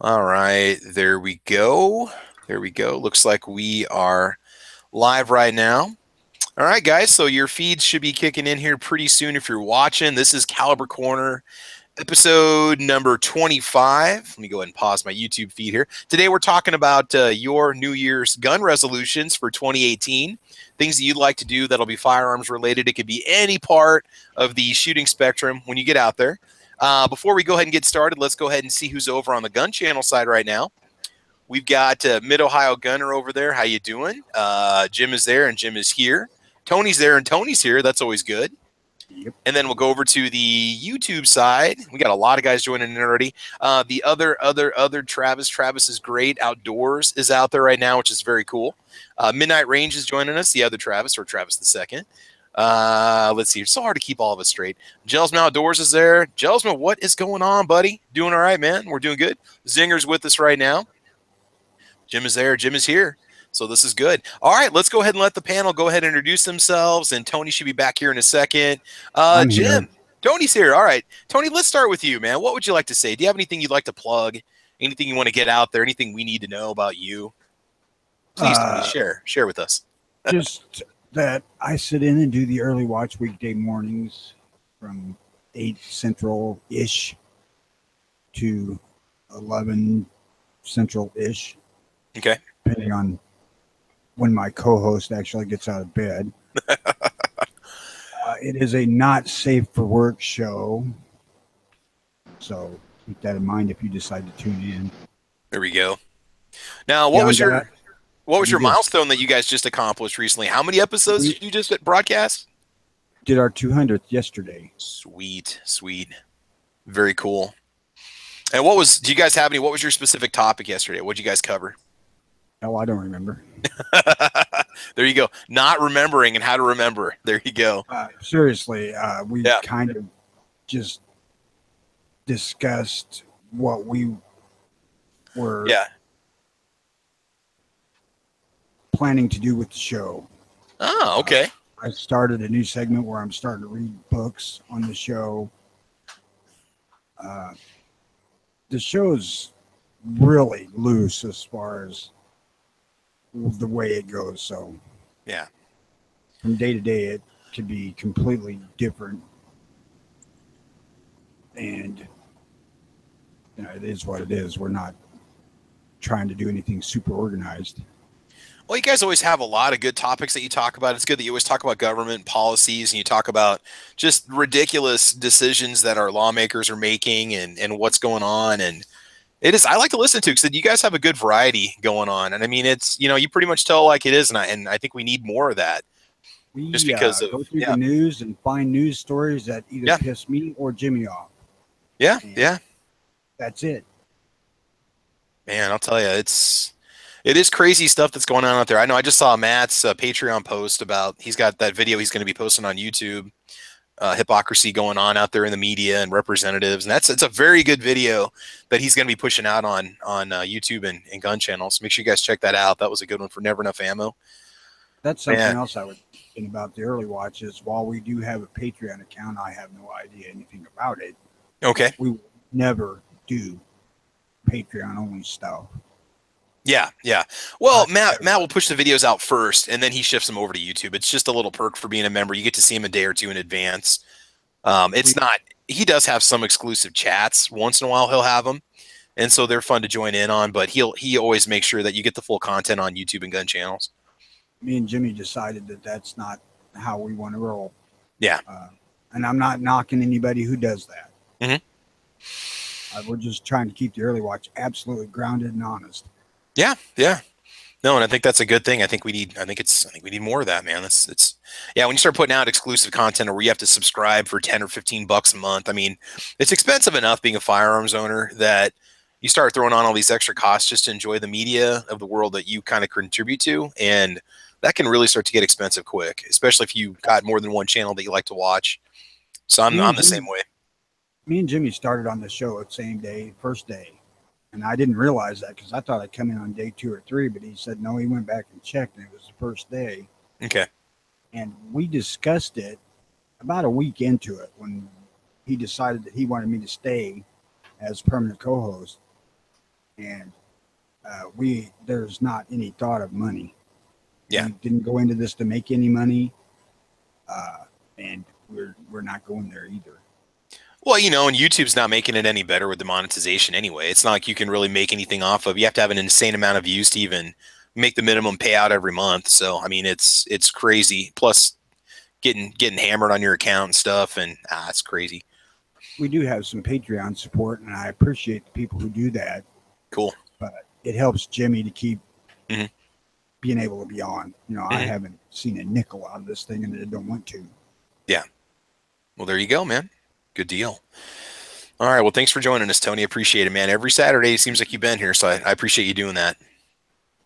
All right, there we go. There we go. Looks like we are live right now. All right, guys. So your feeds should be kicking in here pretty soon if you're watching. This is Caliber Corner, episode number 25. Let me go ahead and pause my YouTube feed here. Today we're talking about your New Year's gun resolutions for 2018. Things that you'd like to do that'll be firearms related. It could be any part of the shooting spectrum when you get out there. Before we go ahead and get started, let's go ahead and see who's over on the gun channel side right now. We've got Mid-Ohio Gunner over there. How you doing? Jim is there and Jim is here. Tony's there and Tony's here. That's always good. Yep. And then we'll go over to the YouTube side. We got a lot of guys joining in already. The other Travis. Travis is great. Outdoors is out there right now, which is very cool. Midnight Range is joining us. The other Travis, or Travis the second. Let's see. It's so hard to keep all of us straight. Gelsman Outdoors is there. Gelsman, what is going on, buddy? Doing all right, man? We're doing good. Zinger's with us right now. Jim is there. Jim is here. So this is good. All right, let's go ahead and let the panel go ahead and introduce themselves. And Tony should be back here in a second. I'm Jim, here. Tony's here. All right. Tony, let's start with you, man. What would you like to say? Do you have anything you'd like to plug? Anything you want to get out there? Anything we need to know about you? Please, Tony, share with us. Just that I sit in and do the early watch weekday mornings from 8 Central-ish to 11 Central-ish. Okay. Depending on when my co-host actually gets out of bed. It is a not safe for work show. So keep that in mind if you decide to tune in. There we go. Now, what was your just milestone that you guys just accomplished recently? How many episodes did you just broadcast? did our 200th yesterday. Sweet, sweet. Very cool. And what was your specific topic yesterday? What did you guys cover? Hell, I don't remember. There you go. Not remembering and how to remember. There you go. Seriously, we kind of just discussed what we were planning to do with the show. Oh, okay. I started a new segment where I'm starting to read books on the show. The show's really loose as far as the way it goes. So, yeah, from day to day, it could be completely different. And it is what it is. We're not trying to do anything super organized. Well, you guys always have a lot of good topics that you talk about. It's good that you always talk about government policies and you talk about just ridiculous decisions that our lawmakers are making and what's going on. And I like to listen to because you guys have a good variety going on. And I mean, it's, you pretty much tell like it is. And I think we need more of that. We just because of go through the news and find news stories that either piss me or Jimmy off. Yeah. And yeah. That's it. Man, I'll tell you, it is crazy stuff that's going on out there. I know I just saw Matt's Patreon post about, he's got that video he's going to be posting on YouTube, hypocrisy going on out there in the media and representatives. And it's a very good video that he's going to be pushing out on YouTube and gun channels. Make sure you guys check that out. That was a good one for Never Enough Ammo. That's something else I was thinking about the early watches. While we do have a Patreon account, I have no idea anything about it. Okay. We will never do Patreon only stuff. Yeah, yeah. Well, Matt will push the videos out first, and then he shifts them over to YouTube. It's just a little perk for being a member. You get to see him a day or two in advance. He does have some exclusive chats. Once in a while, he'll have them, and so they're fun to join in on. But he always makes sure that you get the full content on YouTube and gun channels. Me and Jimmy decided that that's not how we want to roll. Yeah. And I'm not knocking anybody who does that. Mm-hmm. We're just trying to keep the early watch absolutely grounded and honest. Yeah, yeah. No, and I think that's a good thing. I think we need more of that, man. When you start putting out exclusive content or where you have to subscribe for 10 or 15 bucks a month, I mean, it's expensive enough being a firearms owner that you start throwing on all these extra costs just to enjoy the media of the world that you kind of contribute to. And that can really start to get expensive quick, especially if you got more than one channel that you like to watch. So I'm the same way. Me and Jimmy started on the show at the same day, first day. And I didn't realize that because I thought I'd come in on day 2 or 3, but he said, no, he went back and checked and it was the first day. Okay. And we discussed it about a week into it when he decided that he wanted me to stay as permanent co-host. and there's not any thought of money. Yeah. We didn't go into this to make any money, and we're not going there either. Well, and YouTube's not making it any better with the monetization anyway. It's not like you can really make anything off of. You have to have an insane amount of views to even make the minimum payout every month. So, I mean, it's crazy. Plus, getting hammered on your account and stuff, and it's crazy. We do have some Patreon support, and I appreciate the people who do that. Cool. But it helps Jimmy to keep Mhm. being able to be on. I Mhm. haven't seen a nickel out of this thing, and I don't want to. Yeah. Well, there you go, man. Good deal. All right. Well, thanks for joining us, Tony. Appreciate it, man. Every Saturday, it seems like you've been here, so I appreciate you doing that.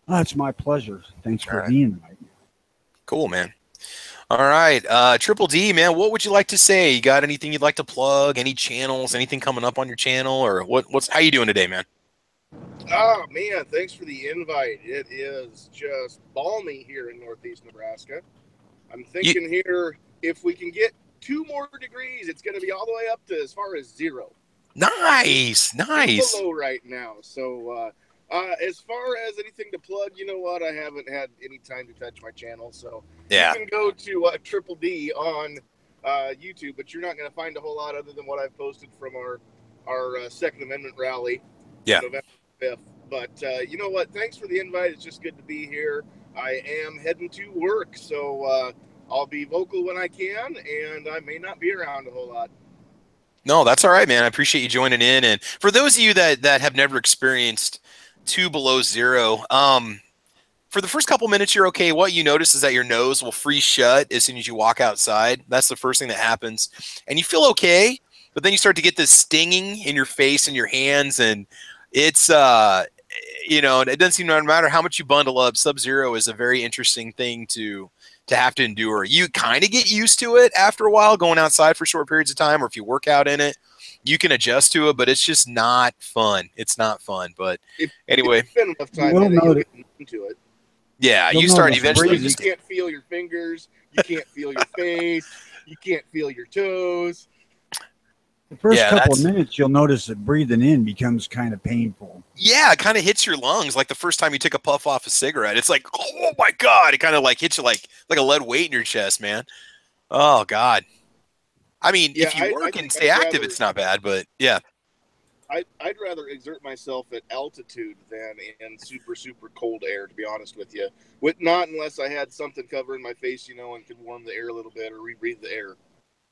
Oh, it's my pleasure. Thanks All for right. the invite. Cool, man. All right. Triple D, man, what would you like to say? You got anything you'd like to plug? Any channels? Anything coming up on your channel? Or how you doing today, man? Oh, man, thanks for the invite. It is just balmy here in northeast Nebraska. I'm thinking here, if we can get 2 more degrees, it's going to be all the way up to as far as 0. Nice. It's below right now. So, as far as anything to plug, you know what? I haven't had any time to touch my channel. So, Yeah. you can go to Triple D on YouTube, but you're not going to find a whole lot other than what I've posted from our Second Amendment rally on November 5th. But you know what? Thanks for the invite. It's just good to be here. I am heading to work, so I'll be vocal when I can, and I may not be around a whole lot. No, that's all right, man. I appreciate you joining in. And for those of you that have never experienced 2 below 0, for the first couple minutes, you're okay. What you notice is that your nose will freeze shut as soon as you walk outside. That's the first thing that happens. And you feel okay, but then you start to get this stinging in your face and your hands. And it's, it doesn't seem no matter how much you bundle up, Sub-Zero is a very interesting thing to have to endure. You kind of get used to it after a while going outside for short periods of time, or if you work out in it, you can adjust to it, but it's just not fun. It's not fun. But anyway, if you spend enough time you'll get into it. Yeah, you start eventually. You just can't feel your fingers. You can't feel your face. You can't feel your toes. The first couple of minutes, you'll notice that breathing in becomes kind of painful. Yeah, it kind of hits your lungs like the first time you take a puff off a cigarette. It's like, oh my God, it kind of like hits you like a lead weight in your chest, man. Oh God. I mean, if you work and stay active, it's not bad, but yeah. I'd rather exert myself at altitude than in super, super cold air, to be honest with you. Not unless I had something covering my face, and could warm the air a little bit or rebreathe the air.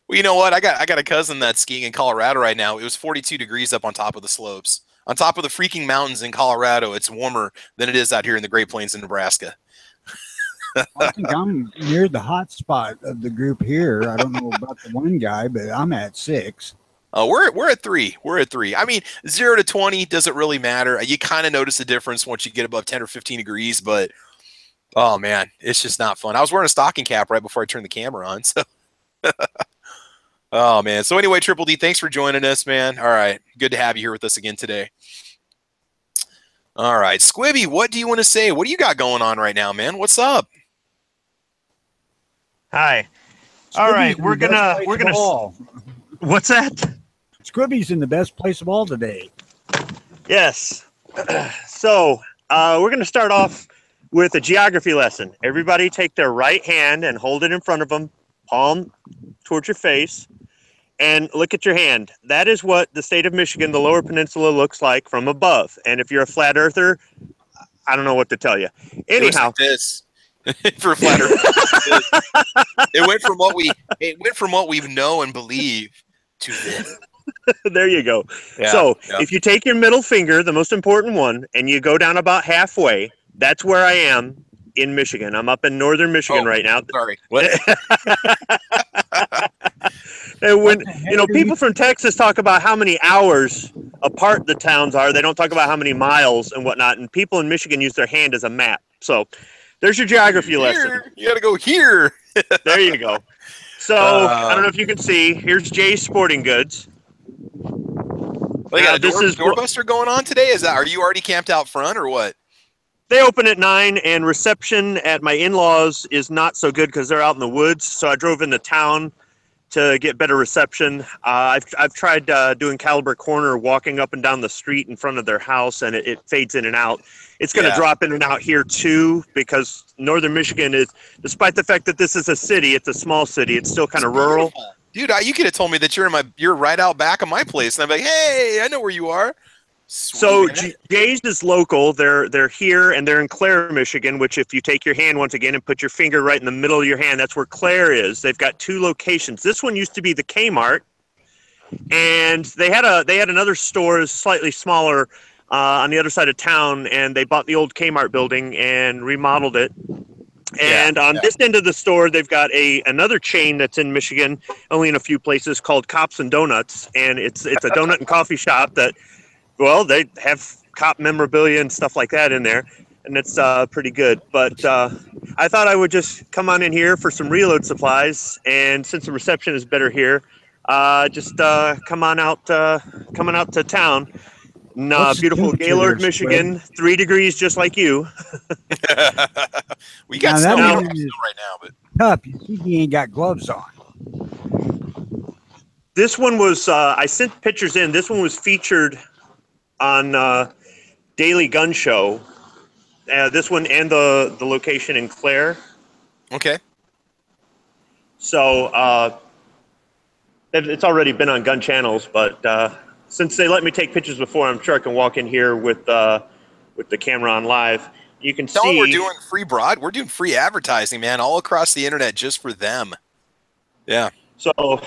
Well, you know what? I got a cousin that's skiing in Colorado right now. It was 42 degrees up on top of the slopes. On top of the freaking mountains in Colorado, it's warmer than it is out here in the Great Plains in Nebraska. I think I'm near the hot spot of the group here. I don't know about the one guy, but I'm at 6. We're at 3. We're at 3. I mean, 0 to 20 doesn't really matter. You kind of notice the difference once you get above 10 or 15 degrees, but oh man, it's just not fun. I was wearing a stocking cap right before I turned the camera on, so. Oh man. So anyway, Triple D, thanks for joining us, man. All right, good to have you here with us again today. All right, Squibby, what do you want to say? What do you got going on right now, man? What's up? Hi. All right, we're gonna. What's that? Squibby's in the best place of all today. Yes. So we're gonna start off with a geography lesson. Everybody take their right hand and hold it in front of them, palm towards your face, and look at your hand. That is what the state of Michigan, the Lower Peninsula, looks like from above. And if you're a flat earther, I don't know what to tell you. Anyhow, it this for a flat earther, it went from what we know and believe to this. There you go. Yeah, so if you take your middle finger, the most important one, and you go down about halfway, that's where I am in Michigan. I'm up in northern Michigan right now. Sorry. What? And when people from Texas talk about how many hours apart the towns are, they don't talk about how many miles and whatnot. And people in Michigan use their hand as a map. So there's your geography lesson. You got to go here. There you go. So I don't know if you can see. Here's Jay's Sporting Goods. They got a doorbuster going on today. Are you already camped out front or what? They open at 9, and reception at my in-laws is not so good because they're out in the woods. So I drove into town to get better reception. I've tried doing Caliber Corner, walking up and down the street in front of their house, and it fades in and out. It's going to drop in and out here too, because northern Michigan is, despite the fact that this is a city, it's a small city. It's still kind of rural. Dude, you could have told me that you're right out back of my place, and I'm like, hey, I know where you are. Sweet. So Jay's is local. They're here, and they're in Clare, Michigan, which if you take your hand once again and put your finger right in the middle of your hand, that's where Clare is. They've got 2 locations. This one used to be the Kmart, and they had another store slightly smaller on the other side of town, and they bought the old Kmart building and remodeled it. And on this end of the store, they've got another chain that's in Michigan, only in a few places, called Cops and Donuts, and it's a donut and coffee shop that, well, they have cop memorabilia and stuff like that in there, and it's pretty good. But I thought I would just come on in here for some reload supplies, and since the reception is better here, just come on out to town. In beautiful Gaylord, Michigan, 3 degrees, just like you. We got snow right now, but tough. You see, he ain't got gloves on. This one was I sent pictures in. This one was featured on Daily Gun Show. This one and the location in Clare. Okay. So it's already been on gun channels, but since they let me take pictures before, I'm sure I can walk in here with the camera on live. You can see we're doing free advertising, man, all across the internet just for them. Yeah. So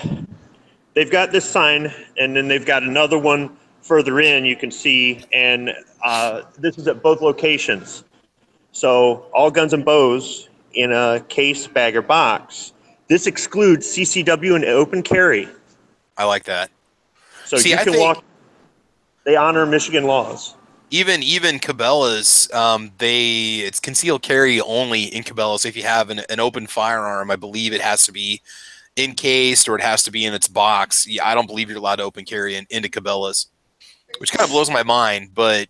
they've got this sign, and then they've got another one further in, you can see, and this is at both locations. So all guns and bows in a case, bag, or box. This excludes CCW and open carry. I like that. So you can walk. They honor Michigan laws. Even Cabela's, it's concealed carry only in Cabela's. If you have an open firearm, I believe it has to be encased or it has to be in its box. Yeah, I don't believe you're allowed to open carry into Cabela's, which kind of blows my mind. But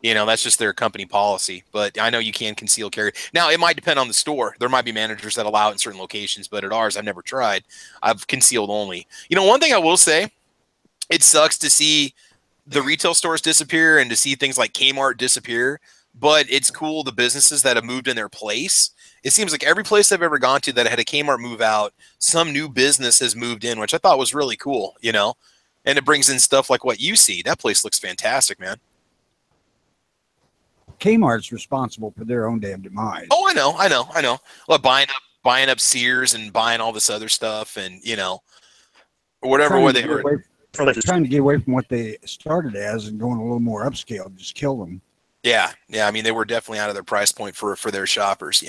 that's just their company policy. But I know you can conceal carry. Now it might depend on the store. There might be managers that allow it in certain locations, but at ours, I've never tried. I've concealed only. One thing I will say, it sucks to see the retail stores disappear and to see things like Kmart disappear, but it's cool the businesses that have moved in their place. It seems like every place I've ever gone to that had a Kmart move out, some new business has moved in, which I thought was really cool, and it brings in stuff like what you see. That place looks fantastic, man. Kmart's responsible for their own damn demise. Oh, I know. Well, buying up Sears and buying all this other stuff, and whatever way they were. Trying to get away from what they started as and going a little more upscale, just kill them. Yeah. I mean, they were definitely out of their price point for their shoppers,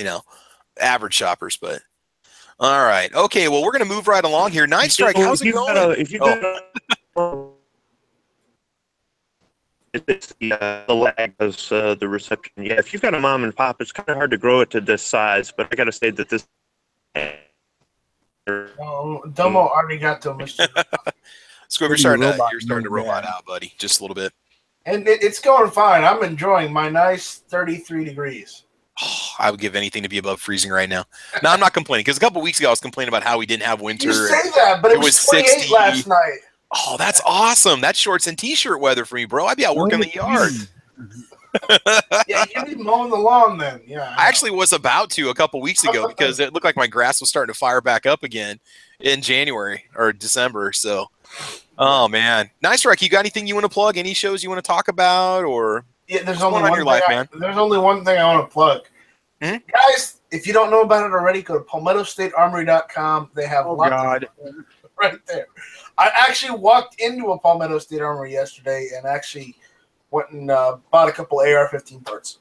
average shoppers. But all right, okay. Well, we're gonna move right along here. Night Strike, how's it going? It's the lag as the reception. Yeah, if you've got a mom and pop, it's kind of hard to grow it to this size. But I got to say that this. Domo arigato, Mr. Squib, you're starting to robot out, buddy. Just a little bit. And it's going fine. I'm enjoying my nice 33 degrees. Oh, I would give anything to be above freezing right now. No, I'm not complaining, because a couple weeks ago I was complaining about how we didn't have winter. You say that, but it was 28 60 last night. Oh, that's awesome. That's shorts and t-shirt weather for me, bro. I'd be out working in the yard. Yeah, you'd be mowing the lawn then. Yeah. I actually was about to a couple weeks ago because it looked like my grass was starting to fire back up again in January or December. So, oh man, Night Strike, you got anything you want to plug? Any shows you want to talk about, or there's only one thing. There's only one thing I want to plug, guys. If you don't know about it already, go to PalmettoStateArmory.com. They have lots of right there. I actually walked into a Palmetto State Armory yesterday and actually went and bought a couple AR-15 parts.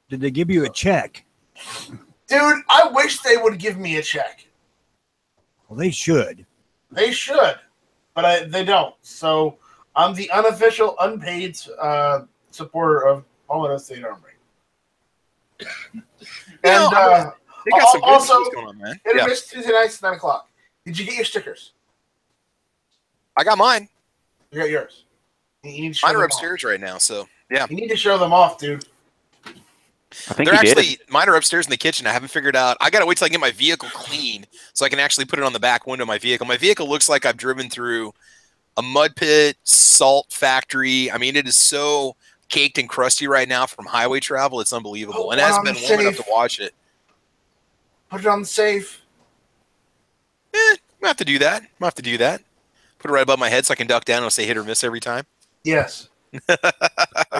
Did they give you a check? Dude, I wish they would give me a check. Well, they should. They should, but they don't. So I'm the unofficial, unpaid supporter of Palmetto State Armory. And they got some good things going on, man. Intermission Tuesday nights, 9 o'clock. Did you get your stickers? I got mine. You got yours. You need to show mine are upstairs right now, so yeah. You need to show them off, dude. I think They're he actually, did. mine are upstairs in the kitchen. I haven't figured out. I got to wait till I get my vehicle clean so I can actually put it on the back window of my vehicle. My vehicle looks like I've driven through a mud pit, salt factory. I mean, it is so caked and crusty right now from highway travel. It's unbelievable. Put And it one hasn't on been the warm enough safe. to wash it. Put it on the safe. I'm gonna have to do that. I'm gonna have to do that. Put it right above my head so I can duck down and it'll say hit or miss every time. Yes. There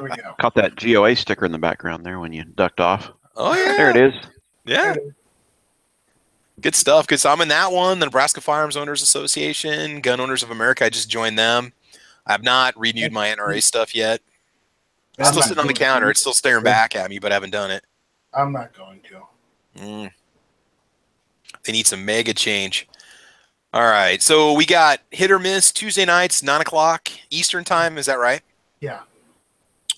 we go. Caught that GOA sticker in the background there when you ducked off. Oh yeah, There it is. yeah. Good stuff. Because I'm in that one, the Nebraska Firearms Owners Association, Gun Owners of America. I just joined them. I have not renewed my NRA stuff yet. It's still sitting on the counter. It's still staring back at me, but I haven't done it. I'm not going to. They need some mega change. All right. So we got hit or miss Tuesday nights, 9 o'clock Eastern time. Is that right? Yeah.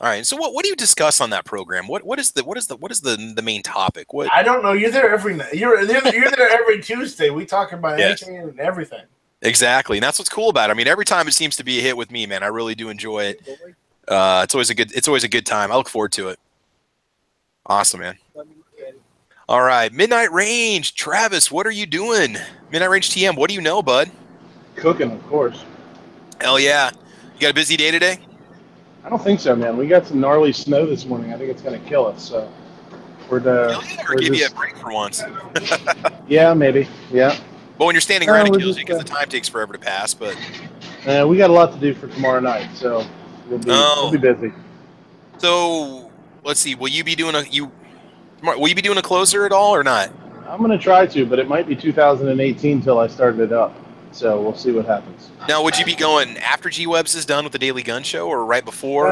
All right. So what do you discuss on that program? What is the main topic? What I don't know. You're there every night. You're there every Tuesday. We talk about anything and everything. Exactly, and that's what's cool about it. I mean, every time it seems to be a hit with me, man. I really do enjoy it. It's always a good time. I look forward to it. Awesome, man. All right, Midnight Range, Travis, what are you doing? Midnight Range TM, what do you know, bud? Cooking, of course. Hell yeah. You got a busy day today? I don't think so, man. We got some gnarly snow this morning. I think it's going to kill us. So we're give you a break for once. Yeah, maybe. Yeah. But when you're standing around, it kills you because the time takes forever to pass. But we got a lot to do for tomorrow night, so we'll be busy. So let's see. Will you be doing a closer at all or not? I'm going to try to, but it might be 2018 till I started it up. So we'll see what happens. Now, would you be going after G-Webs is done with the Daily Gun Show or right before?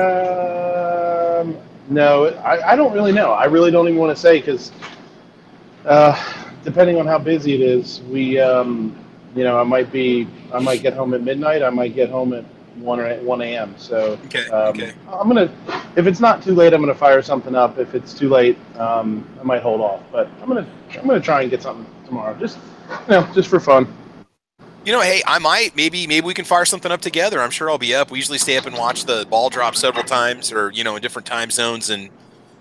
No, I don't really know. I really don't even want to say because depending on how busy it is, I might get home at midnight. I might get home at 1 a.m. So okay. If it's not too late, I'm gonna fire something up. If it's too late, I might hold off. But I'm gonna try and get something tomorrow, just for fun. Hey, I might. Maybe we can fire something up together. I'm sure I'll be up. We usually stay up and watch the ball drop several times or, in different time zones and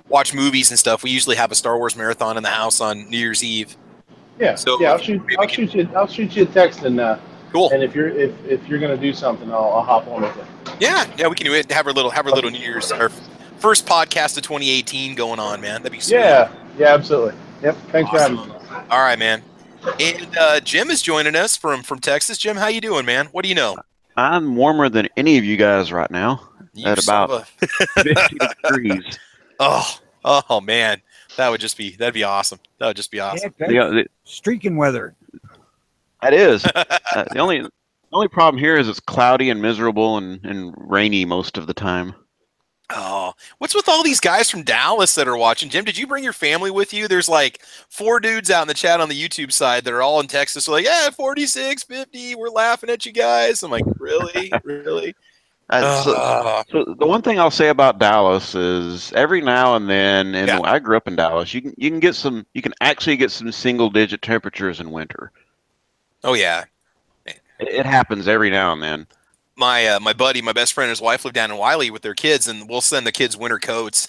watch movies and stuff. We usually have a Star Wars marathon in the house on New Year's Eve. Yeah. So yeah, I'll shoot you a text and cool. And if you're gonna do something, I'll hop on with it. Yeah, we can do it. Have our little New Year's, our first podcast of 2018 going on, man. That'd be sweet. Yeah, absolutely. Yep. Thanks for having me. All right, man. And Jim is joining us from Texas. Jim, how you doing, man? What do you know? I'm warmer than any of you guys right now at about 50 degrees. Oh man, that'd be awesome. That would just be awesome. Yeah, streaking weather. That is. The only problem here is it's cloudy and miserable and rainy most of the time. Oh, what's with all these guys from Dallas that are watching? Jim, did you bring your family with you? There's like 4 dudes out in the chat on the YouTube side that are all in Texas. They're like, 46, 50, we're laughing at you guys. I'm like, really? Really? So the one thing I'll say about Dallas is every now and then, and I grew up in Dallas, you can actually get some single-digit temperatures in winter. Oh, yeah. It happens every now and then. My buddy, my best friend, and his wife live down in Wiley with their kids, and we'll send the kids winter coats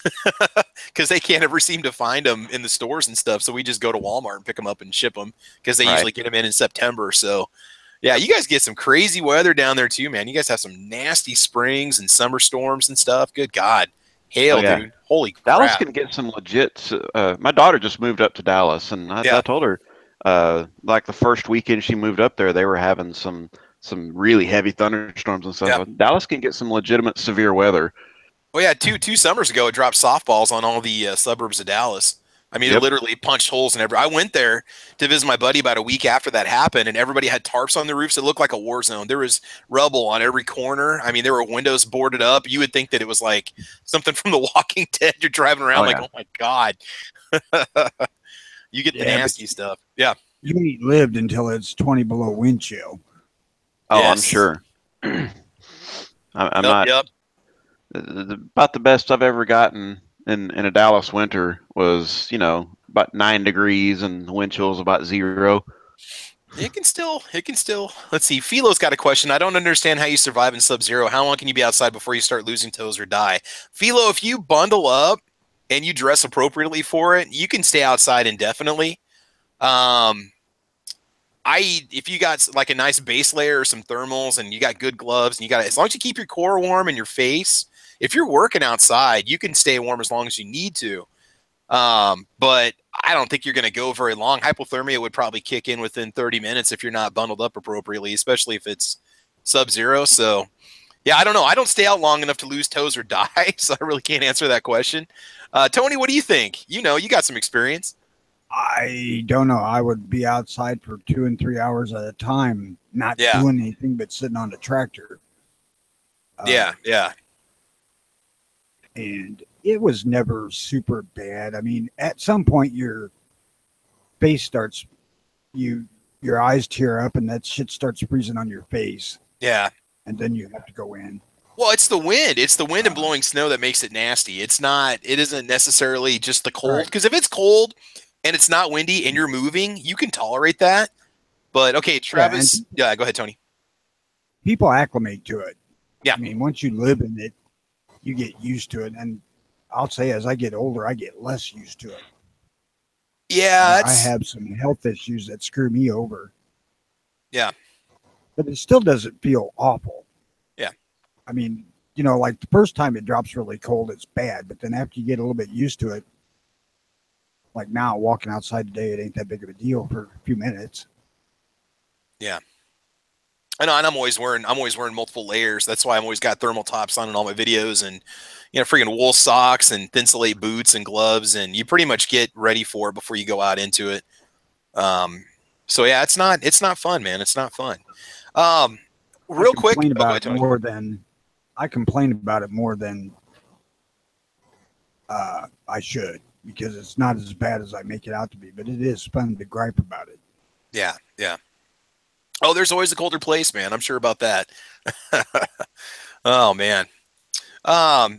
because they can't ever seem to find them in the stores and stuff. So we just go to Walmart and pick them up and ship them because they usually get them in September. So, yeah, you guys get some crazy weather down there too, man. You guys have some nasty springs and summer storms and stuff. Good God. Hail, dude. Holy crap. Dallas can get some legit. My daughter just moved up to Dallas, and I told her, like the first weekend she moved up there, they were having some really heavy thunderstorms and stuff. Yeah. Dallas can get some legitimate severe weather. Oh yeah, two summers ago it dropped softballs on all the suburbs of Dallas. I mean, it literally punched holes in every. I went there to visit my buddy about a week after that happened, and everybody had tarps on the roofs. It looked like a war zone. There was rubble on every corner. I mean, there were windows boarded up. You would think that it was like something from The Walking Dead. You're driving around oh my God. You get the nasty stuff. Yeah. You ain't lived until it's 20 below wind chill. Oh, yes. I'm sure. I'm not. Yep. About the best I've ever gotten in a Dallas winter was, about 9 degrees and the wind chill was about 0. It can still. Let's see. Philo's got a question. I don't understand how you survive in sub-zero. How long can you be outside before you start losing toes or die? Philo, if you bundle up and you dress appropriately for it, you can stay outside indefinitely. If you got like a nice base layer or some thermals and you got good gloves and as long as you keep your core warm and your face, if you're working outside, you can stay warm as long as you need to. But I don't think you're going to go very long. Hypothermia would probably kick in within 30 minutes if you're not bundled up appropriately, especially if it's sub-zero. So yeah, I don't know. I don't stay out long enough to lose toes or die, so I really can't answer that question. Tony, what do you think? You got some experience. I don't know. I would be outside for 2 and 3 hours at a time, not doing anything but sitting on the tractor. Yeah. And it was never super bad. I mean, at some point your face starts, your eyes tear up and that shit starts freezing on your face. Yeah. And then you have to go in. Well, it's the wind. It's the wind and blowing snow that makes it nasty. It isn't necessarily just the cold. Because if it's cold and it's not windy and you're moving, you can tolerate that. But okay, Travis. Yeah, go ahead, Tony. People acclimate to it. Yeah. I mean, once you live in it, you get used to it. And I'll say as I get older, I get less used to it. Yeah. I have some health issues that screw me over. Yeah. But it still doesn't feel awful. Yeah. I mean, like the first time it drops really cold, it's bad. But then after you get a little bit used to it, like now walking outside today, it ain't that big of a deal for a few minutes. Yeah. I know, and I'm always wearing multiple layers. That's why I'm always got thermal tops on in all my videos, and freaking wool socks and thinsulate boots and gloves, and you pretty much get ready for it before you go out into it. So yeah, it's not fun, man. It's not fun. Real quick, I complain about it more than I should, because it's not as bad as I make it out to be, but it is fun to gripe about it. Yeah. Oh, there's always a colder place, man. I'm sure about that. Oh man.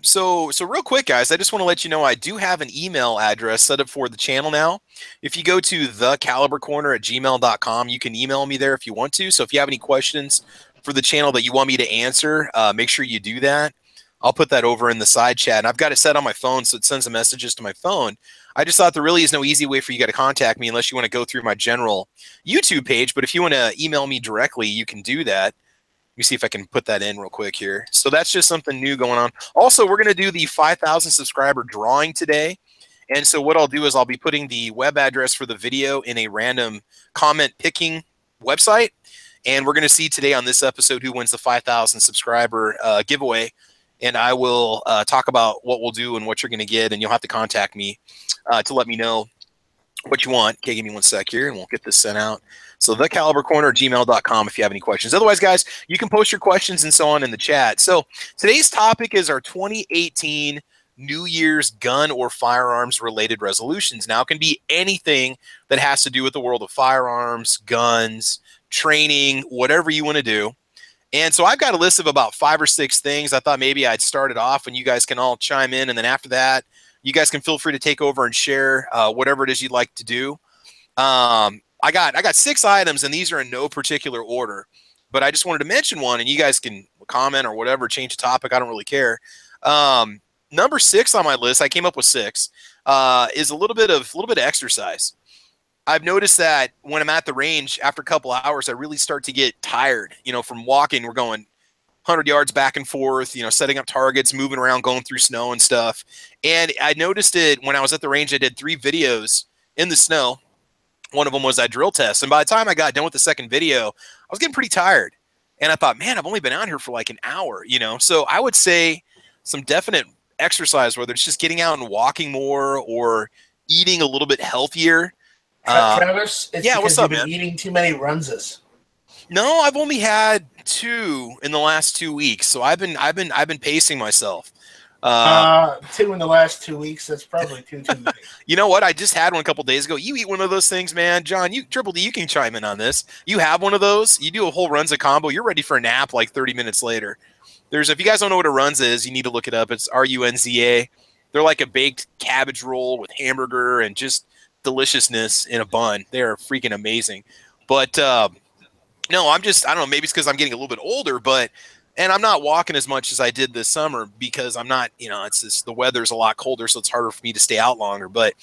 So real quick, guys, I just want to let you know I do have an email address set up for the channel now. If you go to thecalibercorner@gmail.com, you can email me there if you want to. So if you have any questions for the channel that you want me to answer, make sure you do that. I'll put that over in the side chat. And I've got it set on my phone, so it sends the messages to my phone. I just thought there really is no easy way for you guys to contact me unless you want to go through my general YouTube page. But if you want to email me directly, you can do that. Let me see if I can put that in real quick here. So that's just something new going on. Also, we're going to do the 5,000 subscriber drawing today. And so what I'll do is I'll be putting the web address for the video in a random comment picking website. And we're going to see today on this episode who wins the 5,000 subscriber giveaway. And I will talk about what we'll do and what you're going to get. And you'll have to contact me to let me know what you want. Okay, give me 1 sec here, and we'll get this sent out. So thecalibercorner@gmail.com if you have any questions. Otherwise, guys, you can post your questions and so on in the chat. So today's topic is our 2018 New Year's gun or firearms related resolutions. Now, it can be anything that has to do with the world of firearms, guns, training, whatever you want to do. And so I've got a list of about 5 or 6 things. I thought maybe I'd start it off and you guys can all chime in. And then after that, you guys can feel free to take over and share whatever it is you'd like to do. I got 6 items, and these are in no particular order. But I just wanted to mention one, and you guys can comment or whatever, change the topic. I don't really care. Number 6 on my list, I came up with 6, is a little bit of exercise. I've noticed that when I'm at the range, after a couple hours, I really start to get tired. From walking, we're going 100 yards back and forth, setting up targets, moving around, going through snow and stuff. And I noticed it when I was at the range. I did 3 videos in the snow. One of them was that drill test. And by the time I got done with the second video, I was getting pretty tired. And I thought, man, I've only been out here for like an hour, So I would say some definite exercise, whether it's just getting out and walking more or eating a little bit healthier. Travis, it's yeah, what's up, man? Eating too many runzas. No, I've only had 2 in the last 2 weeks, so I've been pacing myself. 2 in the last 2 weeks. That's probably too many. You know what? I just had one a couple days ago. You eat one of those things, man. John, Triple D, you can chime in on this. You have one of those. You do a whole runza combo. You're ready for a nap like 30 minutes later. If you guys don't know what a runza is, you need to look it up. It's RUNZA. They're like a baked cabbage roll with hamburger and just deliciousness in a bun. They are freaking amazing. But no, I don't know. Maybe it's because I'm getting a little bit older, but And I'm not walking as much as I did this summer because I'm not, it's just the weather's a lot colder, so it's harder for me to stay out longer. But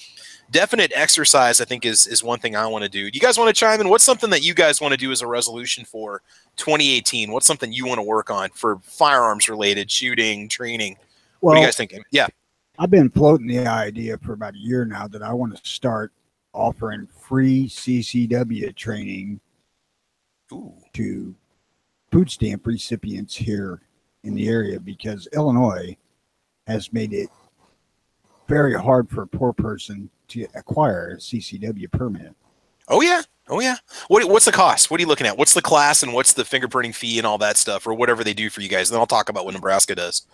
definite exercise, I think, is one thing I want to do. You guys want to chime in? What's something that you guys want to do as a resolution for 2018? What's something you want to work on for firearms related shooting, training? What do you guys think? Yeah. I've been floating the idea for about a year now that I want to start offering free CCW training to food stamp recipients here in the area, because Illinois has made it very hard for a poor person to acquire a CCW permit. Oh yeah. What's the cost? What are you looking at? What's the class and what's the fingerprinting fee and all that stuff, or whatever they do for you guys? And then I'll talk about what Nebraska does.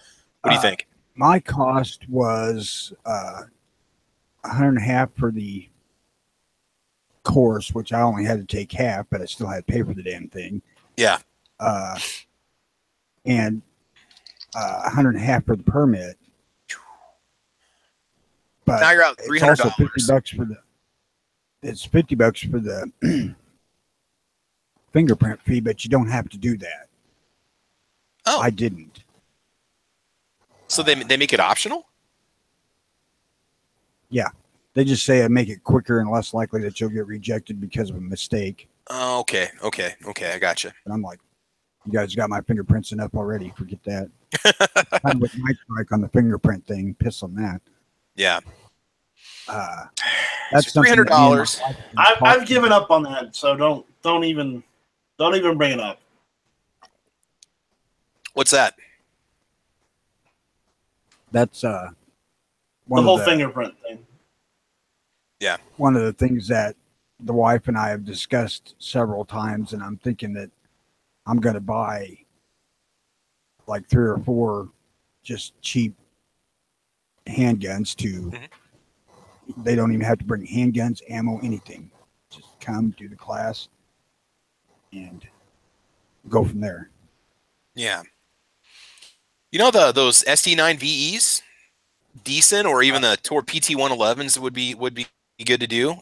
What do you think? My cost was $150 for the course, which I only had to take half, but I still had to pay for the damn thing. Yeah. And $150 for the permit. But now you're out $300. It's also $50 for the. It's $50 for the fingerprint fee, but you don't have to do that. Oh, I didn't. So they make it optional? Yeah, they just say I make it quicker and less likely that you'll get rejected because of a mistake. Oh, okay, I gotcha. And I'm like, you guys got my fingerprints enough already. Forget that. Kind of with my strike on the fingerprint thing. Piss on that. Yeah. That's $300. I've given up on that, so don't even bring it up. What's that? That's the whole fingerprint thing. Yeah. One of the things that the wife and I have discussed several times, and I'm thinking that I'm going to buy like 3 or 4 just cheap handguns to. They don't even have to bring handguns, ammo, anything. Just come, do the class, and go from there. Yeah. Those SD9 VEs, decent, or even the Tor PT111s would be good to do.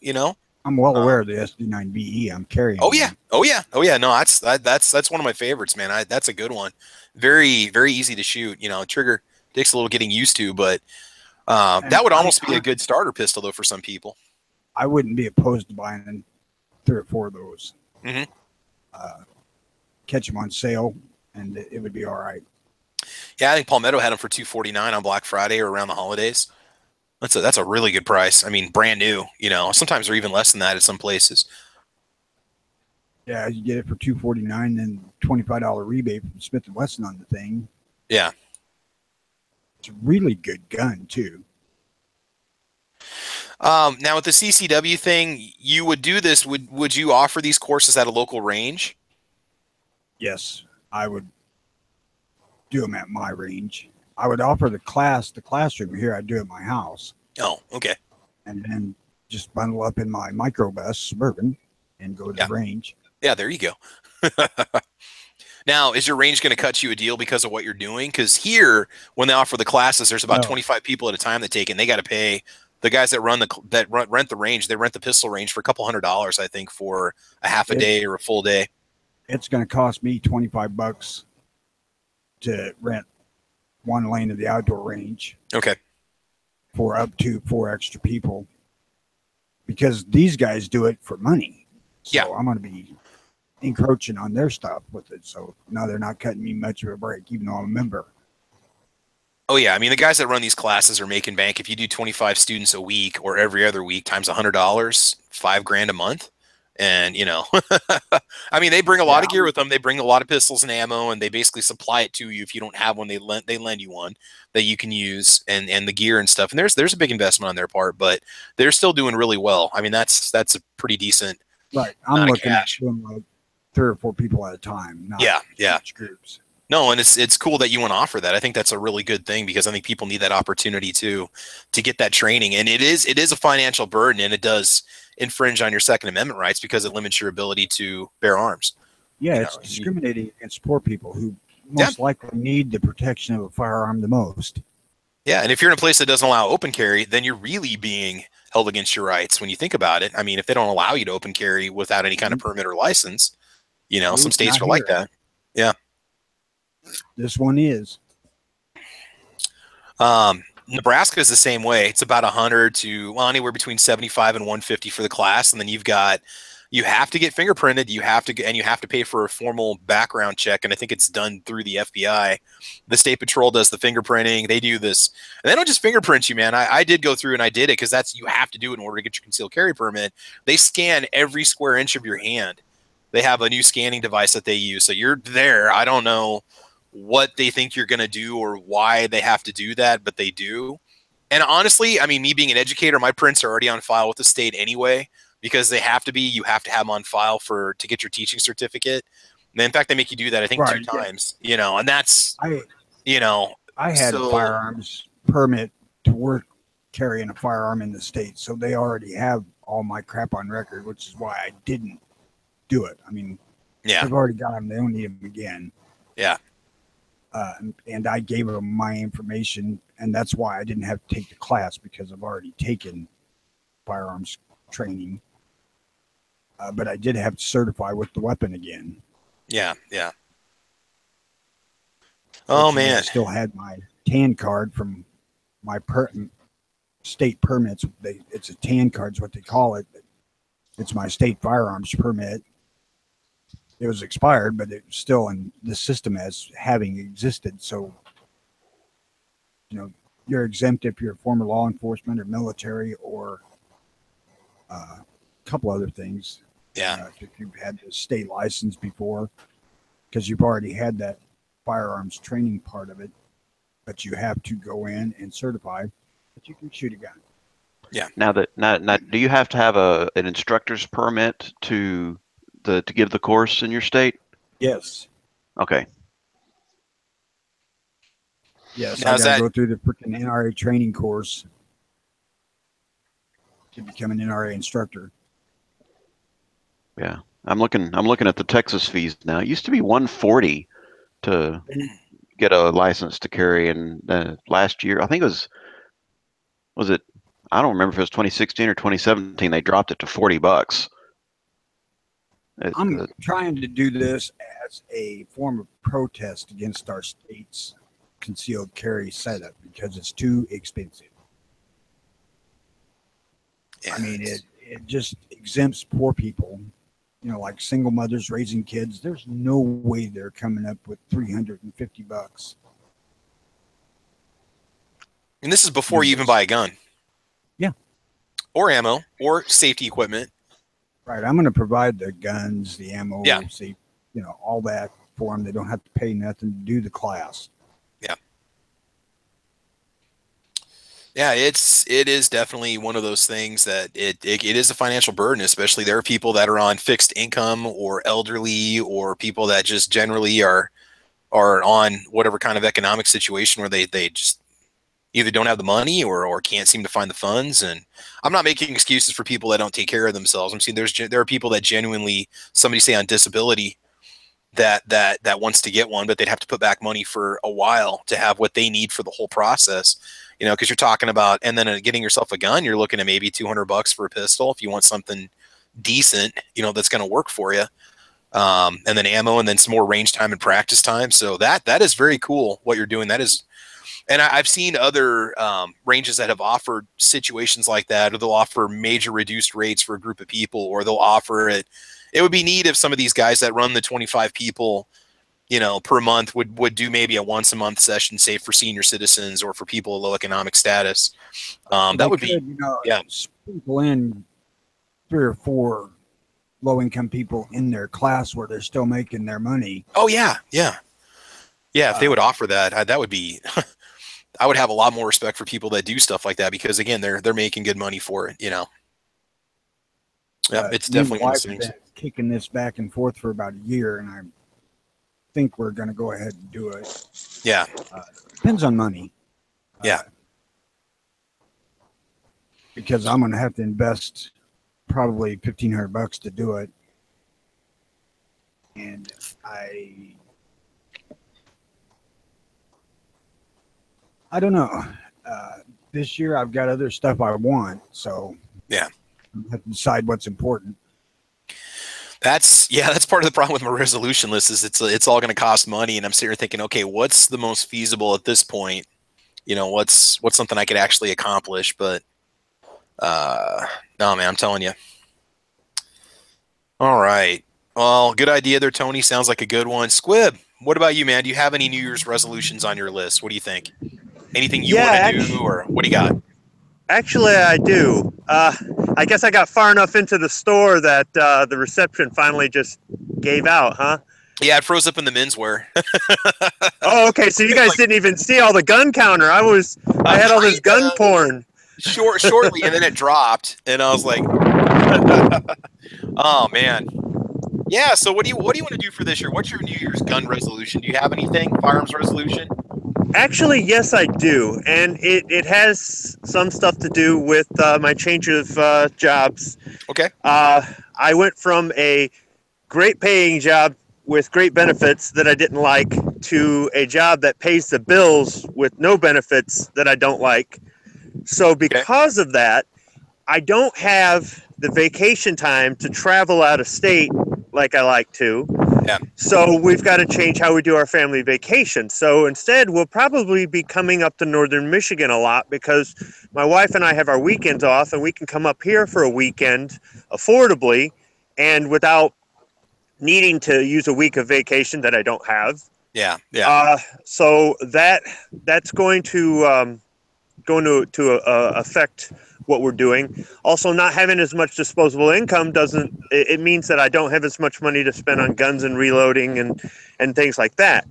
I'm well aware of the SD9 VE. I'm carrying. Oh yeah. No, that's one of my favorites, man. That's a good one. Very, very easy to shoot. Trigger takes a little getting used to, but that would almost be a good starter pistol, though, for some people. I wouldn't be opposed to buying 3 or 4 of those. Catch them on sale, and it would be all right. Yeah, I think Palmetto had them for $249 on Black Friday or around the holidays. That's a really good price. I mean, brand new. Sometimes they're even less than that at some places. Yeah, you get it for $249, then $25 rebate from Smith & Wesson on the thing. Yeah. It's a really good gun, too. Now, with the CCW thing, you would do this. Would you offer these courses at a local range? Yes, I would do them at my range. I would offer the classroom here. I'd do it at my house. Oh, okay. And then just bundle up in my microbus Suburban and go to the range. Yeah, there you go. Now, is your range going to cut you a deal because of what you're doing? Because here, when they offer the classes, there's about 25 people at a time that take it, and they got to pay the guys that rent the range. They rent the pistol range for a couple $100, I think, for a half a day or a full day. It's going to cost me $25 to rent one lane of the outdoor range. Okay. For up to 4 extra people, because these guys do it for money. So I'm going to be encroaching on their stuff with it. So no, they're not cutting me much of a break, even though I'm a member. Oh yeah, I mean the guys that run these classes are making bank. If you do 25 students a week or every other week times $100, $5,000 a month, and I mean they bring a lot of gear with them. They bring a lot of pistols and ammo, and they basically supply it to you. If you don't have one, they lend you one that you can use, and the gear and stuff. And there's a big investment on their part, but they're still doing really well. I mean that's a pretty decent. Right, I'm looking at doing like 3 or 4 people at a time. Not huge groups. No, and it's cool that you want to offer that. I think that's a really good thing because I think people need that opportunity to get that training. And it is a financial burden, and it does infringe on your Second Amendment rights because it limits your ability to bear arms. Yeah, it's discriminating against poor people who most likely need the protection of a firearm the most. Yeah, and if you're in a place that doesn't allow open carry, then you're really being held against your rights when you think about it. I mean, if they don't allow you to open carry without any kind of permit or license, some states are like that. Yeah. This one is. Nebraska is the same way. It's about 100 to, well, anywhere between 75 and 150 for the class. And then you have to get fingerprinted. You have to pay for a formal background check. And I think it's done through the FBI. The State Patrol does the fingerprinting. They do this. And they don't just fingerprint you, man. I did go through and I did it because you have to do it in order to get your concealed carry permit. They scan every square inch of your hand. They have a new scanning device that they use. So you're there. I don't know what they think you're going to do or why they have to do that, but they do. And honestly, I mean, me being an educator, my prints are already on file with the state anyway, because they have to be. You have to have them on file to get your teaching certificate. And in fact, they make you do that, I think, 2 times, and that's, I had a firearms permit to work carrying a firearm in the state. So they already have all my crap on record, which is why I didn't do it. I mean, I've already got them. They don't need them again. Yeah. And I gave them my information, and that's why I didn't have to take the class, because I've already taken firearms training. But I did have to certify with the weapon again. Yeah. Oh, man. I still had my TAN card from my state permits. It's a TAN card is what they call it. It's my state firearms permit. It was expired, but it was still in the system as having existed. So, you're exempt if you're a former law enforcement or military or a couple other things. Yeah. If you've had the state license before, because you've already had that firearms training part of it, but you have to go in and certify that you can shoot a gun. Yeah. Now do you have to have an instructor's permit to give the course in your state? Yes. Okay. Yes, I gotta go through the freaking NRA training course to become an NRA instructor. Yeah, I'm looking at the Texas fees now. It used to be $140 to get a license to carry, and last year I think it was it? I don't remember if it was 2016 or 2017. They dropped it to $40. I'm trying to do this as a form of protest against our state's concealed carry setup because it's too expensive. Yes. I mean, it just exempts poor people, like single mothers raising kids. There's no way they're coming up with $350. And this is before you even buy a gun. Yeah. Or ammo or safety equipment. Right. I'm going to provide the guns, the ammo, all that for them. They don't have to pay nothing to do the class. Yeah. Yeah, it is definitely one of those things that it is a financial burden, especially there are people that are on fixed income or elderly or people that just generally are on whatever kind of economic situation where they just either don't have the money or can't seem to find the funds. And I'm not making excuses for people that don't take care of themselves. I'm saying there are people that genuinely, somebody say on disability, that wants to get one, but they'd have to put back money for a while to have what they need for the whole process. Because you're talking about, and then getting yourself a gun, you're looking at maybe $200 for a pistol if you want something decent, that's going to work for you. And then ammo, and then some more range time and practice time. So that is very cool what you're doing. That is. And I've seen other ranges that have offered situations like that, or they'll offer major reduced rates for a group of people, or they'll offer it. It would be neat if some of these guys that run the 25 people, per month would do maybe a once a month session, say for senior citizens or for people of low economic status. That would be, sprinkle in 3 or 4 low income people in their class where they're still making their money. Oh yeah. If they would offer that, that would be. I would have a lot more respect for people that do stuff like that because again, they're making good money for it, Yeah, it's definitely one of those things. Kicking this back and forth for about a year, and I think we're going to go ahead and do it. Yeah, depends on money. Yeah, because I'm going to have to invest probably $1,500 to do it, and I don't know. This year I've got other stuff I want, so yeah, I have to decide what's important. That's part of the problem with my resolution list is it's all going to cost money, and I'm sitting here thinking, okay, what's the most feasible at this point? What's something I could actually accomplish? But no, man, I'm telling you. All right. Well, good idea there, Tony. Sounds like a good one. Squib, what about you, man? Do you have any New Year's resolutions on your list? What do you think? Anything you want to do, or what do you got? Actually, I do. I guess I got far enough into the store that the reception finally just gave out, huh? Yeah, it froze up in the menswear. Oh, okay. So you guys didn't even see all the gun counter. I had all this gun porn. Shortly, and then it dropped, and I was like, oh man. Yeah. So what do you want to do for this year? What's your New Year's gun resolution? Do you have anything? Firearms resolution? Actually, yes, I do, and it has some stuff to do with my change of jobs. Okay. I went from a great paying job with great benefits that I didn't like to a job that pays the bills with no benefits that I don't like. So because of that, I don't have the vacation time to travel out of state like I like to. Yeah. So we've got to change how we do our family vacation. So instead, we'll probably be coming up to northern Michigan a lot because my wife and I have our weekends off, and we can come up here for a weekend affordably and without needing to use a week of vacation that I don't have. Yeah. Yeah. So that's going to affect what we're doing. Also, not having as much disposable income it means that I don't have as much money to spend on guns and reloading and things like that.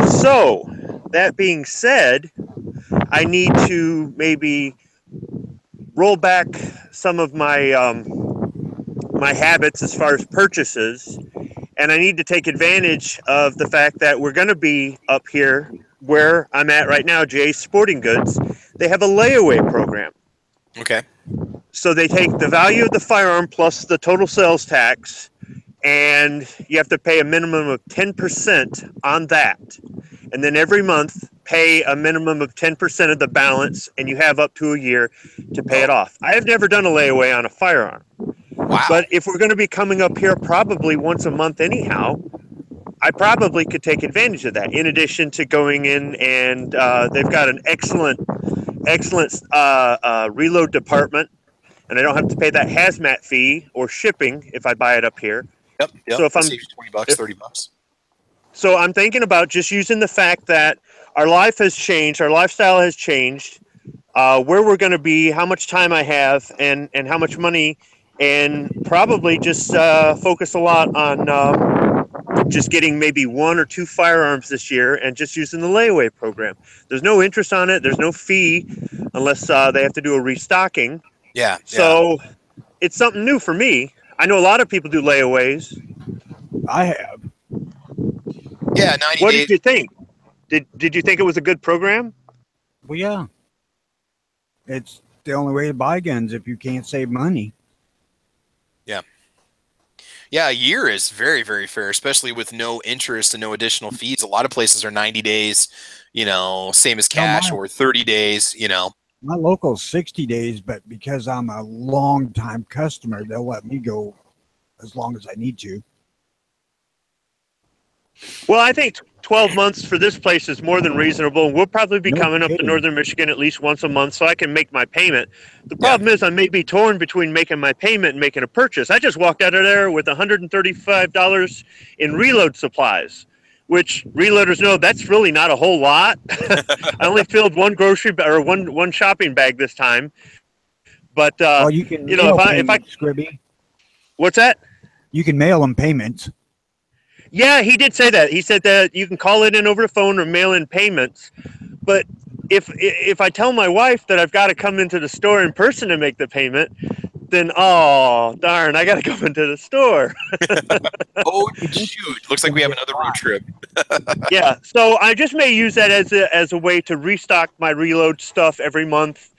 So that being said, I need to maybe roll back some of my my habits as far as purchases, and I need to take advantage of the fact that we're going to be up here where I'm at right now, Jay's Sporting Goods. They have a layaway program. Okay. So they take the value of the firearm plus the total sales tax, and you have to pay a minimum of 10% on that. And then every month, pay a minimum of 10% of the balance, and you have up to a year to pay it off. I have never done a layaway on a firearm. Wow. But if we're going to be coming up here probably once a month anyhow, I probably could take advantage of that. In addition to going in and they've got an excellent reload department, and I don't have to pay that hazmat fee or shipping if I buy it up here. Yep. So if I'm saves you $20, $30. So I'm thinking about just using the fact that our life has changed, our lifestyle has changed, where we're going to be, how much time I have, and how much money, and probably just focus a lot on just getting maybe 1 or 2 firearms this year and just using the layaway program. There's no interest on it. There's no fee unless they have to do a restocking. Yeah. So it's something new for me. I know a lot of people do layaways. I have. Yeah, 90 What days. did you think? Did you think it was a good program? Well, yeah. It's the only way to buy guns if you can't save money. Yeah, a year is very, very fair, especially with no interest and no additional fees. A lot of places are 90 days, same as cash, or 30 days, My local's 60 days, but because I'm a long-time customer, they'll let me go as long as I need to. Well, I think 12 months for this place is more than reasonable. We'll probably be coming up to northern Michigan at least once a month so I can make my payment. The problem is I may be torn between making my payment and making a purchase. I just walked out of there with $135 in reload supplies, which reloaders know that's really not a whole lot. I only filled one one shopping bag this time. But, well, you can if I Scribby. What's that? You can mail them payments. Yeah, he did say that. He said that you can call it in over the phone or mail in payments. But if I tell my wife that I've got to come into the store in person to make the payment, then, oh, darn, I got to go into the store. Oh, shoot. Looks like we have another road trip. Yeah, so I just may use that as a way to restock my reload stuff every month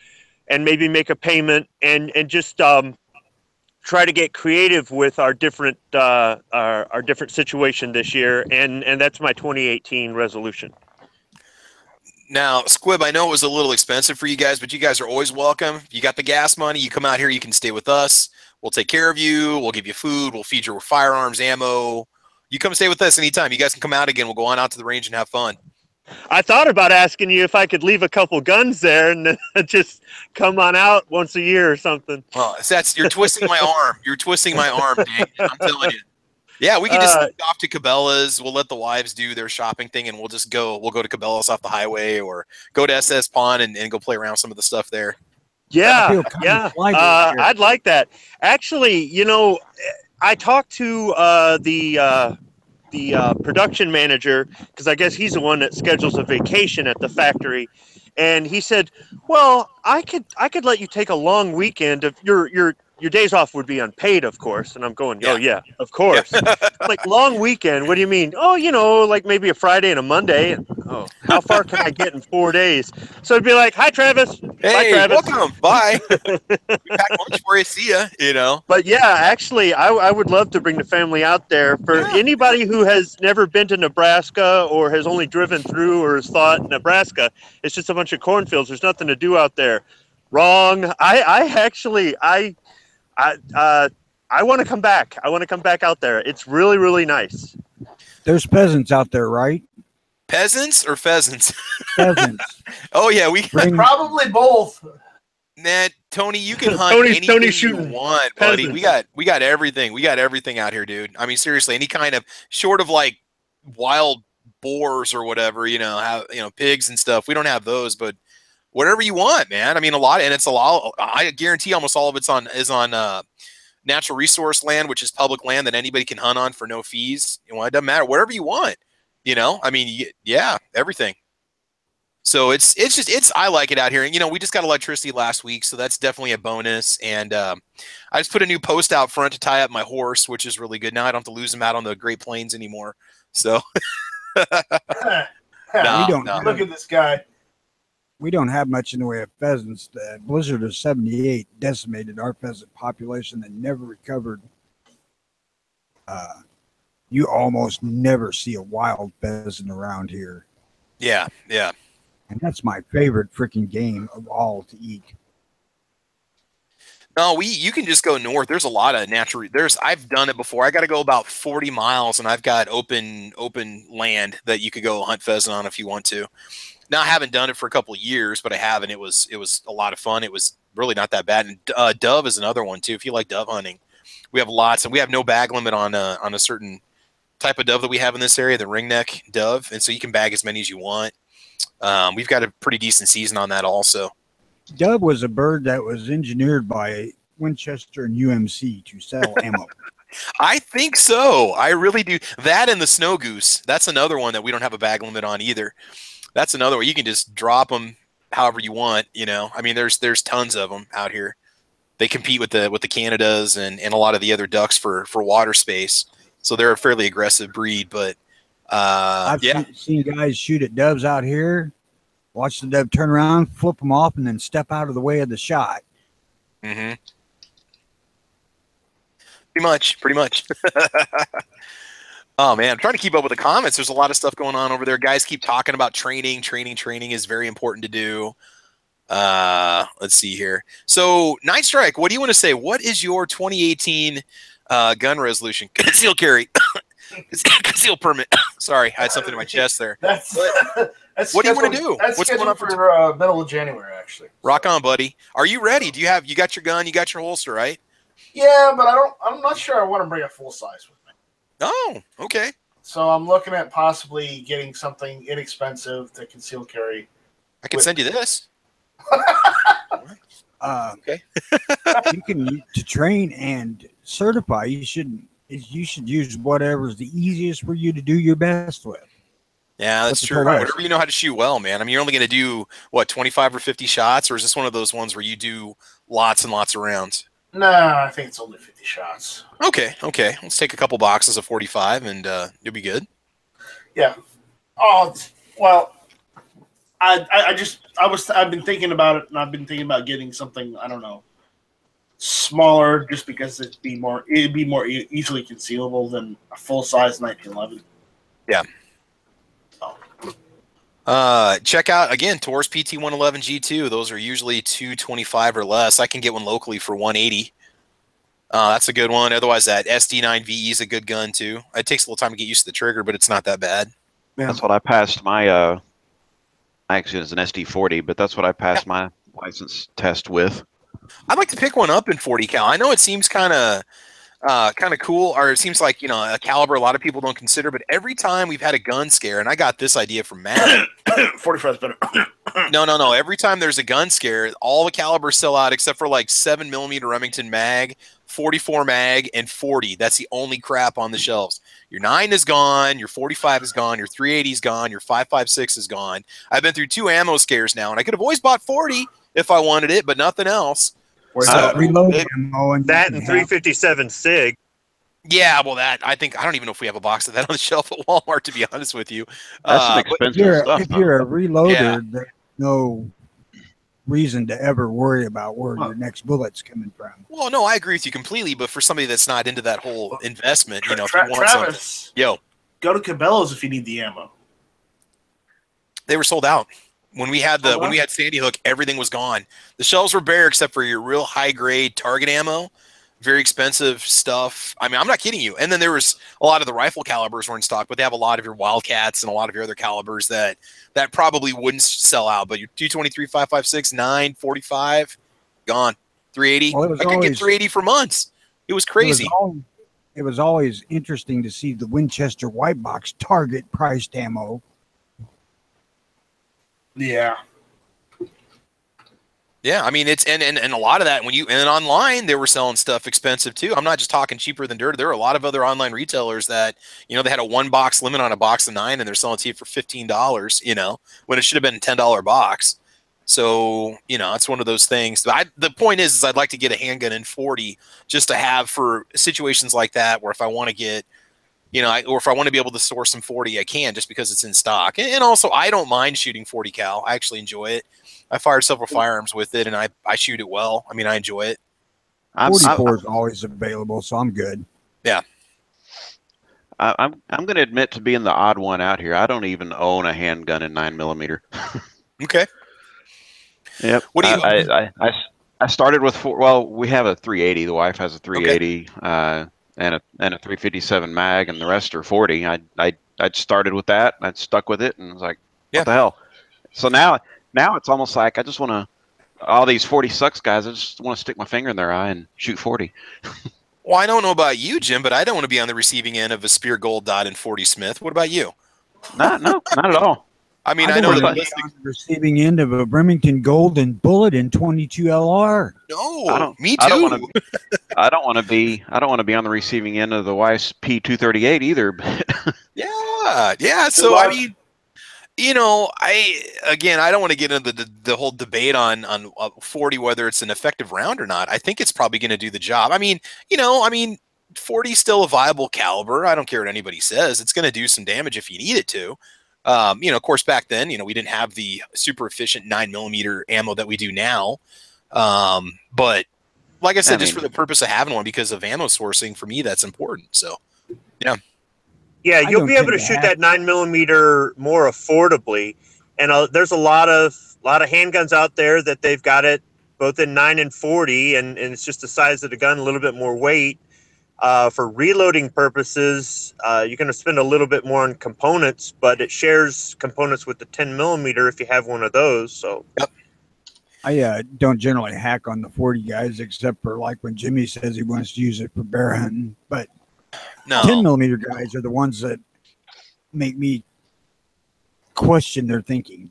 and maybe make a payment and just try to get creative with our different situation this year, and that's my 2018 resolution. Now, Squib, I know it was a little expensive for you guys, but you guys are always welcome. You got the gas money. You come out here, you can stay with us. We'll take care of you. We'll give you food. We'll feed your firearms, ammo. You come stay with us anytime. You guys can come out again. We'll go on out to the range and have fun. I thought about asking you if I could leave a couple guns there and then just come on out once a year or something. Well, you're twisting my arm. You're twisting my arm, Dave. I'm telling you. Yeah, we can just go off to Cabela's. We'll let the wives do their shopping thing, and we'll go to Cabela's off the highway or go to SS Pond and go play around with some of the stuff there. Yeah, yeah. I'd like that. Actually, you know, I talked to the production manager, because I guess he's the one that schedules a vacation at the factory, and he said, "Well, I could let you take a long weekend. Of your days off would be unpaid, of course." And I'm going, "Oh yeah, of course." Yeah. Like, long weekend? What do you mean? "Oh, you know, like maybe a Friday and a Monday." And, oh, how far can I get in 4 days? So it'd be like, "Hi, Travis." Hey, bye, Travis. Welcome. Bye. We pack lunch for you. See ya. You know. But yeah, actually, I would love to bring the family out there. For anybody who has never been to Nebraska or has only driven through or has thought Nebraska, it's just a bunch of cornfields. There's nothing to do out there. Wrong. I want to come back. I want to come back out there. It's really, really nice. There's peasants out there, right? Peasants or pheasants? Peasants. Oh yeah, probably both. Nah, Tony, you can hunt anything you want, buddy. We got everything. We got everything out here, dude. I mean, seriously, any kind of short of like wild boars or whatever, pigs and stuff. We don't have those, but whatever you want, man. I mean, it's a lot. I guarantee almost all of it's on natural resource land, which is public land that anybody can hunt on for no fees. It doesn't matter. Whatever you want. I mean, yeah, everything. So I like it out here. And, we just got electricity last week, so that's definitely a bonus. And I just put a new post out front to tie up my horse, which is really good. Now I don't have to lose him out on the Great Plains anymore. So we don't look at this guy. We don't have much in the way of pheasants. The blizzard of 78 decimated our pheasant population and never recovered. You almost never see a wild pheasant around here. Yeah, yeah. And that's my favorite freaking game of all to eat. No, you can just go north. There's a lot of natural. I've done it before. I got to go about 40 miles, and I've got open land that you could go hunt pheasant on if you want to. Now I haven't done it for a couple of years, but I have, and it was a lot of fun. It was really not that bad. And dove is another one too. If you like dove hunting, we have lots, and we have no bag limit on a certain type of dove that we have in this area, the ringneck dove, and so you can bag as many as you want. We've got a pretty decent season on that also. Dove was a bird that was engineered by Winchester and UMC to sell ammo. I think so. I really do. That and the snow goose. That's another one that we don't have a bag limit on either. That's another one. You can just drop them however you want. I mean, there's tons of them out here. They compete with the Canadas and a lot of the other ducks for water space. So they're a fairly aggressive breed, but I've seen guys shoot at doves out here, watch the dove turn around, flip them off, and then step out of the way of the shot. Mm-hmm. Pretty much. Oh man, I'm trying to keep up with the comments. There's a lot of stuff going on over there. Guys keep talking about training. Training is very important to do. Let's see here. So Night Strike, what do you want to say? What is your 2018 gun resolution? Concealed carry. Concealed permit. Sorry, I had something in my chest there. That's what do you want to do? What's going on for middle of January, actually? Rock on, buddy. Are you ready? You got your gun, you got your holster, right? Yeah, but I'm not sure I want to bring a full size with me. Oh, okay. So I'm looking at possibly getting something inexpensive to conceal carry. I can send you this. Okay. You can to train and certify. You should use whatever is the easiest for you to do your best with. Yeah, that's true. Whatever you know how to shoot well, man. I mean, you're only going to do 25 or 50 shots, or is this one of those ones where you do lots and lots of rounds? No, I think it's only 50 shots. Okay. Let's take a couple boxes of 45, and you'll be good. Yeah. Oh well, I've been thinking about it, and I've been thinking about getting something, I don't know, smaller, just because it'd be more easily concealable than a full size 1911. Yeah. Check out again Taurus PT111 G2. Those are usually $225 or less. I can get one locally for $180. That's a good one. Otherwise, that SD9VE is a good gun too. It takes a little time to get used to the trigger, but it's not that bad. Yeah. That's what I passed my. Actually, it's an SD40, but that's what I passed my license test with. I'd like to pick one up in 40 cal. I know it seems kind of cool, or it seems like, a caliber a lot of people don't consider, but every time we've had a gun scare, and I got this idea from Matt. 45 is better. No. Every time there's a gun scare, all the calibers sell out except for like 7mm Remington mag, 44 mag, and 40. That's the only crap on the shelves. Your 9 is gone, your 45 is gone, your 380 is gone, your 5.56 is gone. I've been through 2 ammo scares now, and I could have always bought 40 if I wanted it, but nothing else. Reload ammo and that and 357 SIG. Yeah, well, I don't even know if we have a box of that on the shelf at Walmart, to be honest with you. That's some expensive stuff. If you're a reloader, there's no reason to ever worry about where your next bullet's coming from. Well, no, I agree with you completely, but for somebody that's not into that whole investment, if you want Travis, something. Go to Cabela's if you need the ammo. They were sold out. When we had Sandy Hook, everything was gone. The shelves were bare except for your real high grade target ammo, very expensive stuff. I mean, I'm not kidding you. And then there was a lot of the rifle calibers were in stock, but they have a lot of your Wildcats and a lot of your other calibers that probably wouldn't sell out. But your 223, 5.56, 9, 45, gone. 380. Well, I could get 380 for months. It was crazy. It was always interesting to see the Winchester white box target priced ammo. Yeah. Yeah, I mean, it's and a lot of that and online they were selling stuff expensive too. I'm not just talking cheaper than dirt. There are a lot of other online retailers that, they had a 1 box limit on a box of 9 and they're selling to you for $15, when it should have been a $10 box. So, it's one of those things. The point is I'd like to get a handgun in 40 just to have for situations like that where if I want to get or if I want to be able to source some 40, I can just because it's in stock. And also, I don't mind shooting 40 cal. I actually enjoy it. I fired several firearms with it, and I shoot it well. I mean, I enjoy it. 44 is always available, so I'm good. Yeah. I'm going to admit to being the odd one out here. I don't even own a handgun in 9mm. Okay. Yep. What do you? I started with we have a 380. The wife has a 380. Okay. And a 357 mag, and the rest are 40. I started with that. I stuck with it, and was like, what the hell? So now it's almost like I just want to. All these 40 sucks guys. I just want to stick my finger in their eye and shoot 40. Well, I don't know about you, Jim, but I don't want to be on the receiving end of a Spear Gold Dot and 40 Smith. What about you? No, not at all. I mean, I know on the receiving end of a Remington Golden bullet in 22 LR. No, me too. I don't want to be on the receiving end of the Weiss P238 either. Yeah. So I mean, I don't want to get into the whole debate on 40 whether it's an effective round or not. I think it's probably going to do the job. I mean, 40 is still a viable caliber. I don't care what anybody says. It's going to do some damage if you need it to. Of course, back then, we didn't have the super efficient 9mm ammo that we do now. But like I said, just for the purpose of having one, because of ammo sourcing, for me, that's important. So, yeah. Yeah, you'll be able to shoot that 9mm more affordably. And there's a lot of handguns out there that they've got it both in 9 and 40, and it's just the size of the gun, a little bit more weight. For reloading purposes, you're going to spend a little bit more on components, but it shares components with the 10mm if you have one of those. So, yep. I don't generally hack on the 40 guys, except for like when Jimmy says he wants to use it for bear hunting. But 10mm guys are the ones that make me question their thinking.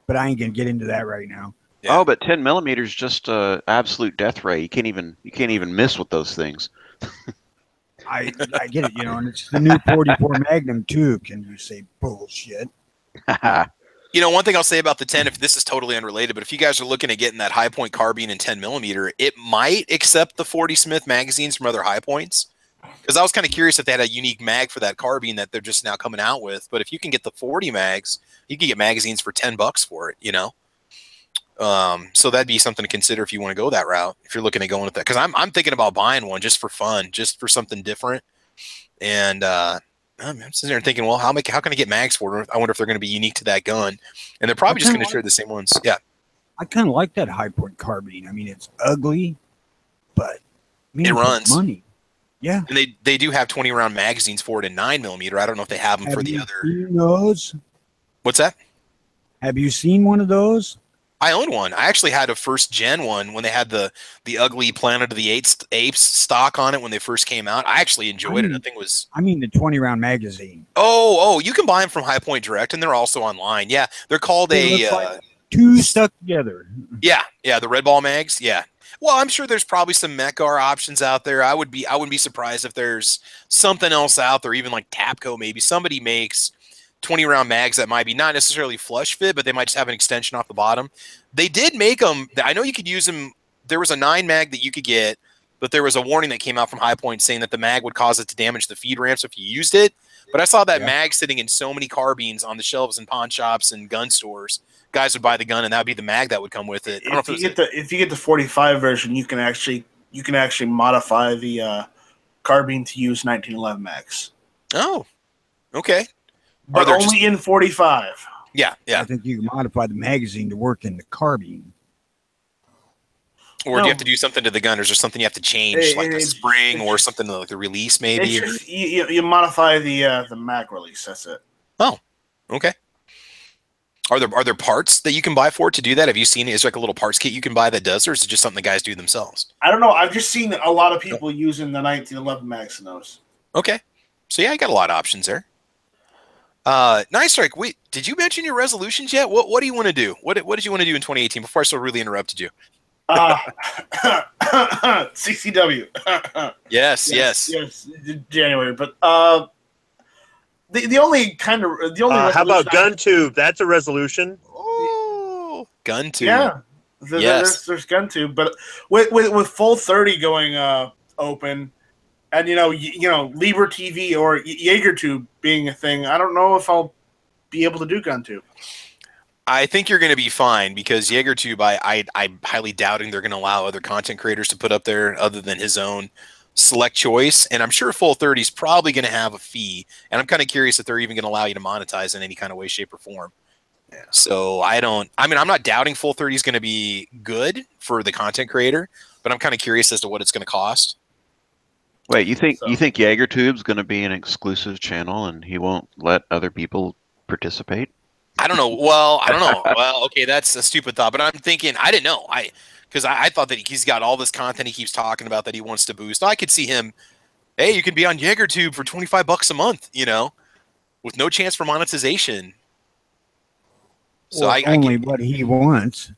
But I ain't gonna get into that right now. Yeah. Oh, but 10mm is just absolute death ray. You can't even miss with those things. I get it, and it's the new 44 Magnum too. Can you say bullshit? One thing I'll say about the 10, if this is totally unrelated, but if you guys are looking at getting that high point carbine in 10mm, it might accept the 40 Smith magazines from other high points. Because I was kind of curious if they had a unique mag for that carbine that they're just now coming out with. But if you can get the 40 mags, you can get magazines for $10 for it. So that'd be something to consider if you want to go that route, if you're looking at going with that. Because I'm thinking about buying one just for fun, just for something different. And I'm sitting there thinking, well, how can I get mags for it? I wonder if they're going to be unique to that gun. And they're probably just going to share the same ones. Yeah. I kind of like that high point carbine. I mean, it's ugly, but It runs. Money. Yeah. And they do have 20-round magazines for it in 9mm. I don't know if they have them for the other. Seen those? What's that? Have you seen one of those? I own one. I actually had a first gen one when they had the ugly Planet of the Apes stock on it when they first came out. I actually enjoyed it. I think it was. I mean the 20-round magazine. Oh, you can buy them from High Point Direct, and they're also online. Yeah, they're called like two stuck together. Yeah, the Red Ball mags. Yeah. Well, I'm sure there's probably some Mechar options out there. I wouldn't be surprised if there's something else out there, even like Tapco. Maybe somebody makes 20-round mags that might be not necessarily flush fit, but they might just have an extension off the bottom. They did make them. I know you could use them. There was a 9 mag that you could get, but there was a warning that came out from High Point saying that the mag would cause it to damage the feed ramps if you used it. But I saw that mag sitting in so many carbines on the shelves in pawn shops and gun stores. Guys would buy the gun, and that would be the mag that would come with it. If you get the 45 version, you can actually modify the carbine to use 1911 mags. Oh, okay. But only in 45. Yeah. I think you can modify the magazine to work in the carbine. Or do you have to do something to the gun? Or is there something you have to change, like a spring or something like the release, maybe? You modify the mag release. That's it. Oh, okay. Are there parts that you can buy for it to do that? Have you seen it? Is there like a little parts kit you can buy that does, or is it just something the guys do themselves? I don't know. I've just seen a lot of people using the 1911 mags in those. Okay. So yeah, I got a lot of options there. Nice Strike. Wait, did you mention your resolutions yet? What do you want to do? What did you want to do in 2018 before I so really interrupted you? CCW. yes. January, but the only how about GunTube? That's a resolution. Oh, GunTube. Yeah, there's GunTube, but with full 30 going open, and Libre TV or JagerTube being a thing, I don't know if I'll be able to do GunTube. I think you're going to be fine because JagerTube, I'm highly doubting they're going to allow other content creators to put up there other than his own select choice. And I'm sure Full 30 is probably going to have a fee. And I'm kind of curious if they're even going to allow you to monetize in any kind of way, shape, or form. Yeah. So I'm not doubting Full 30 is going to be good for the content creator, but I'm kind of curious as to what it's going to cost. Wait, you think JagerTube's going to be an exclusive channel and he won't let other people participate? I don't know. Well, I don't know. Well, okay, that's a stupid thought, but I'm thinking I didn't know. Because I thought that he's got all this content he keeps talking about that he wants to boost. I could see him, hey, you can be on JagerTube for $25 a month, with no chance for monetization. So only what he wants.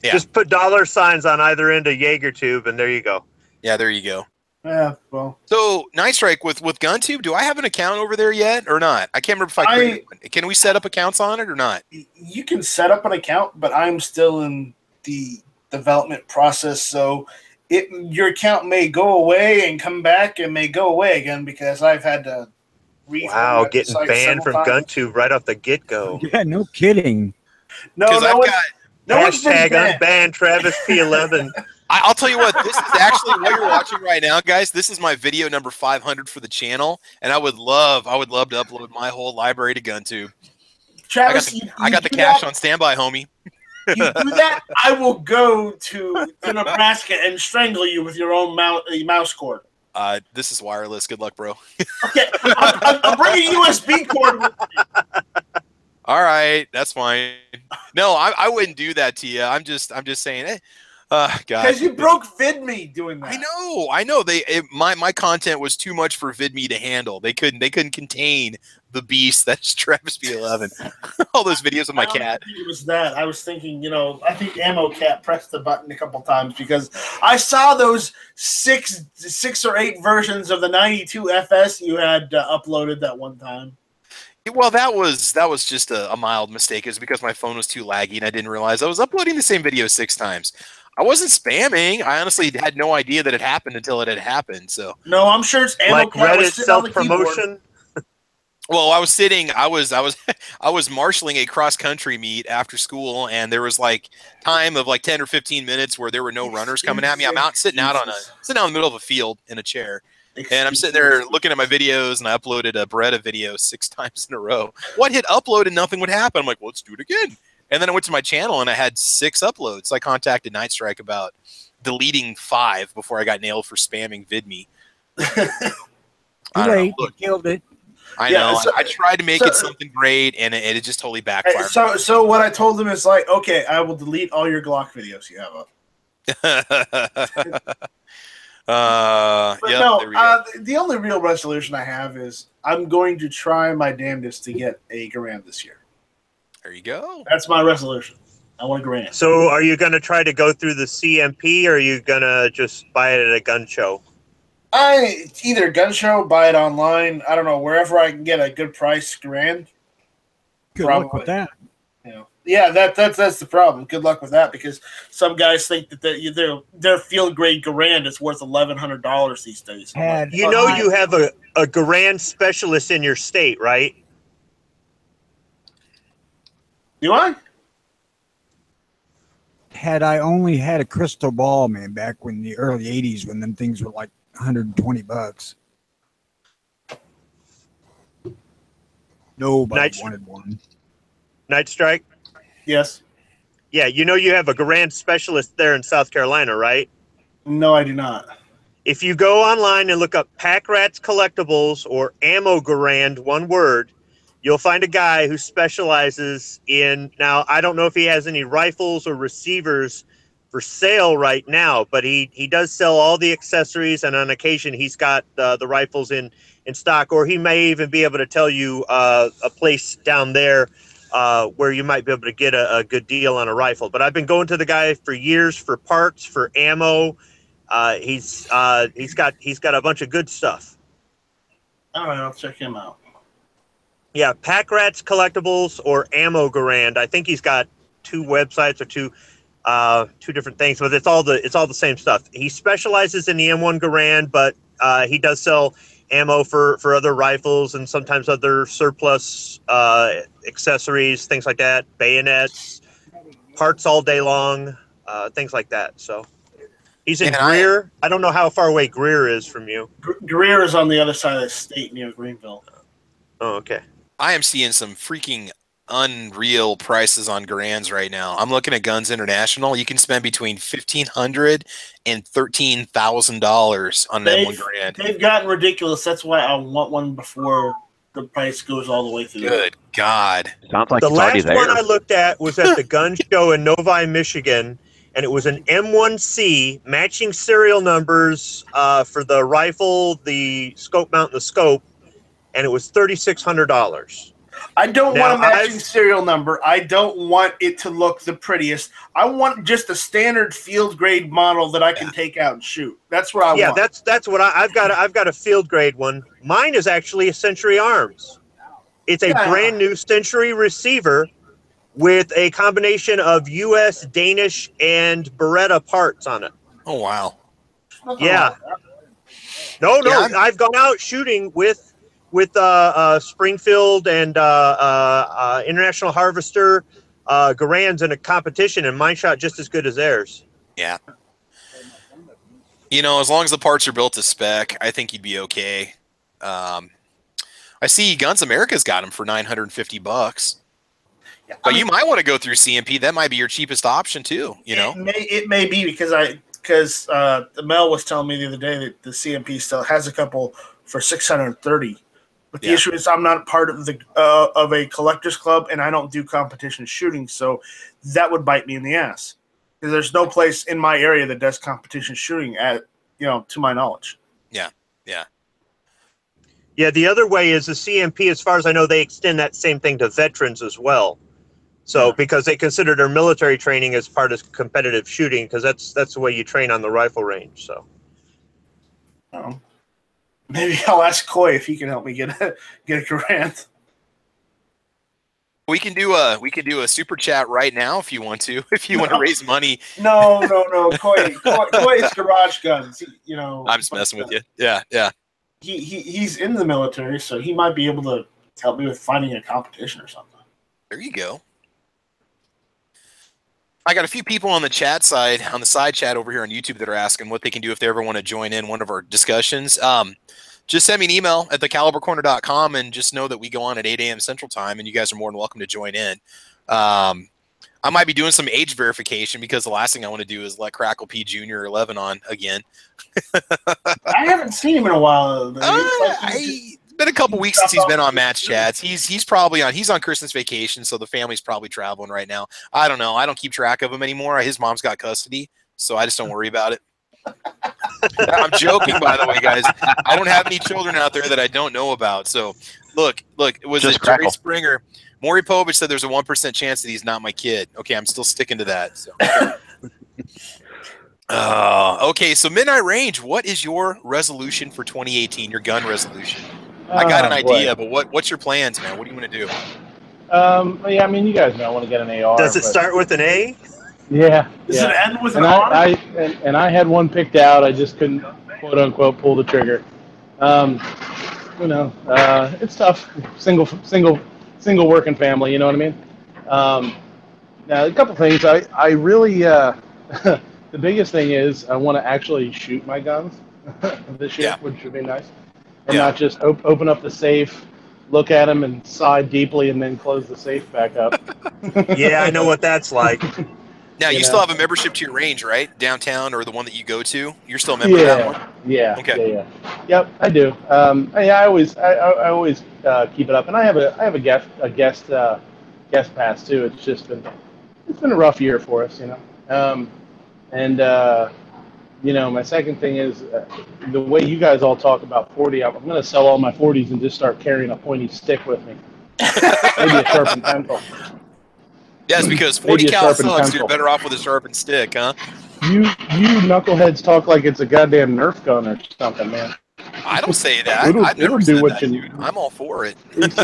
Yeah. Just put $ on either end of JagerTube, and there you go. Yeah, there you go. Yeah, well. So, Nice Strike, with GunTube, do I have an account over there yet or not? I can't remember if I created one. Can we set up accounts on it or not? You can set up an account, but I'm still in the development process, so your account may go away and come back and may go away again because I've had to getting banned from GunTube right off the get-go. Yeah, no kidding. No hashtag unban Travis P11. I'll tell you what, this is actually what you're watching right now, guys. This is my video number 500 for the channel, and I would love to upload my whole library to GunTube. Travis, I got the cash on standby, homie. You do that, I will go to Nebraska and strangle you with your own mouse cord. This is wireless. Good luck, bro. Okay, I'm bringing USB cord with me. All right, that's fine. No, I wouldn't do that to you. I'm just saying, hey. Because you broke VidMe doing that. I know. My content was too much for VidMe to handle. They couldn't contain the beast that's Travis P11. All those videos of my cat. It was that. I was thinking, I think Ammo Cat pressed the button a couple times because I saw those six or eight versions of the 92 FS you had uploaded that one time. Well, that was just a mild mistake. It was because my phone was too laggy and I didn't realize I was uploading the same video 6 times. I wasn't spamming. I honestly had no idea that it happened until it had happened. So no, I'm sure it's like Reddit self-promotion. Well, I was marshaling a cross-country meet after school, and there was like time of like 10 or 15 minutes where there were no runners coming at me. I'm sitting out in the middle of a field in a chair. And I'm sitting there looking at my videos, and I uploaded a Beretta video 6 times in a row. What hit upload and nothing would happen? I'm like, well, let's do it again. And then I went to my channel, and I had 6 uploads. So I contacted Night Strike about deleting 5 before I got nailed for spamming VidMe. Too late. You killed it. I know. So, I tried to make it something great, and it just totally backfired. So what I told him is like, okay, I will delete all your Glock videos you have up. The only real resolution I have is I'm going to try my damnedest to get a Garand this year. There you go. That's my resolution. I want a Garand. So are you going to try to go through the CMP, or are you going to just buy it at a gun show? Either gun show, buy it online. I don't know, wherever I can get a good price Garand. Good luck with that. Yeah, that's the problem. Good luck with that, because some guys think that their field grade Garand is worth $1,100 these days. You have a Garand specialist in your state, right? Do I? Had I only had a crystal ball, man, back when the early '80s, when them things were like $120. Nobody wanted one. Night Strike? Yes. Yeah, you have a Garand specialist there in South Carolina, right? No, I do not. If you go online and look up Pack Rats Collectibles or Ammo Garand, one word, you'll find a guy who specializes in, now I don't know if he has any rifles or receivers for sale right now, but he does sell all the accessories, and on occasion he's got the rifles in stock, or he may even be able to tell you a place down there where you might be able to get a good deal on a rifle. But I've been going to the guy for years for parts, for ammo. He's got a bunch of good stuff. All right, I'll check him out. Yeah, Pack Rats Collectibles or Ammo Garand. I think he's got 2 websites or two different things, but it's all the same stuff. He specializes in the M1 Garand, but he does sell ammo for other rifles and sometimes other surplus accessories, things like that, bayonets, parts all day long, things like that. So he's in Greer. I don't know how far away Greer is from you. Greer is on the other side of the state near Greenville. Oh, okay. I am seeing some freaking unreal prices on Garands right now. I'm looking at Guns International. You can spend between $1,500 and $13,000 on that one Garand. They've gotten ridiculous. That's why I want one before the price goes all the way through. Good God! Sounds like the it's already last there. one I looked at was at the gun show in Novi, Michigan, and it was an M1C matching serial numbers for the rifle, the scope mount, and the scope, and it was $3,600. I don't want a matching serial number. I don't want it to look the prettiest. I want just a standard field grade model that I can take out and shoot. That's what I want. Yeah, that's what I've got. I've got a field grade one. Mine is actually a Century Arms. It's a brand new Century receiver with a combination of U.S., Danish, and Beretta parts on it. Oh wow! Yeah. No, I've gone out shooting with Springfield and International Harvester Garands in a competition, and mine shot just as good as theirs. Yeah. As long as the parts are built to spec, I think you'd be okay. I see Guns America's got them for $950. Yeah, but you might want to go through CMP. That might be your cheapest option too. It may be because Mel was telling me the other day that the CMP still has a couple for $630. But the issue is I'm not part of a collector's club, and I don't do competition shooting, so that would bite me in the ass. Because there's no place in my area that does competition shooting to my knowledge. Yeah. Yeah, the other way is the CMP, as far as I know, they extend that same thing to veterans as well. So because they consider their military training as part of competitive shooting, because that's the way you train on the rifle range. So. Maybe I'll ask Coy if he can help me get a Garand. We can do a super chat right now if you want to. If you want to raise money. No. Coy's Garage Guns. I'm just messing with you. Yeah. He's in the military, so he might be able to help me with finding a competition or something. There you go. I got a few people on the chat side, on the side chat over here on YouTube that are asking what they can do if they ever want to join in one of our discussions. Just send me an email at thecalibercorner.com and just know that we go on at 8 a.m. Central Time, and you guys are more than welcome to join in. I might be doing some age verification because the last thing I want to do is let Crackle P Jr. or Lebanon again. I haven't seen him in a while. It's been a couple weeks since he's been on Match Chats. He's probably on Christmas vacation, so the family's probably traveling right now. I don't know. I don't keep track of him anymore. His mom's got custody, so I just don't worry about it. I'm joking, by the way, guys. I don't have any children out there that I don't know about. So, look, was it Jerry Springer? Maury Povich said there's a 1% chance that he's not my kid. Okay, I'm still sticking to that. So. Okay, so Midnight Range, what is your resolution for 2018, your gun resolution? I got an idea, but what's your plans, man? What do you want to do? Yeah, I mean, you guys know I want to get an AR. Does it start with an A? Yeah. Does it end with an R? I had one picked out. I just couldn't, quote unquote, pull the trigger. It's tough. Single working family. You know what I mean? Now, a couple things. I really the biggest thing is I want to actually shoot my guns this year, which would be nice, and not just open up the safe, look at them, and sigh deeply, and then close the safe back up. Yeah, I know what that's like. Now, you still have a membership to your range, right? Downtown or the one that you go to? You're still a member of that one? Yeah. Okay. Yeah. Yep, I do. I always keep it up, and I have a guest pass too. It's been a rough year for us, my second thing is the way you guys all talk about 40. I'm going to sell all my 40s and just start carrying a pointy stick with me. Maybe a sharpened pencil. Yes, because 40 cal sucks. You're better off with a sharpened stick, huh? You knuckleheads talk like it's a goddamn Nerf gun or something, man. I don't say that. It'll do what you need. I'm all for it. No. The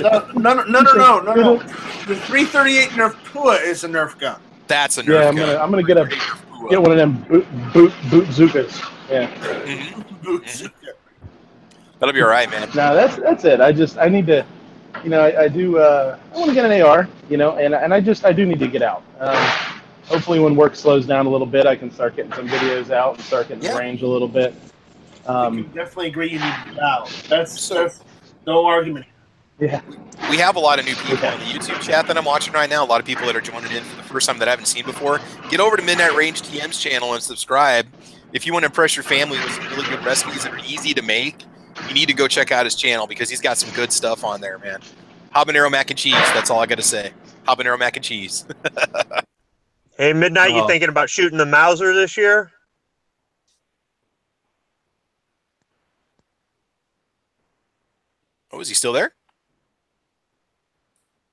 338 Nerf Pua is a Nerf gun. That's a Nerf gun. I'm gonna get one of them boot Zookas. Yeah. Mm-hmm. That'll be all right, man. No, that's it. I need to. I want to get an AR, and I do need to get out. Hopefully when work slows down a little bit, I can start getting some videos out and start getting the range a little bit. I can definitely agree you need to get out. That's no argument. Yeah. We have a lot of new people in the YouTube chat that I'm watching right now. A lot of people that are joining in for the first time that I haven't seen before. Get over to Midnight Range TM's channel and subscribe. If you want to impress your family with some really good recipes that are easy to make, you need to go check out his channel because he's got some good stuff on there, man. Habanero mac and cheese. That's all I got to say. Habanero mac and cheese. Hey, Midnight, you thinking about shooting the Mauser this year? Oh, is he still there?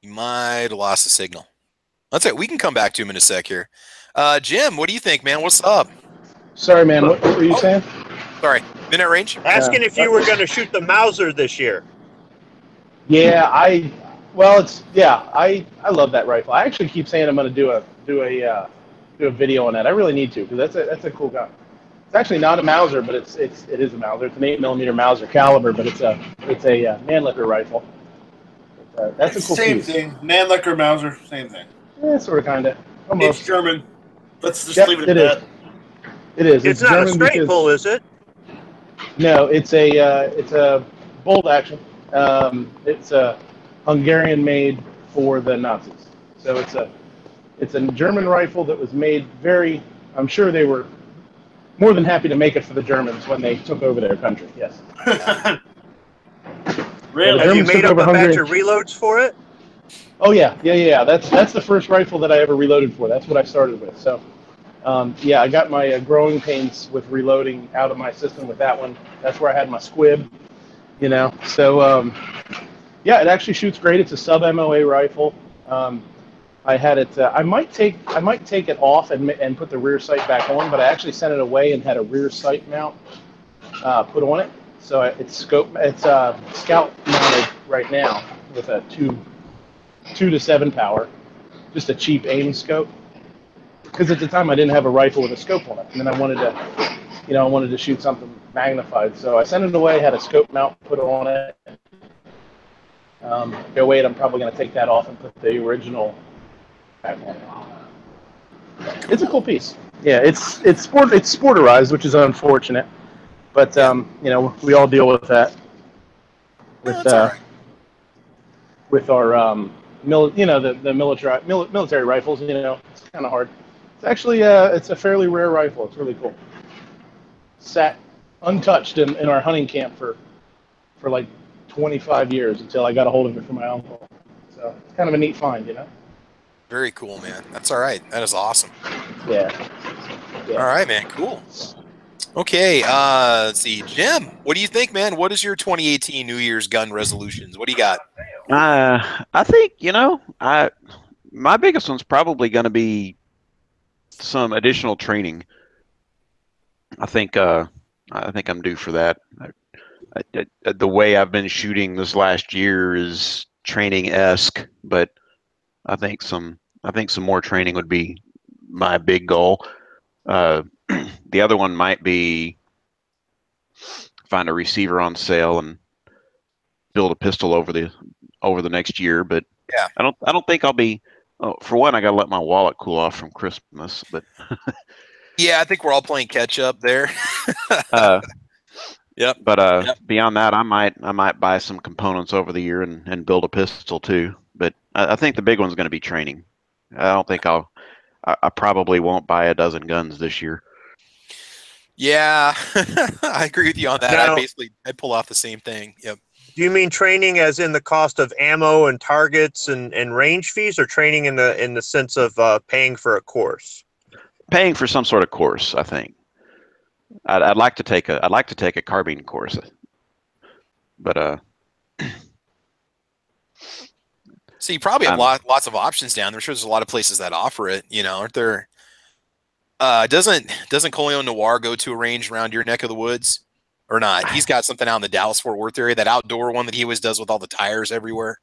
He might have lost the signal. That's it. We can come back to him in a sec here. Jim, what do you think, man? What's up? Sorry, man. What were you saying? Sorry. Midnight Range? Asking if you were going to shoot the Mauser this year. Yeah, I love that rifle. I actually keep saying I'm going to do a video on that. I really need to because that's a cool gun. It's actually not a Mauser, but it is a Mauser. It's an 8mm Mauser caliber, but it's a Mannlicher rifle. That's a cool same piece. thing. Mannlicher Mauser, same thing. Yeah, sort of, kind of. It's German. Let's just leave it at that. It is. It's not German a straight pull, is it? No, it's a bolt action. It's a Hungarian made for the Nazis. So it's a German rifle that was made I'm sure they were more than happy to make it for the Germans when they took over their country. Yes. Really? Have you made up a batch of reloads for it? Oh yeah. That's the first rifle that I ever reloaded for. That's what I started with. So, I got my growing pains with reloading out of my system with that one. That's where I had my squib. So it actually shoots great. It's a sub MOA rifle. I had it. I might take it off and put the rear sight back on, but I actually sent it away and had a rear sight mount put on it. So it's scout mounted right now with a 2 to 7 power, just a cheap aim scope. Because at the time I didn't have a rifle with a scope on it, and then I wanted to shoot something magnified. So I sent it away, had a scope mount put on it. I'm probably going to take that off and put the original back on. It's a cool piece. Yeah, it's sporterized, which is unfortunate. But we all deal with that. With our the military rifles. It's kind of hard. It's actually it's a fairly rare rifle. It's really cool. Sat untouched in our hunting camp for like 25 years until I got a hold of it from my uncle. So it's kind of a neat find, Very cool, man. That's all right. That is awesome. Yeah. All right, man. Cool. Okay. Let's see, Jim. What do you think, man? What is your 2018 New Year's gun resolutions? What do you got? I think my biggest one's probably going to be some additional training. I think I'm due for that. The way I've been shooting this last year is training-esque, but I think some more training would be my big goal. The other one might be find a receiver on sale and build a pistol over the next year. But yeah, I don't think I'll be. For one, I got to let my wallet cool off from Christmas. But yeah, I think we're all playing catch up there. Yep. But beyond that, I might buy some components over the year and build a pistol too. But I think the big one's going to be training. I don't think I probably won't buy a dozen guns this year. Yeah, I agree with you on that. Now, I'd pull off the same thing. Yep. Do you mean training as in the cost of ammo and targets and range fees, or training in the sense of paying for a course? Paying for some sort of course, I think. I'd like to take a carbine course, but so you probably have lots of options down there. I'm sure there's a lot of places that offer it. Aren't there? Doesn't Colio Noir go to a range around your neck of the woods, or not? He's got something out in the Dallas-Fort Worth area, that outdoor one that he always does with all the tires everywhere.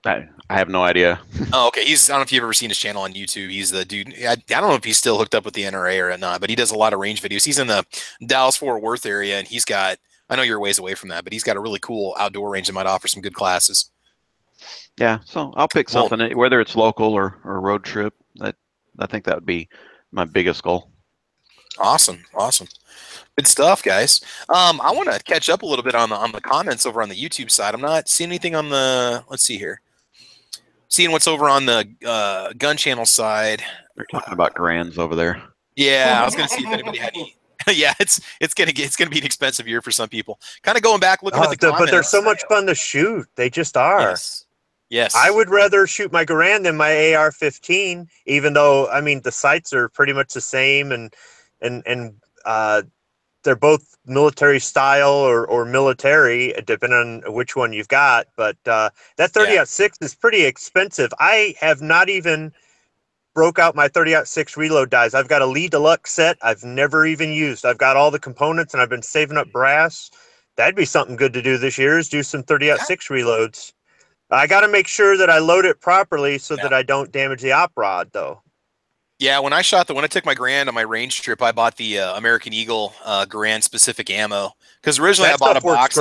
I have no idea. Oh, okay. I don't know if you've ever seen his channel on YouTube. He's the dude. I don't know if he's still hooked up with the NRA or not, but he does a lot of range videos. He's in the Dallas-Fort Worth area, and he's got, I know you're a ways away from that, but he's got a really cool outdoor range that might offer some good classes. Yeah, so I'll pick something, whether it's local or road trip. I think that would be my biggest goal. Awesome. Good stuff, guys. I want to catch up a little bit on the comments over on the YouTube side. I'm not seeing anything on the. Let's see here. Seeing what's over on the gun channel side. They're talking about Garands over there. Yeah, I was going to see if anybody had any. Yeah, it's gonna be an expensive year for some people. Kind of going back, looking at the comments. But they're so much fun to shoot. They just are. Yes. I would rather shoot my Garand than my AR-15, even though the sights are pretty much the same, and they're both military style or military, depending on which one you've got. But that 30-06 is pretty expensive. I have not even broke out my 30-06 reload dies. I've got a Lee Deluxe set I've never even used. I've got all the components, and I've been saving up brass. That'd be something good to do this year, is do some 30-06 reloads. I got to make sure that I load it properly so that I don't damage the op rod, though. Yeah, when I took my Garand on my range trip, I bought the American Eagle Garand specific ammo, because originally I bought a box.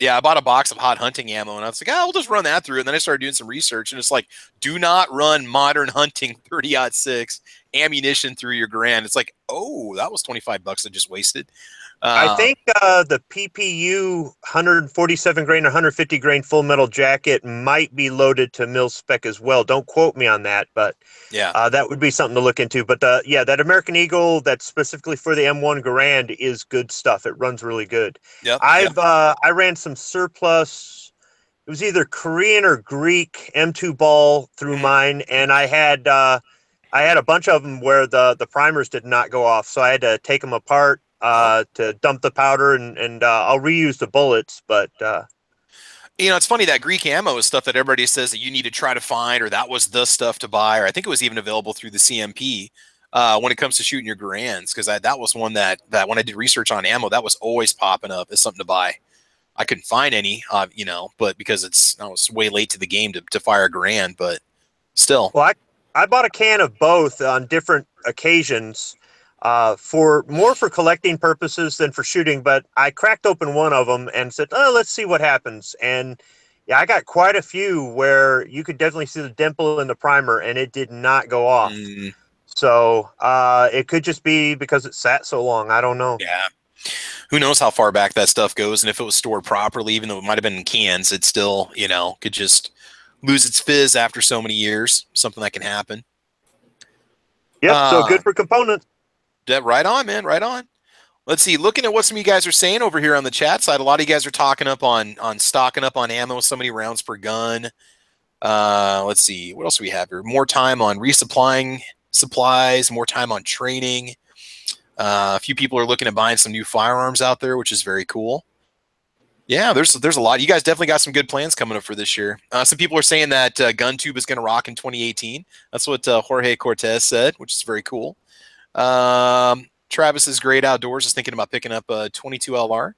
I bought a box of hot hunting ammo, and I was like, I'll just run that through. And then I started doing some research, and it's like, do not run modern hunting 30-06 ammunition through your Garand. It's like, oh, that was $25 I just wasted. I think the PPU 147 grain or 150 grain full metal jacket might be loaded to mil spec as well. Don't quote me on that, but that would be something to look into. But that American Eagle that's specifically for the M1 Garand is good stuff. It runs really good. Yep. I ran some surplus. It was either Korean or Greek M2 ball through mine, and I had a bunch of them where the primers did not go off, so I had to take them apart to dump the powder, and I'll reuse the bullets. But it's funny, that Greek ammo is stuff that everybody says that you need to try to find, or that was the stuff to buy, or I think it was even available through the CMP when it comes to shooting your Garands, because that was one that when I did research on ammo, that was always popping up as something to buy. I couldn't find any, but because I was way late to the game to fire a Garand, but still. Well, I bought a can of both on different occasions. For collecting purposes than for shooting, but I cracked open one of them and said, let's see what happens. And yeah, I got quite a few where you could definitely see the dimple in the primer, and it did not go off. So it could just be because it sat so long. I don't know. Yeah. who knows how far back that stuff goes, and if it was stored properly, even though it might have been in cans, it still, could just lose its fizz after so many years. Something that can happen. Yep, so good for components. Right on, man, right on. Let's see, looking at what some of you guys are saying over here on the chat side, a lot of you guys are talking up on stocking up on ammo, so many rounds per gun. Let's see, what else do we have here? More time on resupplying supplies, more time on training. A few people are looking at buying some new firearms out there, which is very cool. Yeah, there's a lot. You guys definitely got some good plans coming up for this year. Some people are saying that GunTube is going to rock in 2018. That's what Jorge Cortez said, which is very cool. Travis's Great Outdoors is thinking about picking up a 22 LR.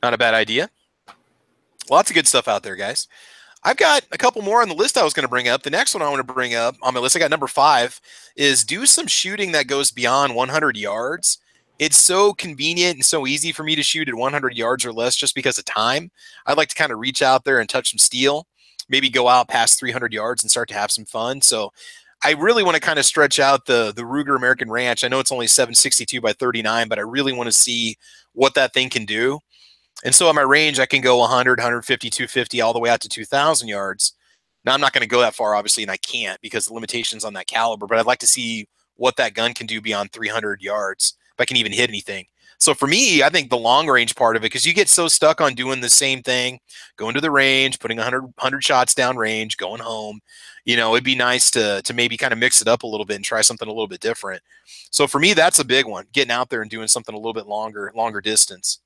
Not a bad idea. Lots of good stuff out there, guys. I've got a couple more on the list I was going to bring up. The next one I want to bring up on my list, I got number 5, is do some shooting that goes beyond 100 yards. It's so convenient and so easy for me to shoot at 100 yards or less just because of time. I'd like to kind of reach out there and touch some steel, maybe go out past 300 yards and start to have some fun. So I really want to kind of stretch out the Ruger American Ranch. I know it's only 762 by 39, but I really want to see what that thing can do. And so at my range, I can go 100, 150, 250, all the way out to 2,000 yards. Now, I'm not going to go that far, obviously, and I can't because the limitations on that caliber, but I'd like to see what that gun can do beyond 300 yards, if I can even hit anything. So for me, I think the long range part of it, because you get so stuck on doing the same thing, going to the range, putting 100 shots down range, going home, it'd be nice to maybe kind of mix it up a little bit and try something a little bit different. So for me, that's a big one, getting out there and doing something a little bit longer distance.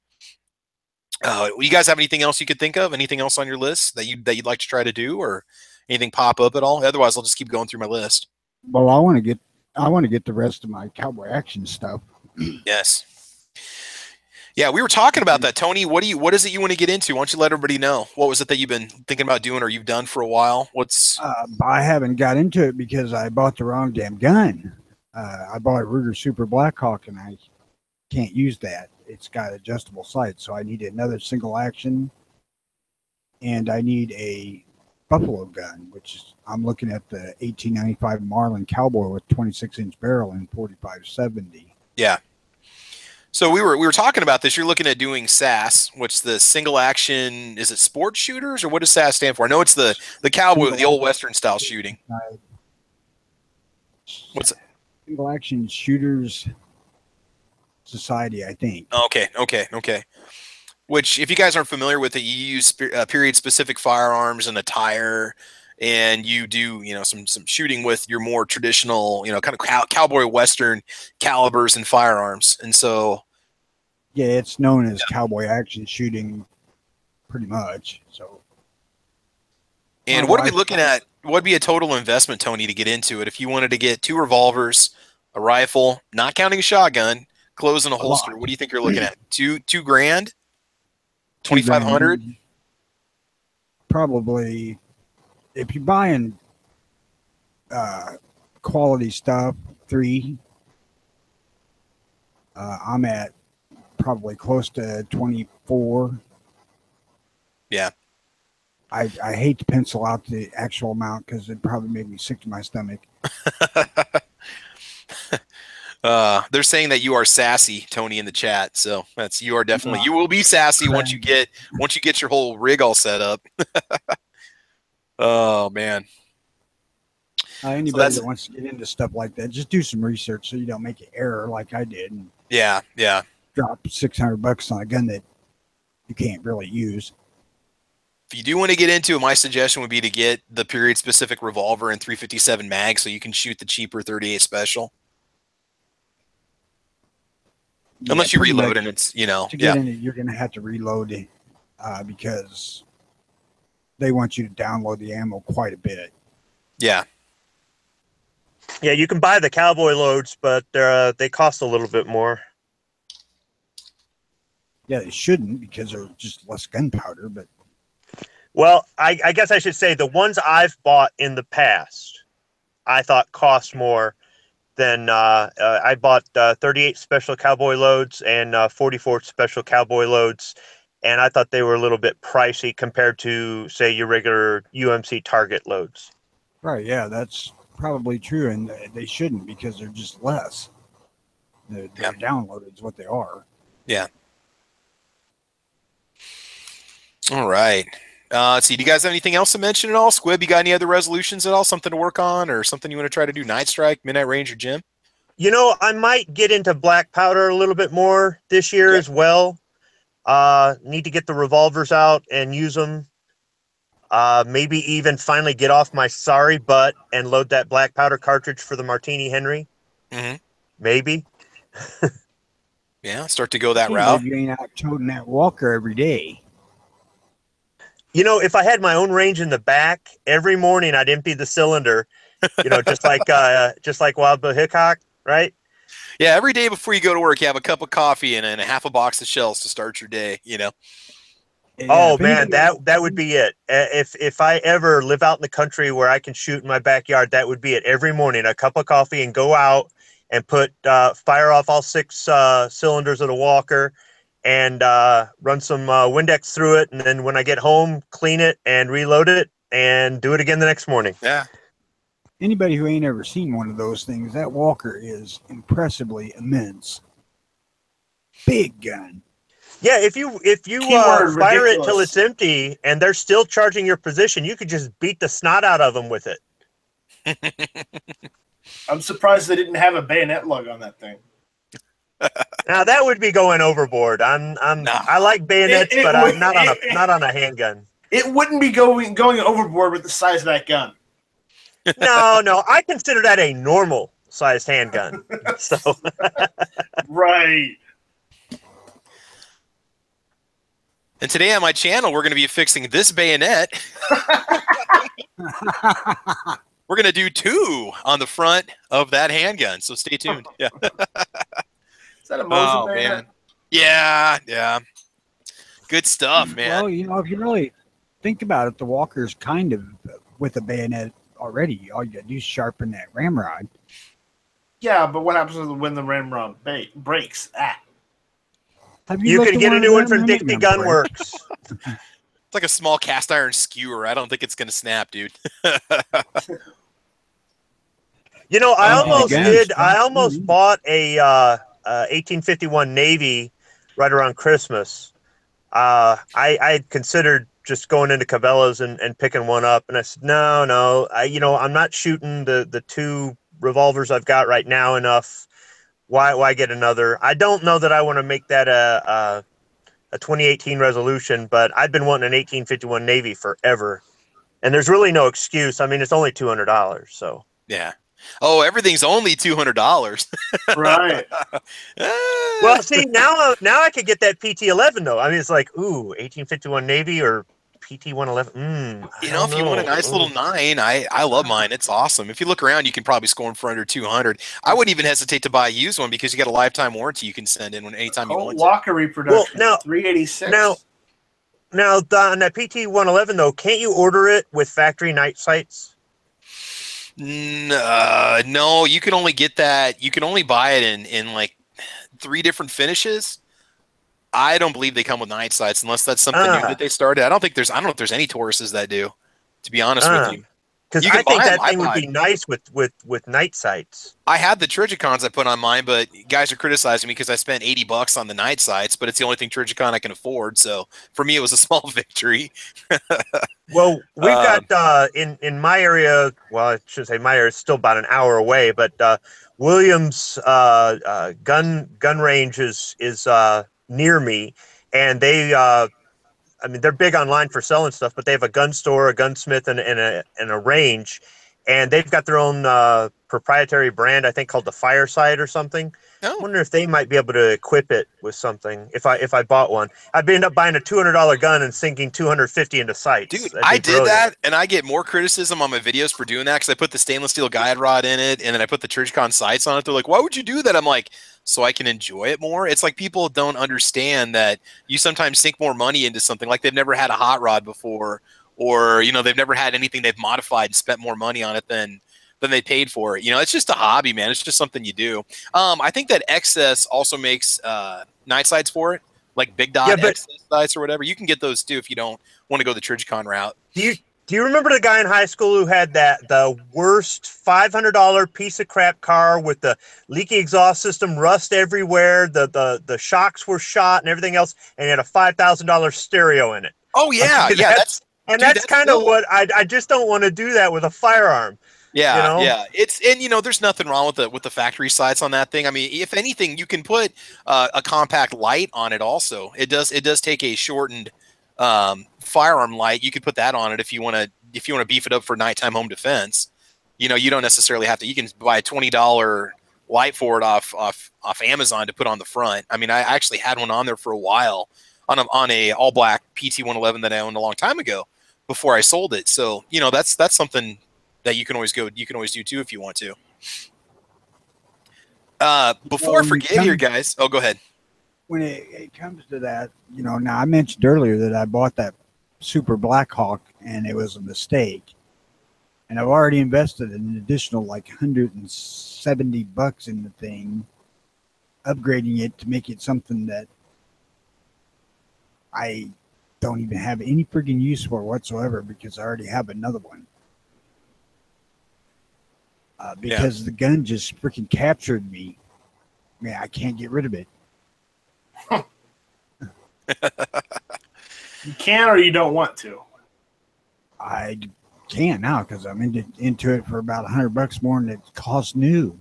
You guys have anything else you could think of? Anything else on your list that you'd like to try to do, or anything pop up at all? Otherwise, I'll just keep going through my list. Well, I want to get the rest of my cowboy action stuff. Yes. Yeah, we were talking about that, Tony. What is it you want to get into? Why don't you let everybody know? What was it that you've been thinking about doing or you've done for a while? I haven't got into it because I bought the wrong damn gun. I bought a Ruger Super Blackhawk and I can't use that. It's got adjustable sights, so I need another single action, and I need a buffalo gun, which is, I'm looking at the 1895 Marlin Cowboy with 26-inch barrel and 4570. Yeah. So we were talking about this. You're looking at doing SAS, which the single action, is it sports shooters, or what does SAS stand for? I know it's the cowboy, the old Western style shooting. What's it? Single action shooters society, I think. Okay. Which, if you guys aren't familiar with it, you use period-specific firearms and attire, and you do, some shooting with your more traditional, kind of cowboy Western calibers and firearms. And so, yeah, it's known as cowboy action shooting, pretty much. So, and what are we looking at? What would be a total investment, Tony, to get into it? If you wanted to get 2 revolvers, a rifle, not counting a shotgun, clothes and a holster, what do you think you're looking at? $2 grand? 2,500? Probably. If you're buying quality stuff, 3. I'm at probably close to 24. Yeah. I hate to pencil out the actual amount because it'd probably make me sick to my stomach. They're saying that you are sassy, Tony, in the chat. So you are definitely, you will be sassy once you get your whole rig all set up. Oh man. Anybody that wants to get into stuff like that, just do some research so you don't make an error like I did. And yeah. drop $600 on a gun that you can't really use. If you do want to get into it, my suggestion would be to get the period specific revolver and 357 mag so you can shoot the cheaper 38 special. Unless you reload and it's, to get in it, you're going to have to reload it because they want you to download the ammo quite a bit. Yeah. Yeah, you can buy the cowboy loads, but they cost a little bit more. Yeah, they shouldn't because they're just less gunpowder. But well, I guess I should say the ones I've bought in the past, I thought cost more than I bought 38 special cowboy loads and 44 special cowboy loads, and I thought they were a little bit pricey compared to, say, your regular UMC target loads. Right, yeah, that's probably true, and they shouldn't because they're just less. They're downloaded is what they are. Yeah. All right. Let's see. Do you guys have anything else to mention at all? Squib, you got any other resolutions at all? Something to work on or something you want to try to do? Night Strike, Midnight Range, or Jim? I might get into black powder a little bit more this year as well. Need to get the revolvers out and use them. Maybe even finally get off my sorry butt and load that black powder cartridge for the Martini Henry. Mm-hmm. Maybe. Yeah, start to go that route. You ain't out toting that walker every day. If I had my own range in the back, every morning I'd empty the cylinder, just like Wild Bill Hickok, right? Yeah, every day before you go to work, you have a cup of coffee and a half a box of shells to start your day, Yeah, oh man, that would be it. If I ever live out in the country where I can shoot in my backyard, that would be it. Every morning, a cup of coffee and go out and fire off all 6 cylinders of the walker and run some Windex through it. And then when I get home, clean it and reload it and do it again the next morning. Yeah. Anybody who ain't ever seen one of those things, that walker is impressively immense. Big gun. Yeah, if you fire it till it's empty and they're still charging your position, you could just beat the snot out of them with it. I'm surprised they didn't have a bayonet lug on that thing. Now that would be going overboard. I like bayonets, but I'm not on a handgun. It wouldn't be going overboard with the size of that gun. No, I consider that a normal sized handgun. So right. And today on my channel, we're going to be fixing this bayonet. We're going to do 2 on the front of that handgun, so stay tuned. Yeah. Is that a Mosin bayonet? Man. Yeah. Good stuff, man. Well, if you really think about it, the walker's kind of with a bayonet already. All you got to do is sharpen that ramrod. Yeah, but what happens when the ramrod breaks? You can get a new one from Dixie Gun Works. It's like a small cast iron skewer. I don't think it's going to snap, dude. I almost bought a 1851 Navy right around Christmas. I considered just going into Cabela's and picking one up, and I said, no. I'm not shooting the 2 revolvers I've got right now enough. Why get another? I don't know that I want to make that a 2018 resolution, but I've been wanting an 1851 Navy forever, and there's really no excuse. I mean, it's only $200, so yeah. Oh, everything's only $200. Right. Well, see, now I could get that PT-11 though. I mean, it's like 1851 Navy or PT-111. If you want a nice little 9, I love mine. It's awesome. If you look around, you can probably score them for under 200. I wouldn't even hesitate to buy a used one because you got a lifetime warranty you can send in anytime you want. Walker reproduction. Well, now 386. Now on that PT-111 though, can't you order it with factory night sights? No, you can only get that. You can only buy it in like 3 different finishes. I don't believe they come with night sights unless that's something new that they started. I don't know if there's any Tauruses that do, to be honest with you. Because I think that thing would be nice with night sights. I had the Trigicons I put on mine, but guys are criticizing me because I spent $80 on the night sights, but it's the only thing Trigicon I can afford. So for me, it was a small victory. Well, we've got in my area. Well, I should say my area is still about an hour away, but Williams gun range is near me, and they. I mean, they're big online for selling stuff, but they have a gun store, a gunsmith, and a range, and they've got their own proprietary brand, I think, called the Fireside or something. Oh. I wonder if they might be able to equip it with something. If I bought one, I'd end up buying a $200 gun and sinking $250 into sights. Dude, I did that, and I get more criticism on my videos for doing that because I put the stainless steel guide rod in it, and then I put the Trigicon sights on it. They're like, "Why would you do that?" I'm like, so I can enjoy it more. It's like people don't understand that you sometimes sink more money into something, like they've never had a hot rod before, or they've never had anything they've modified and spent more money on it than they paid for it. It's just a hobby, man. It's just something you do. I think that XS also makes night sights for it, like Big Dot XS sights or whatever. You can get those too if you don't want to go the Trigicon route. Do you remember the guy in high school who had the worst $500 piece of crap car with the leaky exhaust system, rust everywhere, the shocks were shot and everything else, and he had a $5,000 stereo in it? Oh yeah, yeah. That's kind of what I just don't want to do that with a firearm. Yeah, you know? yeah. There's nothing wrong with the factory sights on that thing. I mean, if anything, you can put a compact light on it. Also, it does take a shortened firearm light. You could put that on it if you want to beef it up for nighttime home defense. You don't necessarily have to. You can buy a $20 light for it off Amazon to put on the front. I mean, I actually had one on there for a while on a all black PT-111 that I owned a long time ago before I sold it. So that's something that you can always do too if you want to. Before I forget here, guys. Oh, go ahead. When it comes to that, now I mentioned earlier that I bought that Super Blackhawk and it was a mistake. And I've already invested an additional like $170 in the thing, upgrading it to make it something that I don't even have any friggin' use for whatsoever because I already have another one. Because the gun just freaking captured me. Man, I can't get rid of it. You can or you don't want to? I can't now because I'm into it for about $100 more than it costs new.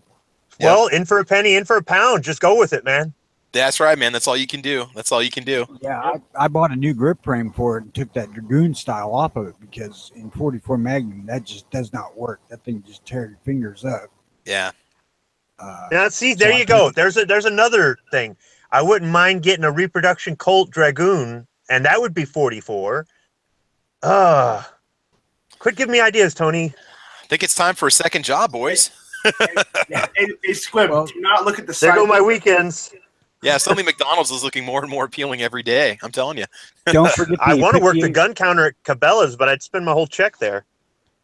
Well, in for a penny, in for a pound. Just go with it, man. That's right, man. That's all you can do. Yeah, I bought a new grip frame for it and took that Dragoon style off of it because in 44 Magnum, that just does not work. That thing just tears your fingers up. Yeah. Now, see, there you go. There's another thing. I wouldn't mind getting a reproduction Colt Dragoon, and that would be 44. Quit giving me ideas, Tony. I think it's time for a second job, boys. Hey, Squib, do not look at the side. There go my weekends. Yeah, suddenly McDonald's is looking more and more appealing every day. I'm telling you. Don't forget. I want to work the gun counter at Cabela's, but I'd spend my whole check there.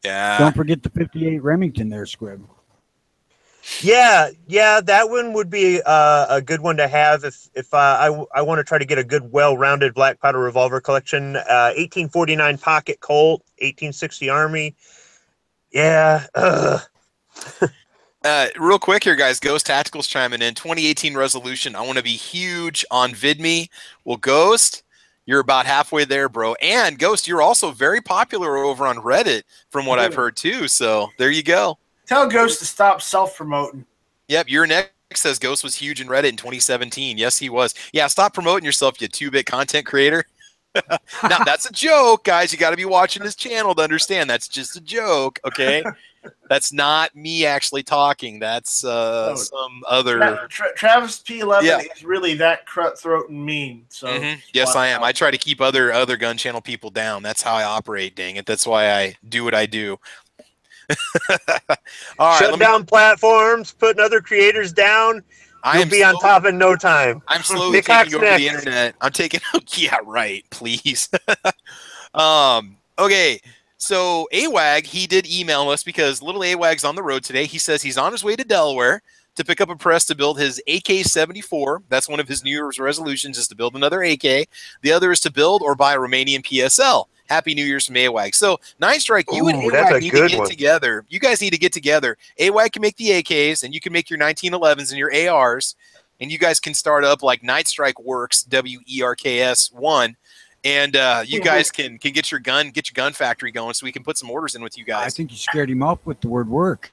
Yeah. Don't forget the 58 Remington there, Squib. Yeah, that one would be a good one to have if I want to try to get a good, well-rounded black powder revolver collection. 1849 Pocket Colt, 1860 Army. Yeah. Real quick here, guys. Ghost Tactical's chiming in. 2018 resolution. I want to be huge on VidMe. Well, Ghost, you're about halfway there, bro. And Ghost, you're also very popular over on Reddit, from what I've heard too. So there you go. Tell Ghost to stop self-promoting. Yep, your next says Ghost was huge in Reddit in 2017. Yes, he was. Yeah, stop promoting yourself, you 2-bit content creator. Now, that's a joke, guys. You got to be watching his channel to understand. That's just a joke, okay? That's not me actually talking. That's some other... Travis P11 is really that cutthroat and mean. So Yes, I am. I try to keep other gun channel people down. That's how I operate, dang it. That's why I do what I do. All right, shut down platforms, putting other creators down. You'll be on top in no time. I'm slowly taking over the internet. I'm taking. Yeah, right. Please. Okay. So AWAG, he did email us because little AWAG's on the road today. He says he's on his way to Delaware to pick up a press to build his AK-74. That's one of his New Year's resolutions, is to build another AK. The other is to build or buy a Romanian PSL. Happy New Year's from AWAG. So, Nine Strike, you and AWAG need to get together. You guys need to get together. AWAG can make the AKs, and you can make your 1911s and your ARs, and you guys can start up like Night Strike Works, WERKS 1, and you guys can get your gun factory going, so we can put some orders in with you guys. I think you scared him off with the word work.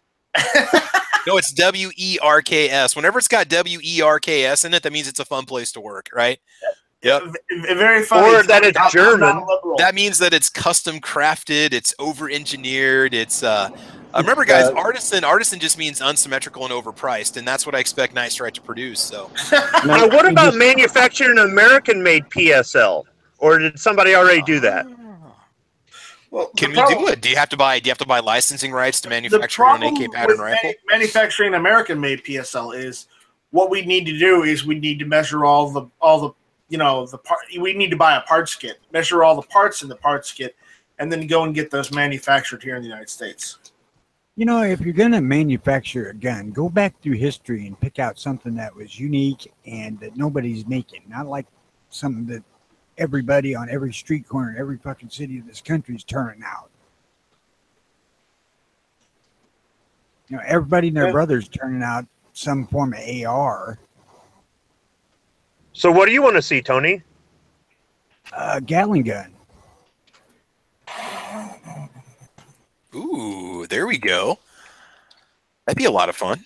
No, it's WERKS. Whenever it's got WERKS in it, that means it's a fun place to work, right? Yep. Very funny. Or that it's German. That means that it's custom crafted, it's over engineered, it's remember guys, artisan just means unsymmetrical and overpriced, and that's what I expect Night Strike to produce. So now what about manufacturing an American made PSL? Or did somebody already do that? Well, can we do it? Do you have to buy licensing rights to manufacture an AK pattern rifle? Manufacturing American made PSL is what we need to do is we need to measure all the we need to buy a parts kit, measure all the parts in the parts kit, and then go and get those manufactured here in the United States. If you're going to manufacture a gun, go back through history and pick out something that was unique and that nobody's making. Not like something that everybody on every street corner, every fucking city of this country is turning out. Everybody and their brother's turning out some form of AR. So what do you want to see, Tony? A Gatling gun. Ooh, there we go. That'd be a lot of fun.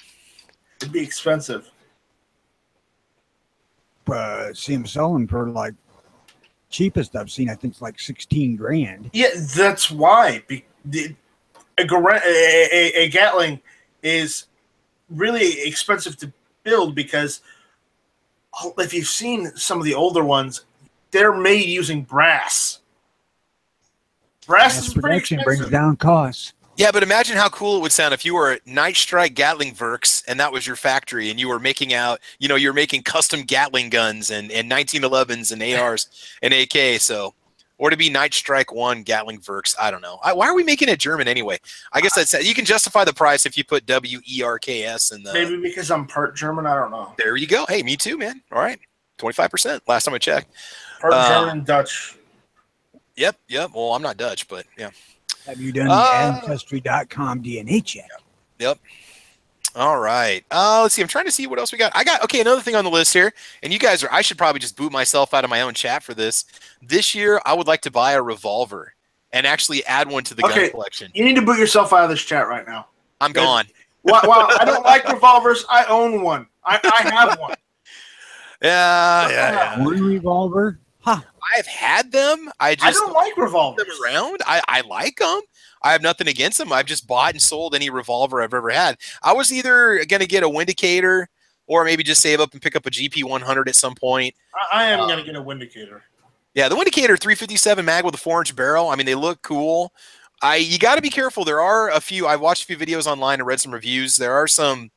It'd be expensive. See them selling for like cheapest I've seen. I think it's like 16 grand. Yeah, that's why. A Gatling is really expensive to build because if you've seen some of the older ones, they're made using brass. Brass is pretty expensive. Brings down costs. Yeah, but imagine how cool it would sound if you were Night Strike Gatling Works and that was your factory and you were making you're making custom Gatling guns and 1911s and ARs and AK. So, or to be Night Strike 1 Gatling Works. I don't know. Why are we making it German anyway? I guess that's you can justify the price if you put WERKS in the. Maybe because I'm part German. I don't know. There you go. Hey, me too, man. All right, 25%. Last time I checked. Part German and Dutch. Yep. Well, I'm not Dutch, but yeah. Have you done the Ancestry.com DNA check? Yep. All right. Let's see. I'm trying to see what else we got. Okay, another thing on the list here. And you guys I should probably just boot myself out of my own chat for this. This year, I would like to buy a revolver and actually add one to the gun collection. You need to boot yourself out of this chat right now. I'm gone. Well, I don't like revolvers. I own one. I have one. Yeah. One revolver? Huh. I've had them. I don't like revolvers. Them around. I like them. I have nothing against them. I've just bought and sold any revolver I've ever had. I was either going to get a Windicator or maybe just save up and pick up a GP 100 at some point. I am going to get a Windicator. Yeah, the Windicator 357 mag with a 4-inch barrel. I mean, they look cool. You got to be careful. There are a few. I watched a few videos online and read some reviews. There are some.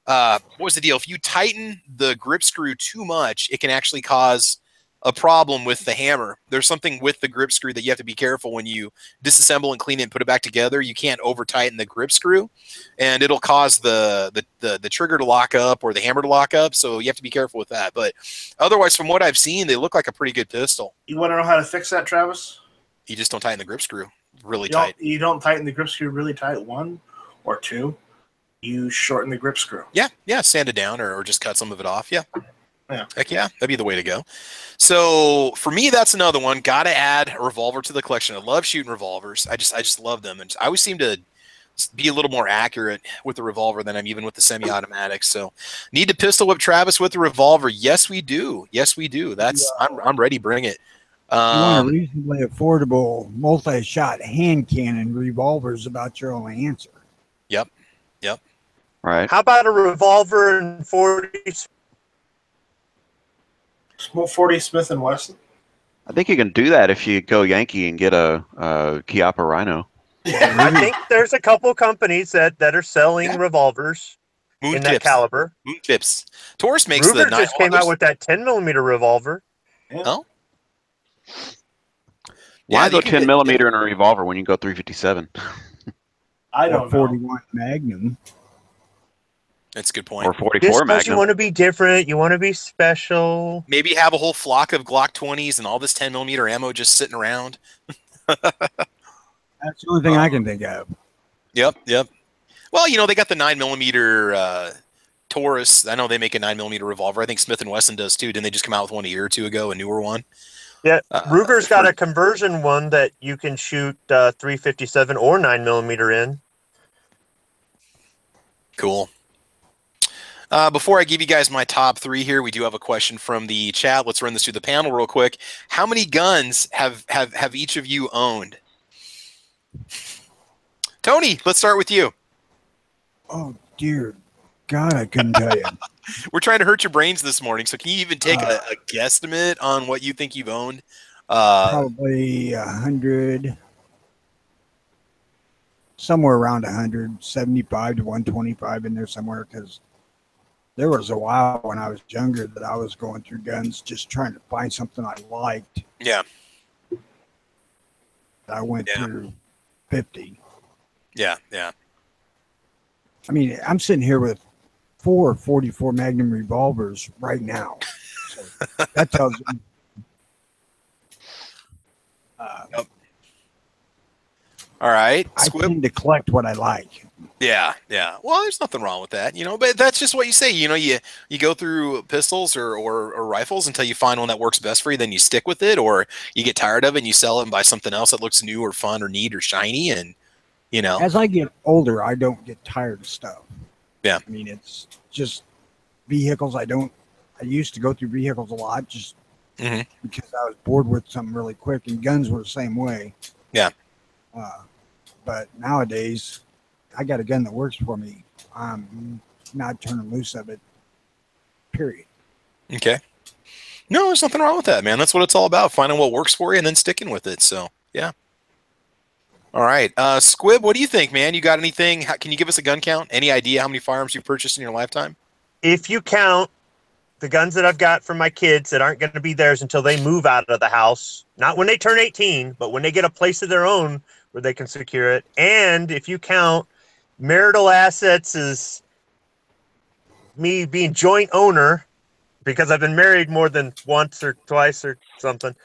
What was the deal? If you tighten the grip screw too much, it can actually cause a problem with the hammer. There's something with the grip screw that you have to be careful when you disassemble and clean it and put it back together. You can't over tighten the grip screw and it'll cause the trigger to lock up or the hammer to lock up. So you have to be careful with that. But otherwise, from what I've seen, they look like a pretty good pistol. You want to know how to fix that, Travis? You just don't tighten the grip screw really tight. You don't tighten the grip screw really tight, 1 or 2. You shorten the grip screw. Yeah, sand it down or just cut some of it off. Yeah. Heck yeah, that'd be the way to go. So for me, that's another one. Got to add a revolver to the collection. I love shooting revolvers. I just love them, and I always seem to be a little more accurate with the revolver than I'm even with the semi-automatic. So need to pistol whip Travis with the revolver. Yes, we do. That's I'm ready. Bring it. You want a reasonably affordable multi-shot hand cannon revolvers about your only answer. Yep. Right. How about a revolver and 40? Small 40 Smith & Wesson. I think you can do that if you go Yankee and get a Chiappa Rhino. I think there's a couple companies that are selling revolvers in that caliber. Moon tips. Taurus makes Ruger just came out with that 10mm revolver. Yeah. Oh. Why go 10mm in a revolver when you go 357? I don't know. 41 Magnum. That's a good point. Or 44 Magnum. You want to be different. You want to be special. Maybe have a whole flock of Glock 20s and all this 10mm ammo just sitting around. That's the only thing I can think of. Yep. Well, they got the 9mm Taurus. I know they make a 9mm revolver. I think Smith & Wesson does too. Didn't they just come out with one a year or two ago, a newer one? Yeah, Ruger's got a conversion one that you can shoot 357 or 9mm in. Cool. Before I give you guys my top 3 here, we do have a question from the chat. Let's run this through the panel real quick. How many guns have each of you owned? Tony, let's start with you. Oh, dear God, I couldn't tell you. We're trying to hurt your brains this morning, so can you even take a guesstimate on what you think you've owned? Probably 100, somewhere around 175 to 125 in there somewhere, because there was a while when I was younger that I was going through guns just trying to find something I liked. Yeah. I went through 50. Yeah. I mean, I'm sitting here with 4 44 Magnum revolvers right now. So that tells you. All right. I tend to collect what I like. Yeah. Well, there's nothing wrong with that, but that's just what you say. You go through pistols or rifles until you find one that works best for you, then you stick with it, or you get tired of it and you sell it and buy something else that looks new or fun or neat or shiny, and You know, as I get older, I don't get tired of stuff. Yeah. I mean, it's just vehicles. I used to go through vehicles a lot just because I was bored with something really quick, and guns were the same way. Yeah. But nowadays, I got a gun that works for me. I'm not turning loose of it. Period. Okay. No, there's nothing wrong with that, man. That's what it's all about, finding what works for you and then sticking with it. So, yeah. All right. Squib, what do you think, man? You got anything? Can you give us a gun count? Any idea how many firearms you've purchased in your lifetime? If you count the guns that I've got from my kids that aren't going to be theirs until they move out of the house, not when they turn 18, but when they get a place of their own where they can secure it. And if you count marital assets as me being joint owner, because I've been married more than once or twice or something,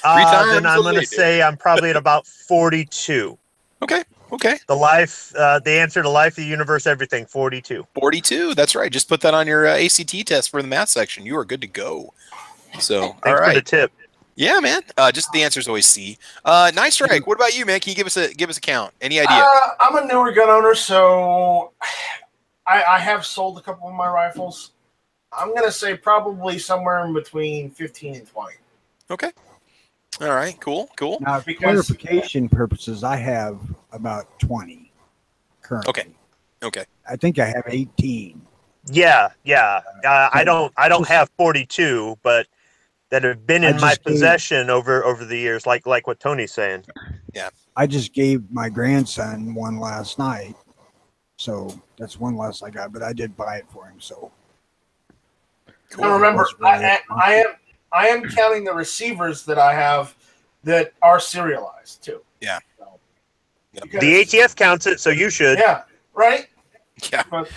then I'm going to say I'm probably at about 42. Okay. The answer to life, the universe, everything, 42. 42, that's right. Just put that on your ACT test for the math section. You are good to go. So, Thanks for the tip. Yeah, man. Just the answer is always C. Nice strike. What about you, man? Can you give us a count? Any idea? I'm a newer gun owner, so I have sold a couple of my rifles. I'm going to say probably somewhere in between 15 and 20. Okay. All right. Cool. Now, for clarification purposes, I have about 20 currently. Okay. I think I have 18. Yeah. I don't have 42, but that have been in my possession over the years, like what Tony's saying. Yeah. I just gave my grandson one last night, so that's one less I got. But I did buy it for him, so. Cool. Now remember, I am counting the receivers that I have that are serialized too. Yeah. So, the ATF counts it, so you should. Yeah. Right. Yeah. But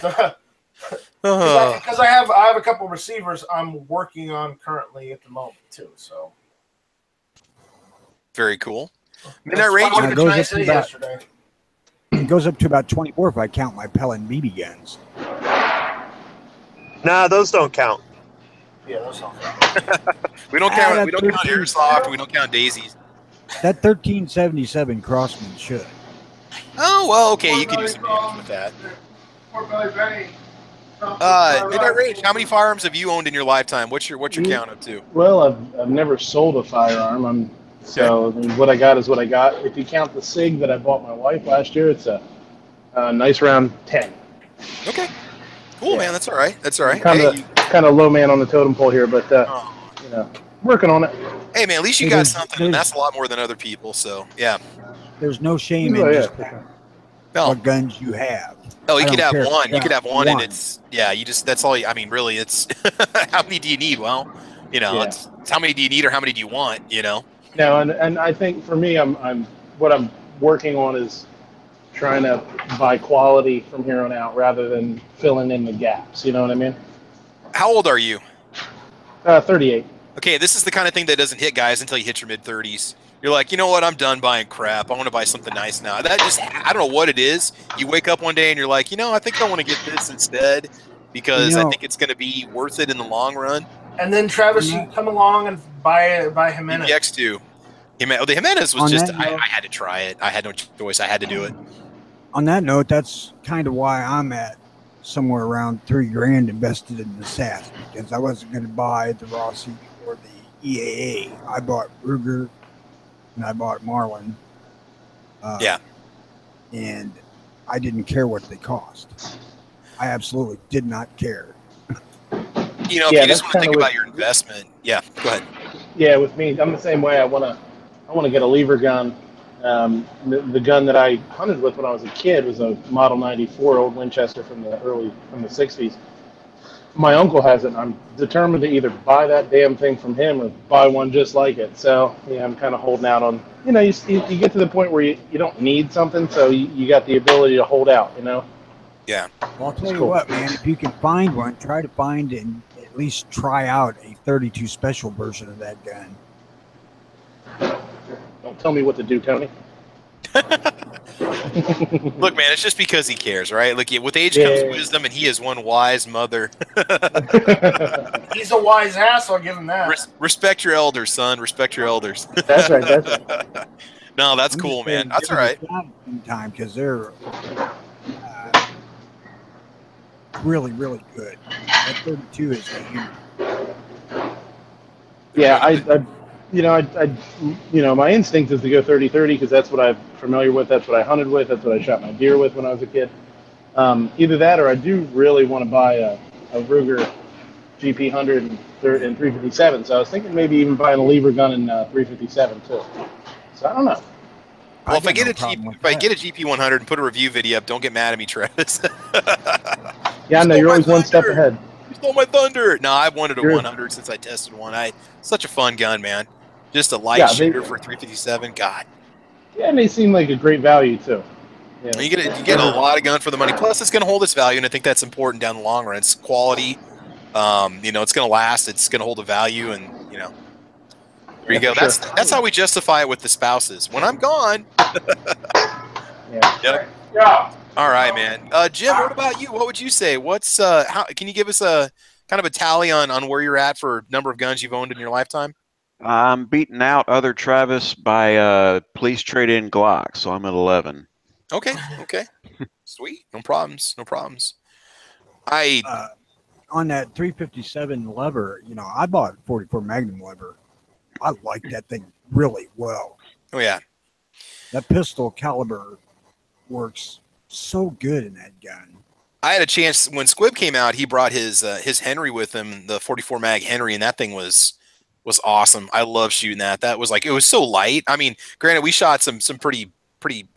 because I have a couple receivers I'm working on currently at the moment too. So. Very cool. It goes up to about 24 if I count my pellet and BB guns. Nah, those don't count. Yeah, those don't count. we don't count airsoft. We don't count daisies. That 1377 Crossman should. Oh well, okay. You can do some damage with that. Midnight Rage, how many firearms have you owned in your lifetime? What's your count up to? Well, I've never sold a firearm. So I mean, what I got is what I got. If you count the SIG that I bought my wife last year, it's a nice round 10. Okay. Cool, man. That's all right. Kind of low man on the totem pole here, but working on it. Hey, man, at least you got something, and that's a lot more than other people. So, yeah. There's no shame in just what guns you have. Oh, you could have one. You could have one, and it's that's all. I mean, really, it's how many do you need? Well, it's how many do you need, or how many do you want? No, and I think for me, what I'm working on is trying to buy quality from here on out rather than filling in the gaps. You know what I mean? How old are you? 38. Okay, this is the kind of thing that doesn't hit guys until you hit your mid-30s. You're like, you know what? I'm done buying crap. I want to buy something nice now. I don't know what it is. You wake up one day and you're like, I think I want to get this instead because I think it's going to be worth it in the long run. And then Travis, you come along and buy Jimenez. The X2. The Jimenez was just, I had to try it. I had no choice. I had to do it. On that note, that's kind of why I'm at somewhere around $3,000 invested in the SAS, because I wasn't going to buy the Rossi or the EAA. I bought Ruger and I bought Marlin. And I didn't care what they cost. I absolutely did not care. If you just want to think about your investment, go ahead. Yeah, with me, I'm the same way. I want to get a lever gun. The gun that I hunted with when I was a kid was a Model 94 old Winchester from the 60s. My uncle has it, and I'm determined to either buy that damn thing from him or buy one just like it. So, I'm kind of holding out on, you get to the point where you don't need something, so you got the ability to hold out, Yeah. Well, I'll tell you what, man, if you can find one, try to find and at least try out a 32 special version of that gun. Don't tell me what to do, Tony. Look, man, it's just because he cares, right? Look, with age comes wisdom, and he is one wise mother. He's a wise ass, I'll give him that. Respect your elders, son. Respect your elders. That's right. No, that's cool, man. That's all right. Time because they're really, really good. That 32 is a hammer. Yeah, my instinct is to go 30-30 because that's what I'm familiar with. That's what I hunted with. That's what I shot my deer with when I was a kid. Either that, or I do really want to buy a Ruger GP 100 and 357. So I was thinking maybe even buying a lever gun in 357 too. So I don't know. Well, if I get a GP 100 and put a review video up, don't get mad at me, Travis. Yeah, I know you're always one step ahead. You stole my thunder. No, I've wanted a 100 since I tested one. Such a fun gun, man. Just a light shooter for 357. God. Yeah, and they seem like a great value too. Yeah. You get a lot of gun for the money. Plus, it's going to hold its value, and I think that's important down the long run. It's quality. It's going to last. It's going to hold a value, and there you go. Sure. That's how we justify it with the spouses. When I'm gone. Yep. Yeah. All right, man. Jim, what about you? What would you say? What's can you give us a kind of a tally on where you're at for number of guns you've owned in your lifetime? I'm beating out other Travis by police trade-in Glock, so I'm at 11. Okay. Sweet. No problems. On that 357 lever, I bought a 44 Magnum lever. I like that thing really well. Oh yeah. That pistol caliber works so good in that gun. I had a chance when Squib came out. He brought his Henry with him, the 44 mag Henry, and that thing was awesome. I love shooting that. That was it was so light. I mean, granted, we shot some pretty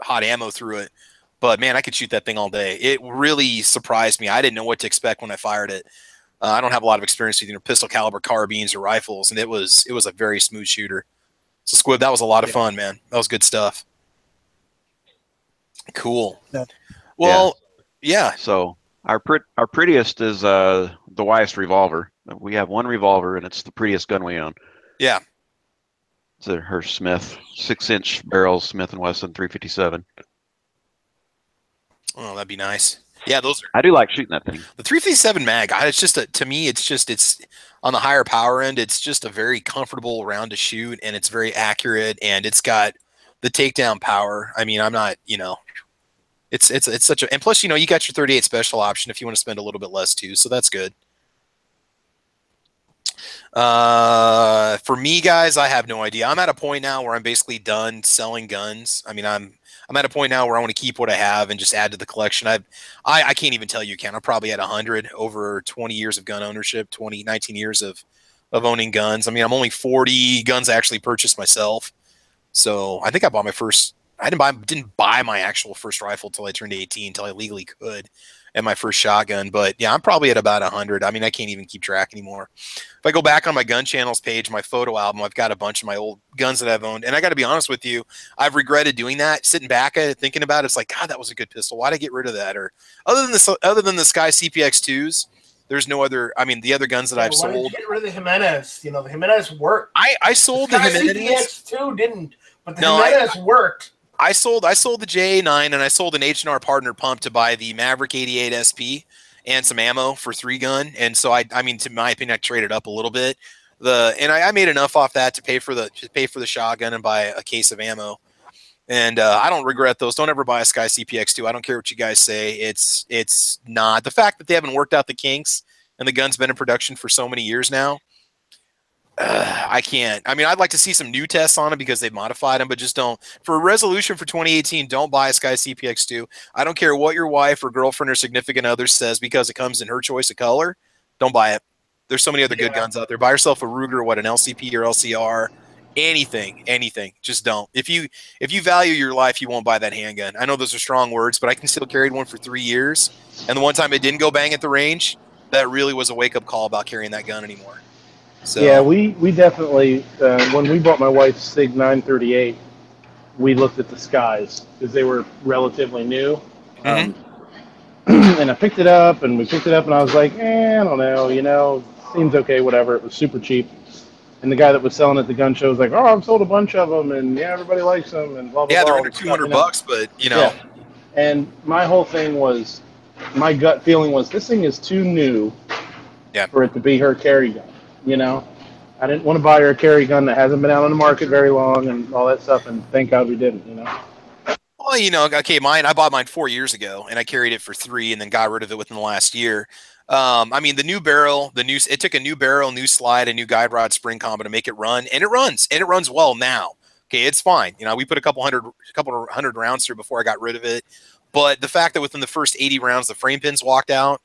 hot ammo through it, but man, I could shoot that thing all day. It really surprised me. I didn't know what to expect when I fired it. I don't have a lot of experience with pistol caliber carbines or rifles, and it was a very smooth shooter. So Squib, that was a lot of fun, man. That was good stuff. Cool. Well, yeah. So our prettiest is the wife's revolver. We have one revolver, and it's the prettiest gun we own. Yeah. It's her Smith 6-inch barrel Smith & Wesson 357. Oh, that'd be nice. Yeah, those are. I do like shooting that thing. The 357 mag. It's just to me, it's on the higher power end. It's just a very comfortable round to shoot, and it's very accurate, and it's got the takedown power. I mean, I'm not, it's such a, and plus, you got your 38 special option if you want to spend a little bit less too, so that's good. For me, guys, I have no idea. I'm at a point now where I'm basically done selling guns. I mean, I'm at a point now where I want to keep what I have and just add to the collection. I can't even tell you, Ken. I'm probably at 100 over 20 years of gun ownership, 19 years of owning guns. I mean, I'm only 40 guns I actually purchased myself. So I think I bought my first. I didn't buy my actual first rifle until I turned 18, until I legally could, and my first shotgun. But yeah, I'm probably at about 100. I mean, I can't even keep track anymore. If I go back on my gun channels page, my photo album, I've got a bunch of my old guns that I've owned. And I got to be honest with you, I've regretted doing that. Sitting back at it, thinking about it, it's like, God, that was a good pistol. Why'd I get rid of that? Or other than the Sky CPX2s, there's no other. I mean, the other guns that I've sold. Why did you get rid of the Jimenez? The Jimenez worked. I sold the Jimenez. CPX2 didn't, but the Jimenez worked. I sold the JA9 and I sold an H&R Partner pump to buy the Maverick 88 SP and some ammo for 3-gun. And so I mean, to my opinion, I traded up a little bit. I made enough off that to pay for the shotgun and buy a case of ammo. And I don't regret those. Don't ever buy a Sky CPX2. I don't care what you guys say. It's not the fact that they haven't worked out the kinks and the gun's been in production for so many years now. I can't. I mean, I'd like to see some new tests on it because they've modified them, but just don't. For a resolution for 2018, don't buy a Sky CPX2. I don't care what your wife or girlfriend or significant other says because it comes in her choice of color. Don't buy it. There's so many other good guns out there. Buy yourself a Ruger, an LCP or LCR, anything. Just don't. If you value your life, you won't buy that handgun. I know those are strong words, but I can still carry one for 3 years. And the one time it didn't go bang at the range, that really was a wake-up call about carrying that gun anymore. So. Yeah, we definitely, when we bought my wife's SIG 938, we looked at the Skies because they were relatively new. And I picked it up, and I was like, I don't know, seems okay, whatever. It was super cheap. And the guy that was selling at the gun show was like, oh, I've sold a bunch of them, and yeah, everybody likes them, and blah, blah, blah. Yeah, they're under $200, but, Yeah. And my whole thing was, my gut feeling was, this thing is too new for it to be her carry gun. I didn't want to buy her a carry gun that hasn't been out on the market very long and all that stuff. And thank God we didn't. Well, okay, I bought mine 4 years ago, and I carried it for 3, and then got rid of it within the last year. I mean, the new barrel, it took a new barrel, new slide, a new guide rod spring combo to make it run, and it runs well now. Okay, it's fine. We put a couple hundred rounds through before I got rid of it, but the fact that within the first 80 rounds the frame pins walked out,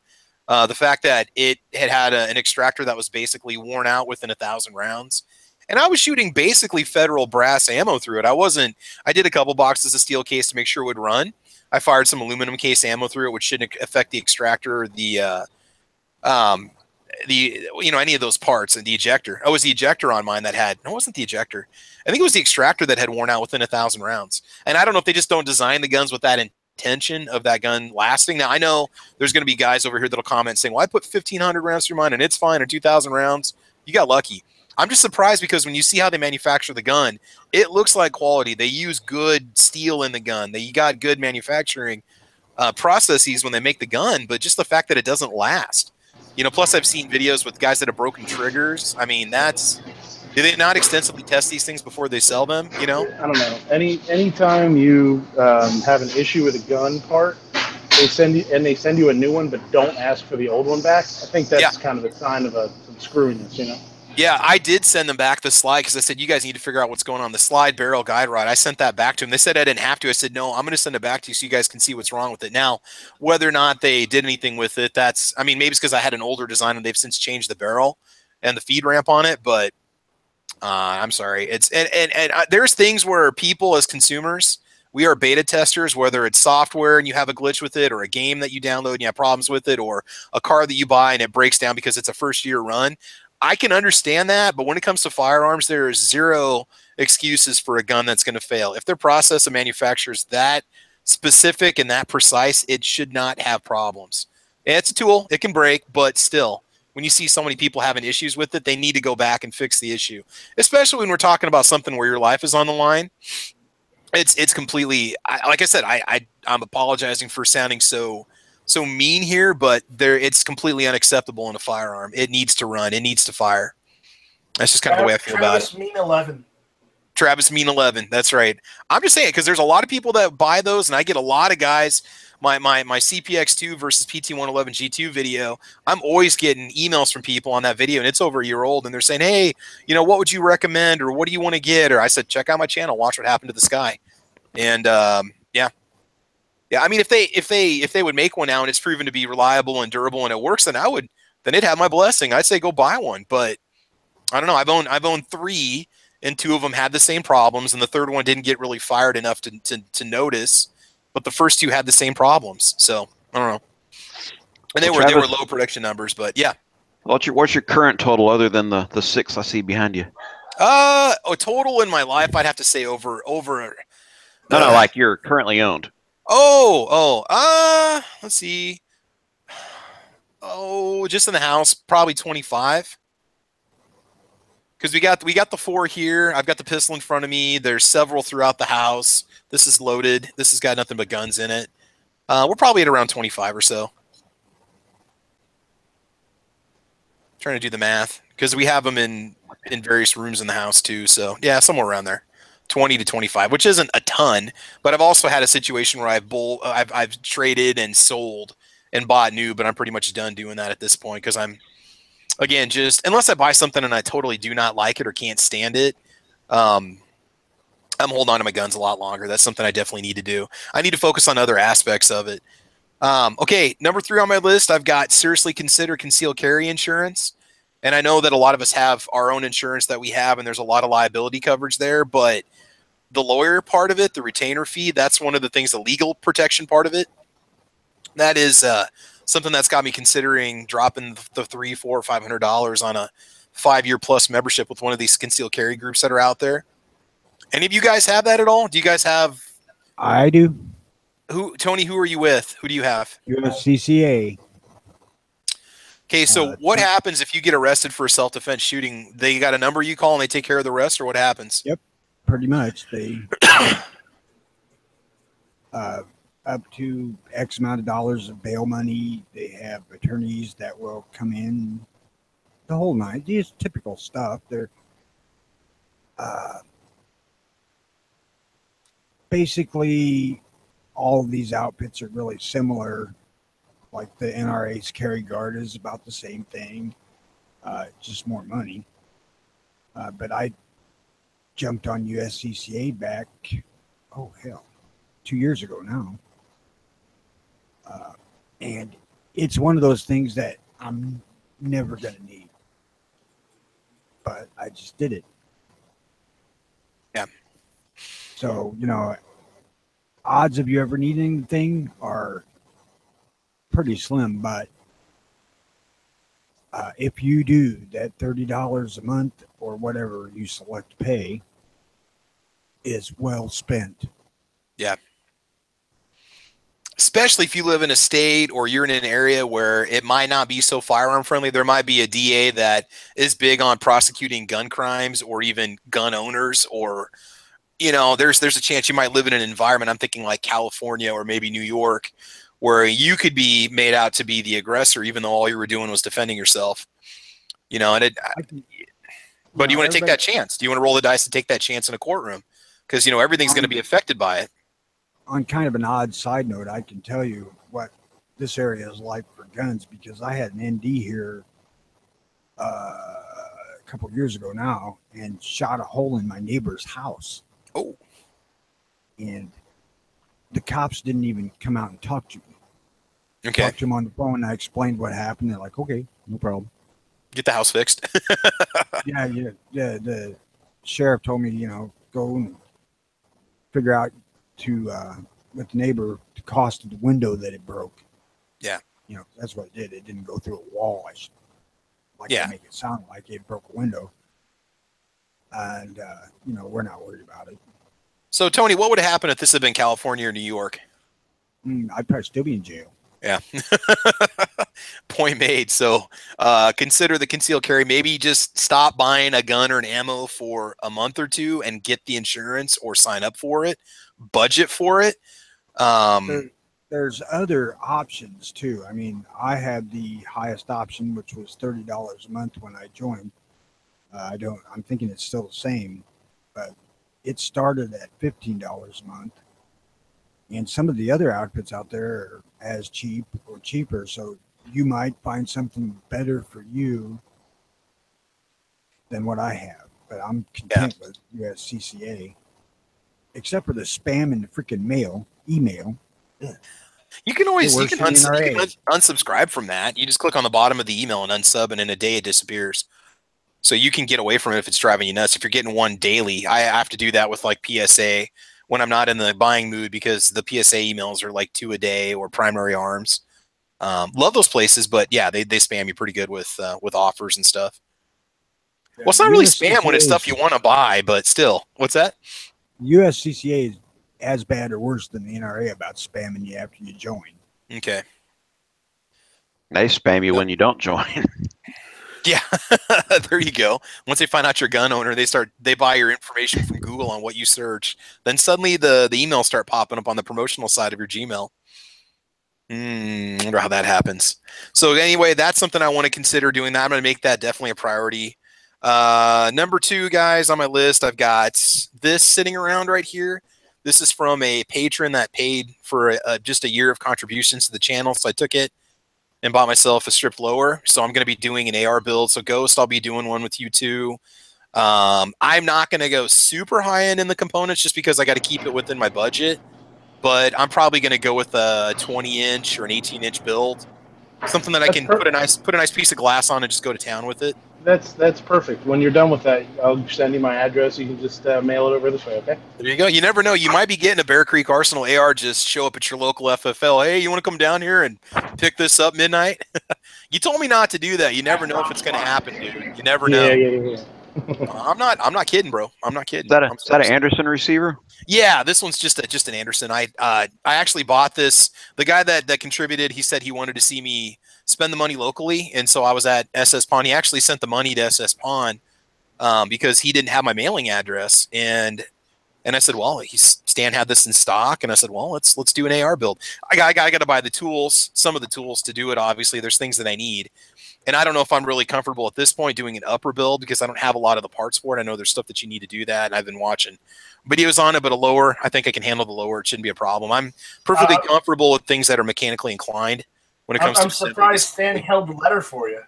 the fact that it had an extractor that was basically worn out within 1,000 rounds. And I was shooting basically federal brass ammo through it. I did a couple boxes of steel case to make sure it would run. I fired some aluminum case ammo through it, which shouldn't affect the extractor or any of those parts, and the ejector. Oh, it was the ejector on mine that had, no, it wasn't the ejector. I think it was the extractor that had worn out within 1,000 rounds. And I don't know if they just don't design the guns with that intention of that gun lasting. Now, I know there's going to be guys over here that'll comment saying, well, I put 1,500 rounds through mine and it's fine, or 2,000 rounds. You got lucky. I'm just surprised because when you see how they manufacture the gun, it looks like quality. They use good steel in the gun. They got good manufacturing processes when they make the gun, but just the fact that it doesn't last. Plus I've seen videos with guys that have broken triggers. I mean, do they not extensively test these things before they sell them? I don't know. Anytime you have an issue with a gun part, they send you a new one, but don't ask for the old one back. I think that's kind of a sign of some screwiness, Yeah, I did send them back the slide because I said, you guys need to figure out what's going on. The slide barrel guide rod, I sent that back to them. They said I didn't have to. I said, no, I'm going to send it back to you so you guys can see what's wrong with it. Now, whether or not they did anything with it, maybe it's because I had an older design and they've since changed the barrel and the feed ramp on it, but I'm sorry. There's things where people as consumers, we are beta testers, whether it's software and you have a glitch with it, or a game that you download and you have problems with it, or a car that you buy and it breaks down because it's a first-year run. I can understand that, but when it comes to firearms, there is zero excuses for a gun that's going to fail. If their process of manufacture is that specific and that precise, it should not have problems. And it's a tool. It can break, but still, when you see so many people having issues with it, they need to go back and fix the issue, especially when we're talking about something where your life is on the line. It's completely, like I said, I'm apologizing for sounding so mean here, but it's completely unacceptable in a firearm. It needs to run. It needs to fire. That's just kind of the way I feel about it. Travis Mean 11. Travis Mean 11. That's right. I'm just saying, because there's a lot of people that buy those, and I get a lot of guys. My CPX2 versus PT111 G2 video, I'm always getting emails from people on that video, and it's over a year old, and they're saying, hey, what would you recommend, or what do you want to get? Or I said, check out my channel, watch what happened to the Sky. And yeah, I mean, if they would make one now and it's proven to be reliable and durable and it works, then it'd have my blessing. I'd say go buy one. But I don't know. I've owned 3, and 2 of them had the same problems, and the third one didn't get really fired enough to notice. But the first 2 had the same problems. So I don't know. And they were low production numbers, but yeah. What's your current total other than the 6 I see behind you? Total in my life, I'd have to say over. No, like you're currently owned. Let's see. Just in the house, probably 25. Because we got the 4 here. I've got the pistol in front of me. There's several throughout the house. This is loaded. This has got nothing but guns in it. We're probably at around 25 or so. Trying to do the math because we have them in various rooms in the house too. So yeah, somewhere around there. 20 to 25, which isn't a ton, but I've also had a situation where I've traded and sold and bought new, but I'm pretty much done doing that at this point because I'm, again, just unless I buy something and I totally do not like it or can't stand it, I'm holding on to my guns a lot longer. That's something I definitely need to do. I need to focus on other aspects of it. Okay, number 3 on my list, I've got seriously consider concealed carry insurance. And I know that a lot of us have our own insurance that we have, and there's a lot of liability coverage there, but the lawyer part of it, the retainer fee, that's one of the things, the legal protection part of it. That is something that's got me considering dropping the $300, $400, or $500 on a 5-year plus membership with one of these concealed carry groups that are out there. Any of you guys have that at all? Do you guys have? I do. Tony, who are you with? Who do you have? USCCA. Okay, so what happens if you get arrested for a self-defense shooting? They got a number you call and they take care of the rest, or what happens? Yep, pretty much. They up to X amount of dollars of bail money. They have attorneys that will come in the whole nine. These typical stuff. They're basically all of these outfits are really similar. Like the NRA's carry guard is about the same thing, just more money. But I jumped on USCCA back, oh hell, 2 years ago now. And it's one of those things that I'm never going to need. But I just did it. Yeah. So, odds of you ever needing anything are pretty slim. But if you do, that $30 a month or whatever you select to pay is well spent. Yeah. Especially if you live in a state or you're in an area where it might not be so firearm friendly. There might be a DA that is big on prosecuting gun crimes or even gun owners, or, there's a chance you might live in an environment, I'm thinking like California or maybe New York, where you could be made out to be the aggressor, even though all you were doing was defending yourself. But do you want to take that chance? Do you want to roll the dice and take that chance in a courtroom? Because, everything's going to be affected by it. On kind of an odd side note, I can tell you what this area is like for guns, because I had an ND here a couple of years ago now and shot a hole in my neighbor's house. Oh. And the cops didn't even come out and talk to me. Okay. Talked to him on the phone. I explained what happened. They're like, okay, no problem. Get the house fixed. Yeah. The sheriff told me, go and figure out with the neighbor the cost of the window that it broke. Yeah. That's what it did. It didn't go through a wall. Yeah. I make it sound like it broke a window. And, we're not worried about it. So, Tony, what would have happened if this had been California or New York? I'd probably still be in jail. Yeah. Point made. So consider the concealed carry. Maybe just stop buying a gun or an ammo for a month or two and get the insurance or sign up for it. Budget for it. There's other options too. I mean, I had the highest option, which was $30 a month when I joined. I'm thinking it's still the same, but it started at $15 a month. And some of the other outfits out there are as cheap or cheaper. So you might find something better for you than what I have. But I'm content with USCCA, except for the spam in the freaking email. You can unsubscribe from that. You just click on the bottom of the email and unsub, and in a day it disappears. So you can get away from it if it's driving you nuts. If you're getting one daily, I have to do that with like PSA when I'm not in the buying mood, because the PSA emails are like 2 a day, or Primary Arms. Love those places, but yeah, they spam you pretty good with offers and stuff. Yeah, well, it's not really spam when it's stuff you want to buy, but still. What's that? USCCA is as bad or worse than the NRA about spamming you after you join. Okay. They spam you when you don't join. Yeah, there you go. Once they find out you're a gun owner, they buy your information from Google on what you search. Then suddenly the emails start popping up on the promotional side of your Gmail. I wonder how that happens. So anyway, that's something I want to consider doing. That I'm going to make that definitely a priority. Number 2, guys, on my list, I've got this sitting around right here. This is from a patron that paid for just a year of contributions to the channel. So I took it and bought myself a strip lower. So I'm going to be doing an AR build. So Ghost, I'll be doing one with you too. I'm not going to go super high end in the components just because I got to keep it within my budget. But I'm probably going to go with a 20-inch or an 18-inch build. Something that I can put a nice piece of glass on and just go to town with it. That's perfect. When you're done with that, I'll send you my address. You can just mail it over this way, okay? There you go. You never know. You might be getting a Bear Creek Arsenal AR just show up at your local FFL. Hey, you want to come down here and pick this up midnight? You told me not to do that. You never know if it's going to happen, dude. You never know. Yeah. I'm not kidding, bro. I'm not kidding. Is that an Anderson receiver? Yeah, this one's just an Anderson. I actually bought this. The guy that contributed, he said he wanted to see me spend the money locally, and so I was at SS Pawn. He actually sent the money to SS Pawn because he didn't have my mailing address, and And I said, well, Stan had this in stock, and I said, well, let's do an AR build. I got to buy the tools, some of the tools to do it. Obviously, there's things that I need, and I don't know if I'm really comfortable at this point doing an upper build because I don't have a lot of the parts for it. I know there's stuff that you need to do that, and I've been watching videos on it, but a lower, I think I can handle the lower. It shouldn't be a problem. I'm perfectly comfortable with things that are mechanically inclined when it comes to. I'm surprised Stan held the letter for you.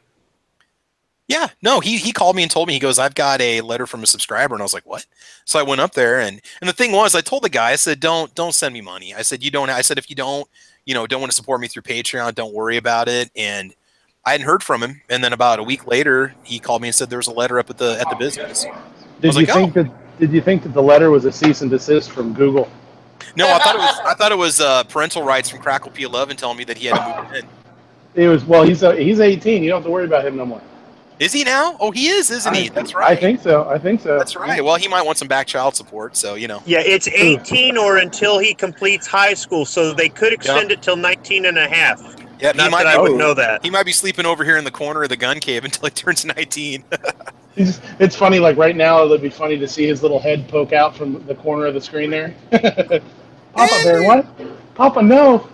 Yeah, no, he called me and told me, he goes, I've got a letter from a subscriber, and I was like, what? So I went up there, and the thing was, I told the guy, I said, don't send me money. I said, if you don't want to support me through Patreon, don't worry about it. And I hadn't heard from him, and then about a week later, he called me and said there was a letter up at the business. Did you think that the letter was a cease and desist from Google? No, I thought it was parental rights from Crackle P11 telling me that he had to move in. It was, well, he's 18. You don't have to worry about him no more. Is he now? Oh, he is, isn't he? That's right. I think so. That's right. Well, he might want some back child support, so, Yeah, it's 18 or until he completes high school, so they could extend it till 19 and a half. Yeah, I would know that. He might be sleeping over here in the corner of the gun cave until he turns 19. It's funny, like right now, it'd be funny to see his little head poke out from the corner of the screen there. Papa Bear, what? Papa, no.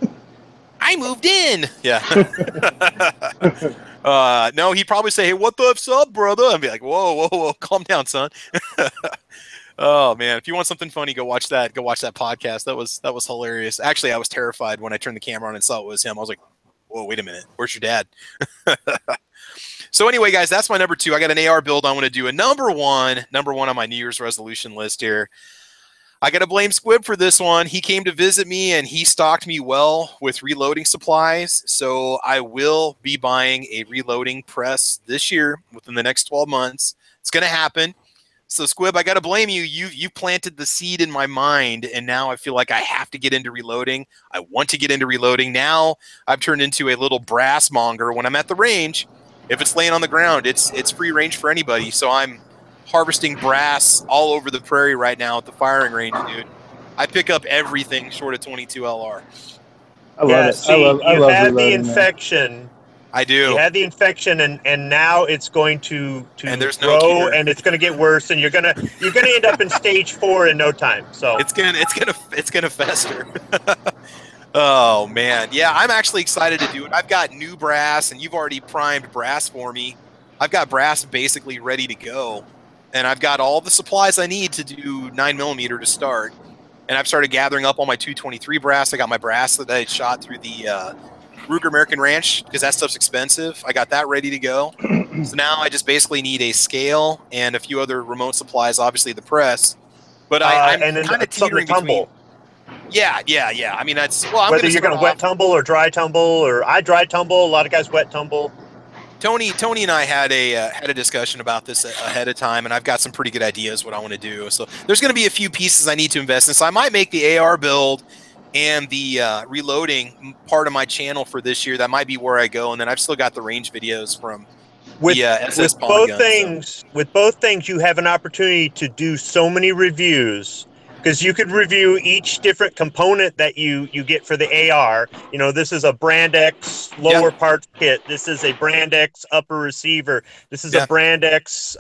I moved in. Yeah. No, he'd probably say, hey, what the F's up, brother? I'd be like, whoa, calm down, son. Oh man, if you want something funny, go watch that podcast. That was hilarious. Actually, I was terrified when I turned the camera on and saw it was him. I was like, whoa, wait a minute, where's your dad? So anyway, guys, that's my number 2. I got an AR build I want to do. A number one on my New Year's resolution list here. I got to blame Squib for this one. He came to visit me, and he stocked me well with reloading supplies. So I will be buying a reloading press this year within the next 12 months. It's going to happen. So Squib, I got to blame you. You planted the seed in my mind, and now I feel like I have to get into reloading. I want to get into reloading. Now I've turned into a little brass monger. When I'm at the range, if it's laying on the ground, it's free range for anybody. So I'm harvesting brass all over the prairie right now at the firing range, dude. I pick up everything short of 22 LR. I love it. See, you had the infection. I do. You had the infection, and now it's going to and there's grow, no cure. And it's going to get worse, and you're gonna end up in stage 4 in no time. So it's gonna fester. Oh man, yeah, I'm actually excited to do it. I've got new brass, and you've already primed brass for me. I've got brass basically ready to go, and I've got all the supplies I need to do 9mm to start. And I've started gathering up all my 223 brass. I got my brass that I shot through the Ruger American Ranch because that stuff's expensive. I got that ready to go. So now I just basically need a scale and a few other remote supplies, obviously the press. But I'm kind of teetering between. Yeah. I mean, that's whether you're going to wet tumble or dry tumble, or I dry tumble. A lot of guys wet tumble. Tony and I had a discussion about this ahead of time, and I've got some pretty good ideas what I want to do. So there's going to be a few pieces I need to invest in. So I might make the AR build and the reloading part of my channel for this year. That might be where I go, and then I've still got the range videos from the SS Polygon. With both things, you have an opportunity to do so many reviews. Because you could review each different component that you get for the AR. You know, this is a Brand X lower parts kit. This is a Brand X upper receiver. This is a Brand X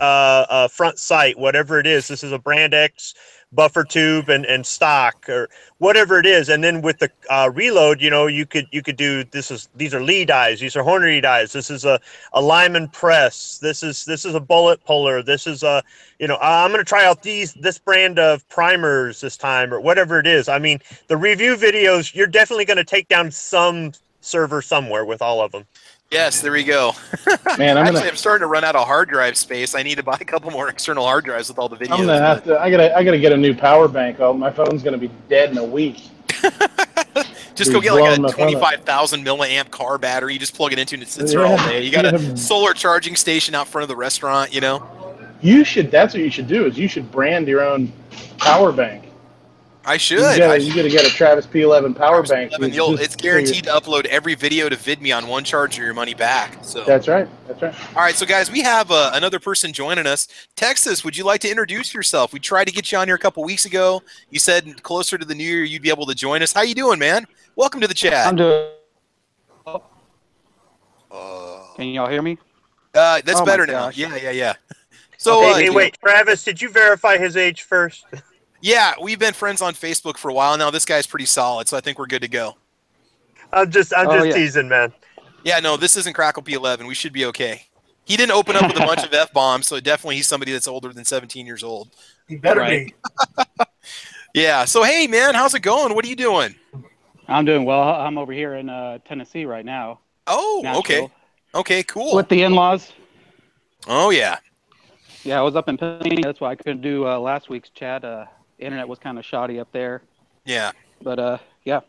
front sight, whatever it is. This is a Brand X buffer tube and stock or whatever it is. And then with the reload, you know, you could do these are Lee dies, these are Hornady dies. This is a Lyman press. This is a bullet puller. This is a I'm going to try out this brand of primers this time or whatever it is. I mean, the review videos, you're definitely going to take down some server somewhere with all of them. Yes, there we go. Man, I'm starting to run out of hard drive space. I need to buy a couple more external hard drives with all the videos. I'm gonna have to. I gotta get a new power bank. Oh, my phone's gonna be dead in a week. Just go get like a 25,000 milliamp car battery. You just plug it into and it sits there all day. You got a solar charging station out front of the restaurant. You know. You should. That's what you should do. Is you should brand your own power bank. I should. You got to get a Travis P11 power bank. It's guaranteed to upload every video to VidMe on one charge or your money back. So that's right. All right, so guys, we have another person joining us. Texas, would you like to introduce yourself? We tried to get you on here a couple weeks ago. You said closer to the new year you'd be able to join us. How you doing, man? Welcome to the chat. I'm doing. Can y'all hear me? That's better now. Yeah. So hey, wait, Travis, did you verify his age first? Yeah, we've been friends on Facebook for a while now. This guy's pretty solid, so I think we're good to go. I'm just teasing, man. Yeah, no, this isn't Crackle P11. We should be okay. He didn't open up with a bunch of F-bombs, so definitely he's somebody that's older than 17 years old. He better be. Yeah, so hey, man, how's it going? What are you doing? I'm doing well. I'm over here in Tennessee right now. Oh, Nashville. Okay, cool. With the in-laws. Oh, yeah. Yeah, I was up in Pennsylvania. That's why I couldn't do last week's chat. Internet was kind of shoddy up there. Yeah. But, yeah.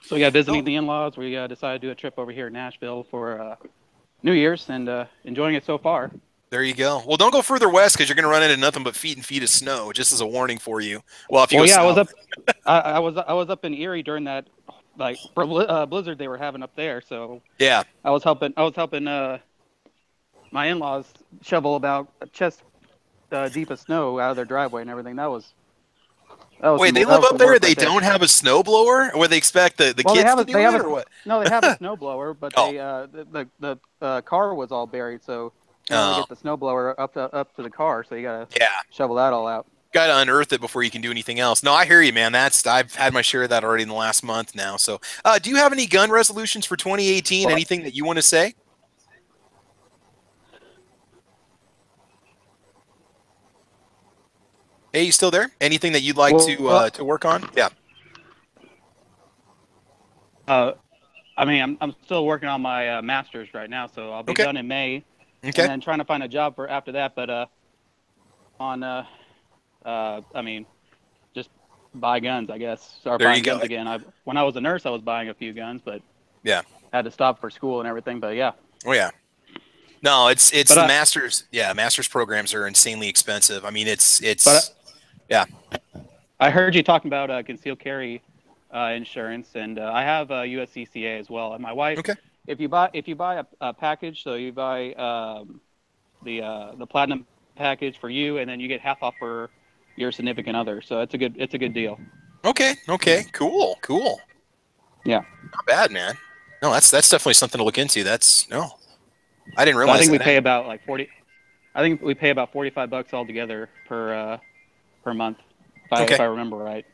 So, yeah, visiting the in-laws. We decided to do a trip over here in Nashville for New Year's and enjoying it so far. There you go. Well, don't go further west because you're going to run into nothing but feet and feet of snow, just as a warning for you. Well, if you go south. I was up in Erie during that blizzard they were having up there. So yeah, I was helping my in-laws shovel about a chest deep of snow out of their driveway and everything. That was Wait, they live up there? They don't have a snowblower? Or they expect the kids to do it, or what? No, they have a snowblower, but the car was all buried, so you don't get the snowblower up to the car, so you gotta shovel that all out. Got to unearth it before you can do anything else. No, I hear you, man. I've had my share of that already in the last month now. So, do you have any gun resolutions for 2018? Anything that you want to say? Hey, you still there? Anything that you'd like to work on? Yeah. I mean, I'm still working on my master's right now, so I'll be done in May. Okay. And then trying to find a job for after that, but I mean, just buy guns, I guess. Start buying guns again. When I was a nurse, I was buying a few guns, but yeah, had to stop for school and everything. But yeah. Oh yeah. No, it's the masters. Yeah, master's programs are insanely expensive. I mean, yeah. I heard you talking about concealed carry insurance, and I have USCCA as well. And my wife, if you buy a package, so you buy the platinum package for you, and then you get half off for your significant other. So it's a good deal. Okay. Cool. Yeah. Not bad, man. No, that's definitely something to look into. I didn't realize. So I think we pay about like 40. I think we pay about $45 altogether per month, if I remember right.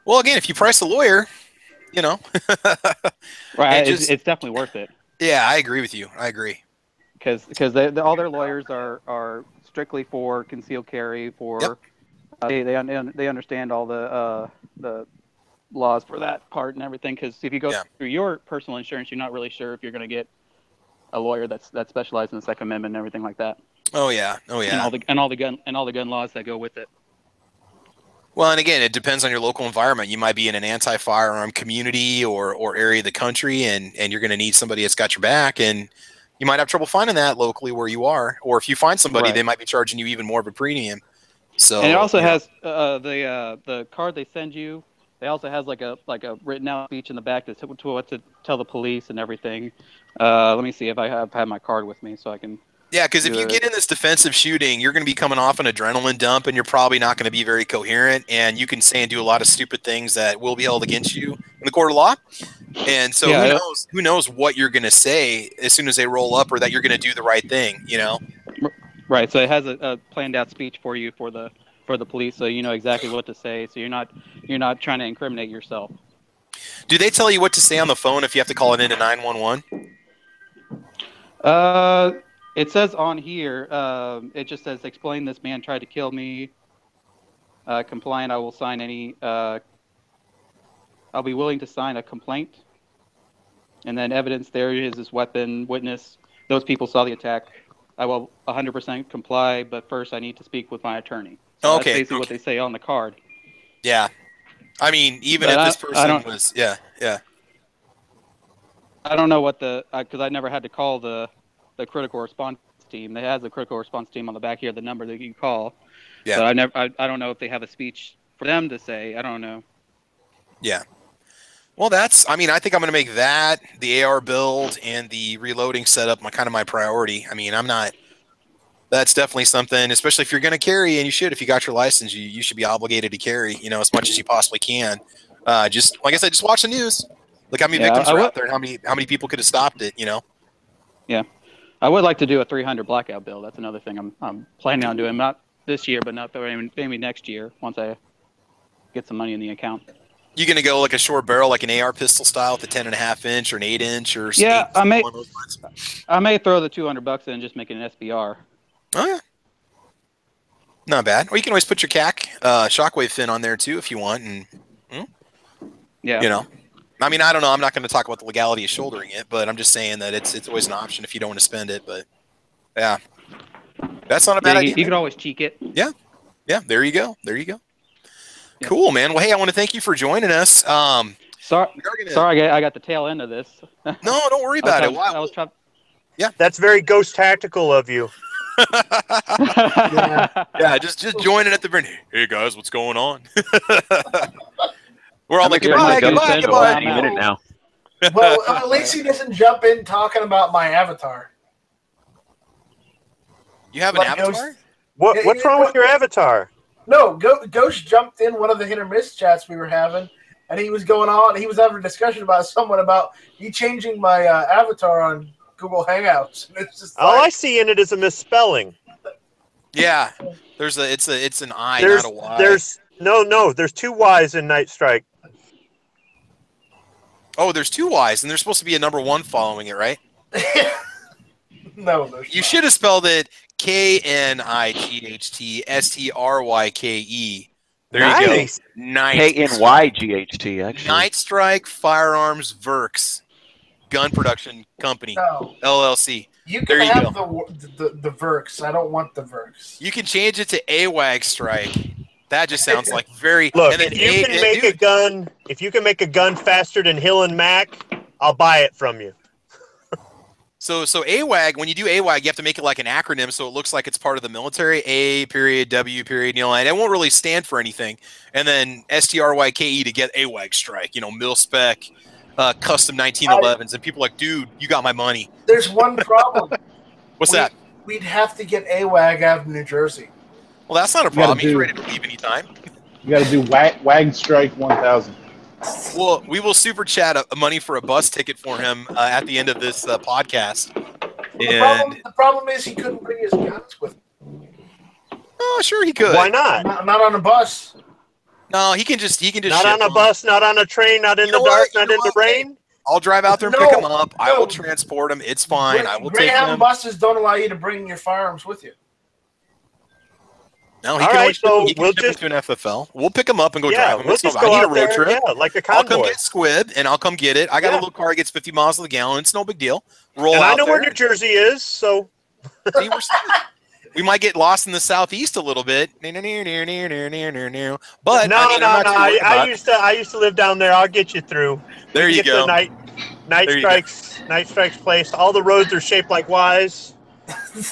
Well, again, if you price a lawyer, you know. Right, it's definitely worth it. Yeah, I agree with you. I agree. Because all their lawyers are strictly for concealed carry. They understand all the laws for that part and everything. Because if you go through your personal insurance, you're not really sure if you're going to get a lawyer that's specialized in the Second Amendment and everything like that. Oh yeah. And all the gun laws that go with it. Well, and again, it depends on your local environment. You might be in an anti-firearm community or area of the country, and you're going to need somebody that's got your back, and you might have trouble finding that locally where you are. Or if you find somebody, they might be charging you even more of a premium. So, and it also has the card they send you. They also has like a written out speech in the back to what to tell the police and everything. Let me see if I have my card with me so I can. Yeah, because if you get in this defensive shooting, you're going to be coming off an adrenaline dump, and you're probably not going to be very coherent, and you can say and do a lot of stupid things that will be held against you in the court of law. And so who knows what you're going to say as soon as they roll up, or that you're going to do the right thing, you know? Right. So it has a planned out speech for you for the police, so you know exactly what to say. So you're not trying to incriminate yourself. Do they tell you what to say on the phone if you have to call it into 911? It says on here, it just says, explain this man tried to kill me. Compliant, I will sign any, I'll be willing to sign a complaint. And then evidence, there is his weapon, witness, those people saw the attack. I will 100% comply, but first I need to speak with my attorney. So that's basically what they say on the card. Yeah. I mean, even if this person was, yeah. I don't know what because I never had to call the critical response team. They have the critical response team on the back here, the number that you call. Yeah. But I don't know if they have a speech for them to say. I don't know. Yeah. Well, I think I'm going to make that, the AR build, and the reloading setup my priority. I mean, that's definitely something, especially if you're going to carry, and you should, if you got your license, you should be obligated to carry, as much as you possibly can. Just, like I said, just watch the news. Look how many victims are out there and how many people could have stopped it, Yeah. I would like to do a 300 blackout build. That's another thing I'm planning on doing. this year, but not maybe next year once I get some money in the account. You gonna go like a short barrel, like an AR pistol style with a 10.5 inch or an 8 inch or yeah? 8, I may throw the $200 in and just make it an SBR. Oh yeah, not bad. Or you can always put your CAC shockwave fin on there too if you want, and yeah, you know. I mean, I don't know. I'm not going to talk about the legality of shouldering it, but I'm just saying that it's always an option if you don't want to spend it. But yeah, that's not a bad idea. You could always cheek it. Yeah, yeah. There you go. There you go. Yeah. Cool, man. Well, hey, I want to thank you for joining us. Sorry, I got the tail end of this. No, don't worry about it. Wow. Yeah, that's very ghost tactical of you. yeah, just joining at the very. Hey guys, what's going on? We're all like, goodbye. Now. Well, at least he doesn't jump in talking about my avatar. You have an avatar? What's wrong with your avatar? No, Ghost jumped in one of the hit or miss chats we were having, and he was going on. He was having a discussion about me changing my avatar on Google Hangouts. And it's just all I see in it is a misspelling. Yeah, it's an I, not a Y. There's 2 Y's in Night Strike. Oh, there's 2 Y's, and there's supposed to be a number 1 following it, right? No, you should have spelled it KNIGHTSTRYKE. There you go. KNYGHT, actually. Night Strike Firearms Verks Gun Production Company, LLC. You can have the Verks. I don't want the Verks. You can change it to AWAG Strike. That just sounds like very. Look, and then if you can make a gun faster than Hill and Mac, I'll buy it from you. So AWAG, when you do AWAG, you have to make it like an acronym so it looks like it's part of the military. A period, W period, and it won't really stand for anything. And then STRYKE to get AWAG Strike, mil spec, custom 1911s, and people are like, dude, you got my money. There's one problem. What's that? We'd have to get AWAG out of New Jersey. Well, that's not a problem. He's ready to leave anytime. You got to do WAG Strike 1000. Well, we will super chat money for a bus ticket for him at the end of this podcast. The problem is he couldn't bring his guns with him. Oh, sure he could. Why not? Not on a bus. No, he can just. Not on a bus, not on a train, not in the dark, not in the rain. I'll drive out there and pick him up. I will transport him. It's fine. I will take him. Greyhound buses don't allow you to bring your firearms with you. No, he can ship to an FFL. We'll pick him up and go drive him. We'll just go out there, like a convoy. I'll come get Squib, and I'll come get it. I got a little car that gets 50 miles to the gallon. It's no big deal. Roll out I know there. where New Jersey is, so... We might get lost in the southeast a little bit. But I used to live down there. I'll get you through. There you go. Night Strike's place. All the roads are shaped like Ys.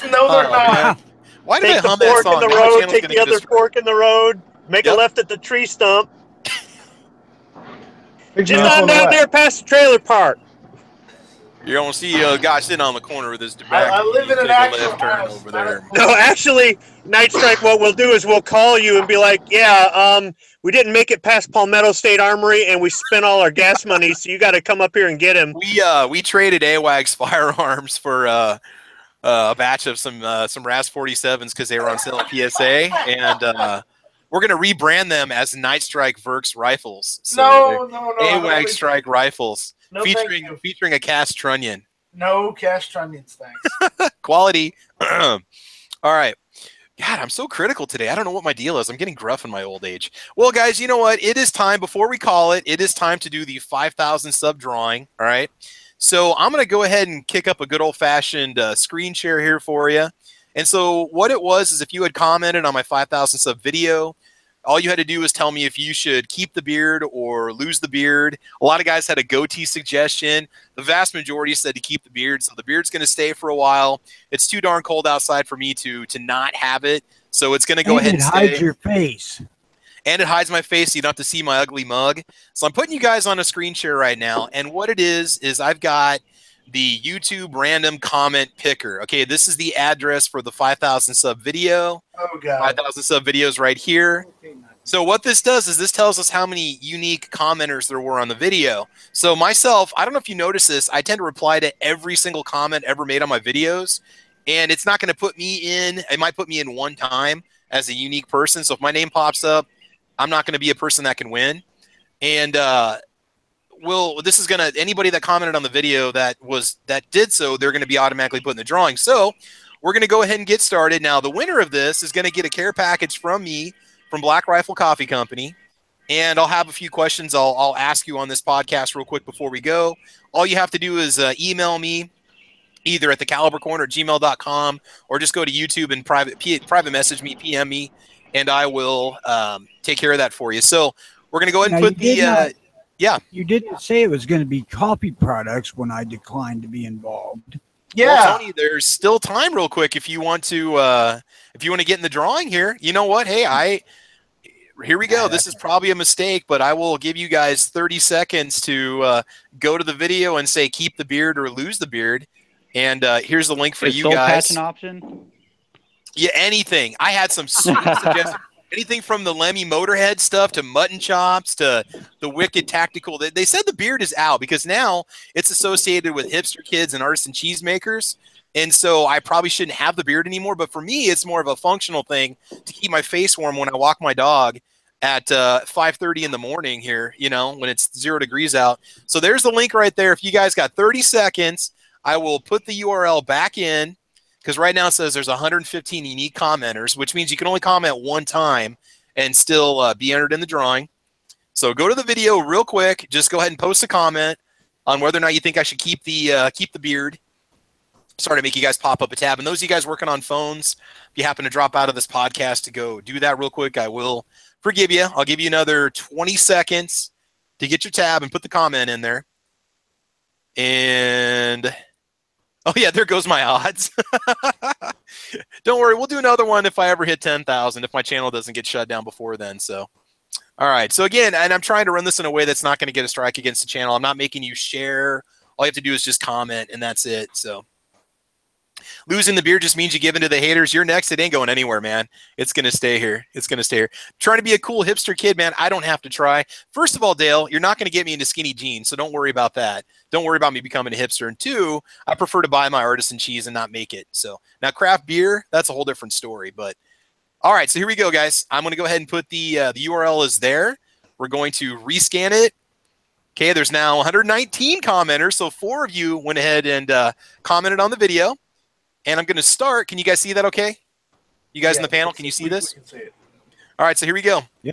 No, they're not. Why did take the fork in the road, take the other fork in the road, make a left at the tree stump. Just on down there past the trailer park. You're going to see a guy sitting on the corner with his tobacco. I live in an actual house. Over there. No, actually, Night Strike, what we'll do is we'll call you and be like, we didn't make it past Palmetto State Armory, and we spent all our gas money, so you got to come up here and get him. We traded AWAG's firearms for a batch of some RAS 47s because they were on sale at PSA, and we're going to rebrand them as Night Strike Verks rifles. So no. AWAG Strike rifles. No, featuring a cast trunnion. No cast trunnions, thanks. Quality. All right. God, I'm so critical today. I don't know what my deal is. I'm getting gruff in my old age. Well, guys, you know what? It is time, before we call it is time to do the 5,000 sub drawing. All right. So I'm going to go ahead and kick up a good old-fashioned screen share here for you. And so what it was is if you had commented on my 5,000 sub video, all you had to do was tell me if you should keep the beard or lose the beard. A lot of guys had a goatee suggestion. The vast majority said to keep the beard, so the beard's going to stay for a while. It's too darn cold outside for me to not have it, so it's going to go ahead and stay. It hides your face. And it hides my face, so you don't have to see my ugly mug. So I'm putting you guys on a screen share right now, and what it is I've got the YouTube random comment picker. Okay, this is the address for the 5,000 sub video. Oh, God. 5,000 sub videos right here. So what this does is this tells us how many unique commenters there were on the video. So myself, I don't know if you notice this, I tend to reply to every single comment ever made on my videos, and it's not going to put me in. It might put me in one time as a unique person. So if my name pops up, I'm not going to be a person that can win. And this is going to, anybody that commented on the video that did so, they're going to be automatically put in the drawing. So we're going to go ahead and get started. Now, the winner of this is going to get a care package from me, from Black Rifle Coffee Company. And I'll have a few questions I'll ask you on this podcast real quick before we go. All you have to do is email me either at thecalibercorner@gmail.com or just go to YouTube and private message me, PM me, and I will take care of that for you. So we're going to go ahead and put the yeah. You didn't say it was going to be coffee products when I declined to be involved. Yeah, well, Tony, there's still time, real quick, if you want to get in the drawing here. You know what? Hey, here we go. This is probably a mistake, but I will give you guys 30 seconds to go to the video and say keep the beard or lose the beard. And here's the link for you guys. Patch an option? Yeah, anything. I had some sweet suggestions. Anything from the Lemmy Motorhead stuff to mutton chops to the Wicked Tactical. They said the beard is out because now it's associated with hipster kids and artisan cheesemakers. And so I probably shouldn't have the beard anymore. But for me, it's more of a functional thing to keep my face warm when I walk my dog at 5:30 in the morning here, when it's 0 degrees out. So there's the link right there. If you guys got 30 seconds, I will put the URL back in. Because right now it says there's 115 unique commenters, which means you can only comment one time and still be entered in the drawing. So go to the video real quick. Just go ahead and post a comment on whether or not you think I should keep the beard. Sorry to make you guys pop up a tab. And those of you guys working on phones, if you happen to drop out of this podcast to go do that real quick, I will forgive you. I'll give you another 20 seconds to get your tab and put the comment in there. And... oh, yeah, there goes my odds. Don't worry. We'll do another one if I ever hit 10,000, if my channel doesn't get shut down before then. So, all right. So, again, and I'm trying to run this in a way that's not going to get a strike against the channel. I'm not making you share. All you have to do is just comment, and that's it. So, losing the beard just means you give in to the haters. You're next. It ain't going anywhere, man. It's going to stay here. It's going to stay here. Trying to be a cool hipster kid, man, I don't have to try. First of all, Dale, you're not going to get me into skinny jeans, so don't worry about that. Don't worry about me becoming a hipster. And two, I prefer to buy my artisan cheese and not make it. So now craft beer, that's a whole different story. But all right, so here we go, guys. I'm going to go ahead and put the URL is there. We're going to rescan it. Okay, there's now 119 commenters, so 4 of you went ahead and commented on the video. And I'm going to start. Can you guys see that okay? You guys in the panel, can you see this? Can see it. All right, so here we go. Yeah.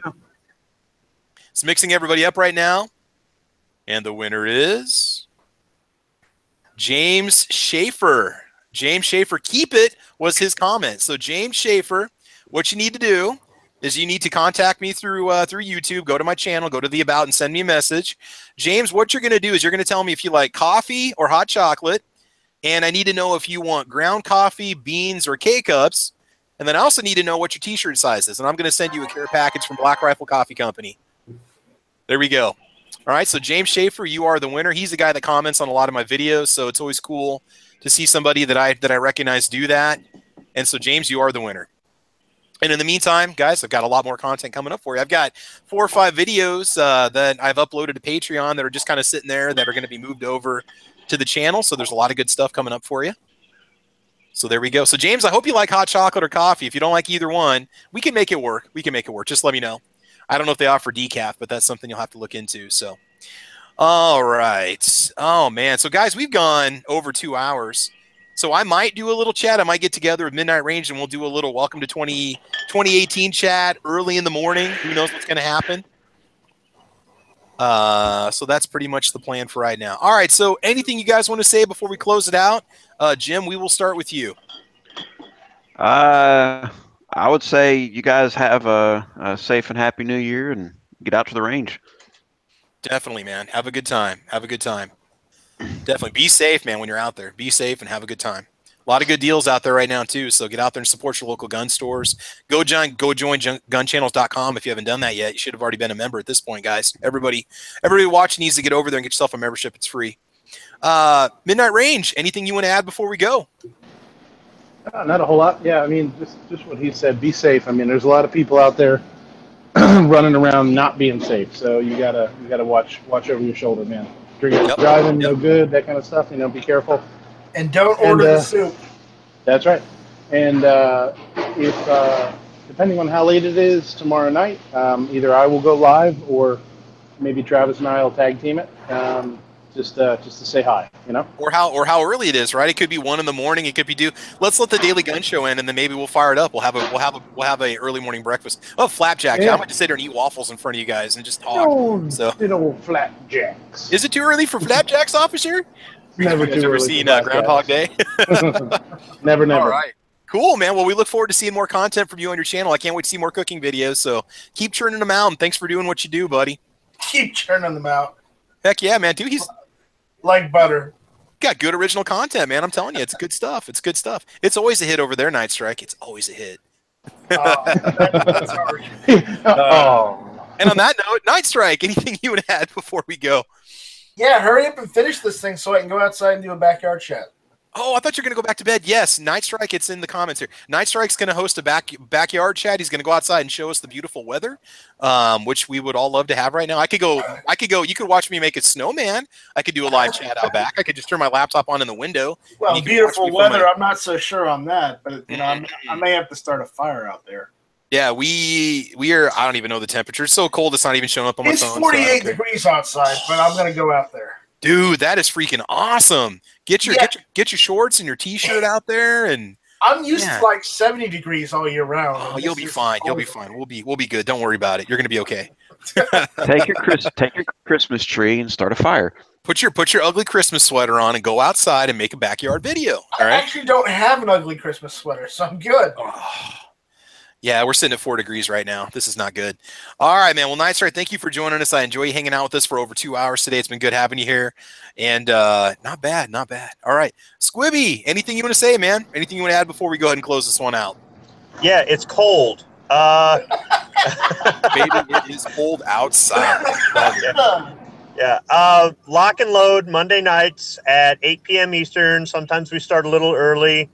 It's mixing everybody up right now. And the winner is James Schaefer. James Schaefer, keep it, was his comment. So James Schaefer, what you need to do is you need to contact me through YouTube. Go to my channel, go to the About, and send me a message. James, what you're going to do is you're going to tell me if you like coffee or hot chocolate. And I need to know if you want ground coffee, beans, or K-Cups. And then I also need to know what your T-shirt size is. And I'm going to send you a care package from Black Rifle Coffee Company. There we go. All right, so James Schaefer, you are the winner. He's the guy that comments on a lot of my videos, so it's always cool to see somebody that I recognize do that. And so, James, you are the winner. And in the meantime, guys, I've got a lot more content coming up for you. I've got 4 or 5 videos that I've uploaded to Patreon that are just kind of sitting there that are going to be moved over to the channel. So there's a lot of good stuff coming up for you. So there we go. So James, I hope you like hot chocolate or coffee. If you don't like either one, we can make it work. We can make it work. Just let me know. I don't know if they offer decaf, but that's something you'll have to look into. So, all right. Oh man. So guys, we've gone over 2 hours. So I might do a little chat. I might get together with Midnight Range and we'll do a little welcome to 2018 chat early in the morning. Who knows what's going to happen? So that's pretty much the plan for right now. All right. So anything you guys want to say before we close it out? Jim, we will start with you. I would say you guys have a safe and happy New Year and get out to the range. Definitely, man. Have a good time. Have a good time. Definitely. Be safe, man, when you're out there. Be safe and have a good time. A lot of good deals out there right now, too. So get out there and support your local gun stores. Go join gunchannels.com if you haven't done that yet. You should have already been a member at this point, guys. Everybody watching needs to get over there and get yourself a membership. It's free. Midnight Range, anything you want to add before we go? Not a whole lot. Yeah, I mean, just what he said. Be safe. I mean, there's a lot of people out there running around not being safe. So you gotta watch over your shoulder, man. Drinking, driving, no good, that kind of stuff. Be careful. And don't order the soup. That's right. And if depending on how late it is tomorrow night, either I will go live or maybe Travis and I will tag team it, just to say hi, you know. Or how early it is, right? It could be 1 a.m. It could be due. Let's let the Daily Gun Show in, and then maybe we'll fire it up. We'll have a early morning breakfast. Oh, flapjack! Yeah. I might just sit there and eat waffles in front of you guys and just talk. Little flapjacks. Is it too early for flapjacks, officer? Never you guys ever seen Groundhog Day? Never. All right. Cool, man. Well, we look forward to seeing more content from you on your channel. I can't wait to see more cooking videos. So keep churning them out, and thanks for doing what you do, buddy. Keep churning them out. Heck yeah, man. Dude, he's like butter. Got good original content, man. I'm telling you, it's good stuff. It's good stuff. It's always a hit over there, Night Strike. It's always a hit. That's hard. And on that note, Night Strike, anything you would add before we go? Yeah, hurry up and finish this thing so I can go outside and do a backyard chat. Oh, I thought you were going to go back to bed. Yes, Night Strike, it's in the comments here. Night Strike's going to host a backyard chat. He's going to go outside and show us the beautiful weather, which we would all love to have right now. I could go. You could watch me make a snowman. I could do a live chat out back. I could just turn my laptop on in the window. Well, beautiful weather, I'm not so sure on that, but you know, I may have to start a fire out there. Yeah, we are. I don't even know the temperature. It's so cold, it's not even showing up on my phone. It's 48 degrees outside, but I'm going to go out there. Dude, that is freaking awesome. Get your shorts and your t-shirt out there, and I'm used to like 70 degrees all year round. Oh, you'll be fine. You'll be fine. We'll be good. Don't worry about it. You're gonna be okay. Take your Christmas tree and start a fire. Put your ugly Christmas sweater on and go outside and make a backyard video. All right? I actually don't have an ugly Christmas sweater, so I'm good. Oh. Yeah, we're sitting at 4 degrees right now. This is not good. All right, man. Well, Night Strike, thank you for joining us. I enjoy you hanging out with us for over 2 hours today. It's been good having you here. And not bad. All right. Squibby, anything you want to say, man? Anything you want to add before we go ahead and close this one out? Yeah, it's cold. Baby, it is cold outside. Yeah. Lock and load Monday nights at 8 p.m. Eastern. Sometimes we start a little early.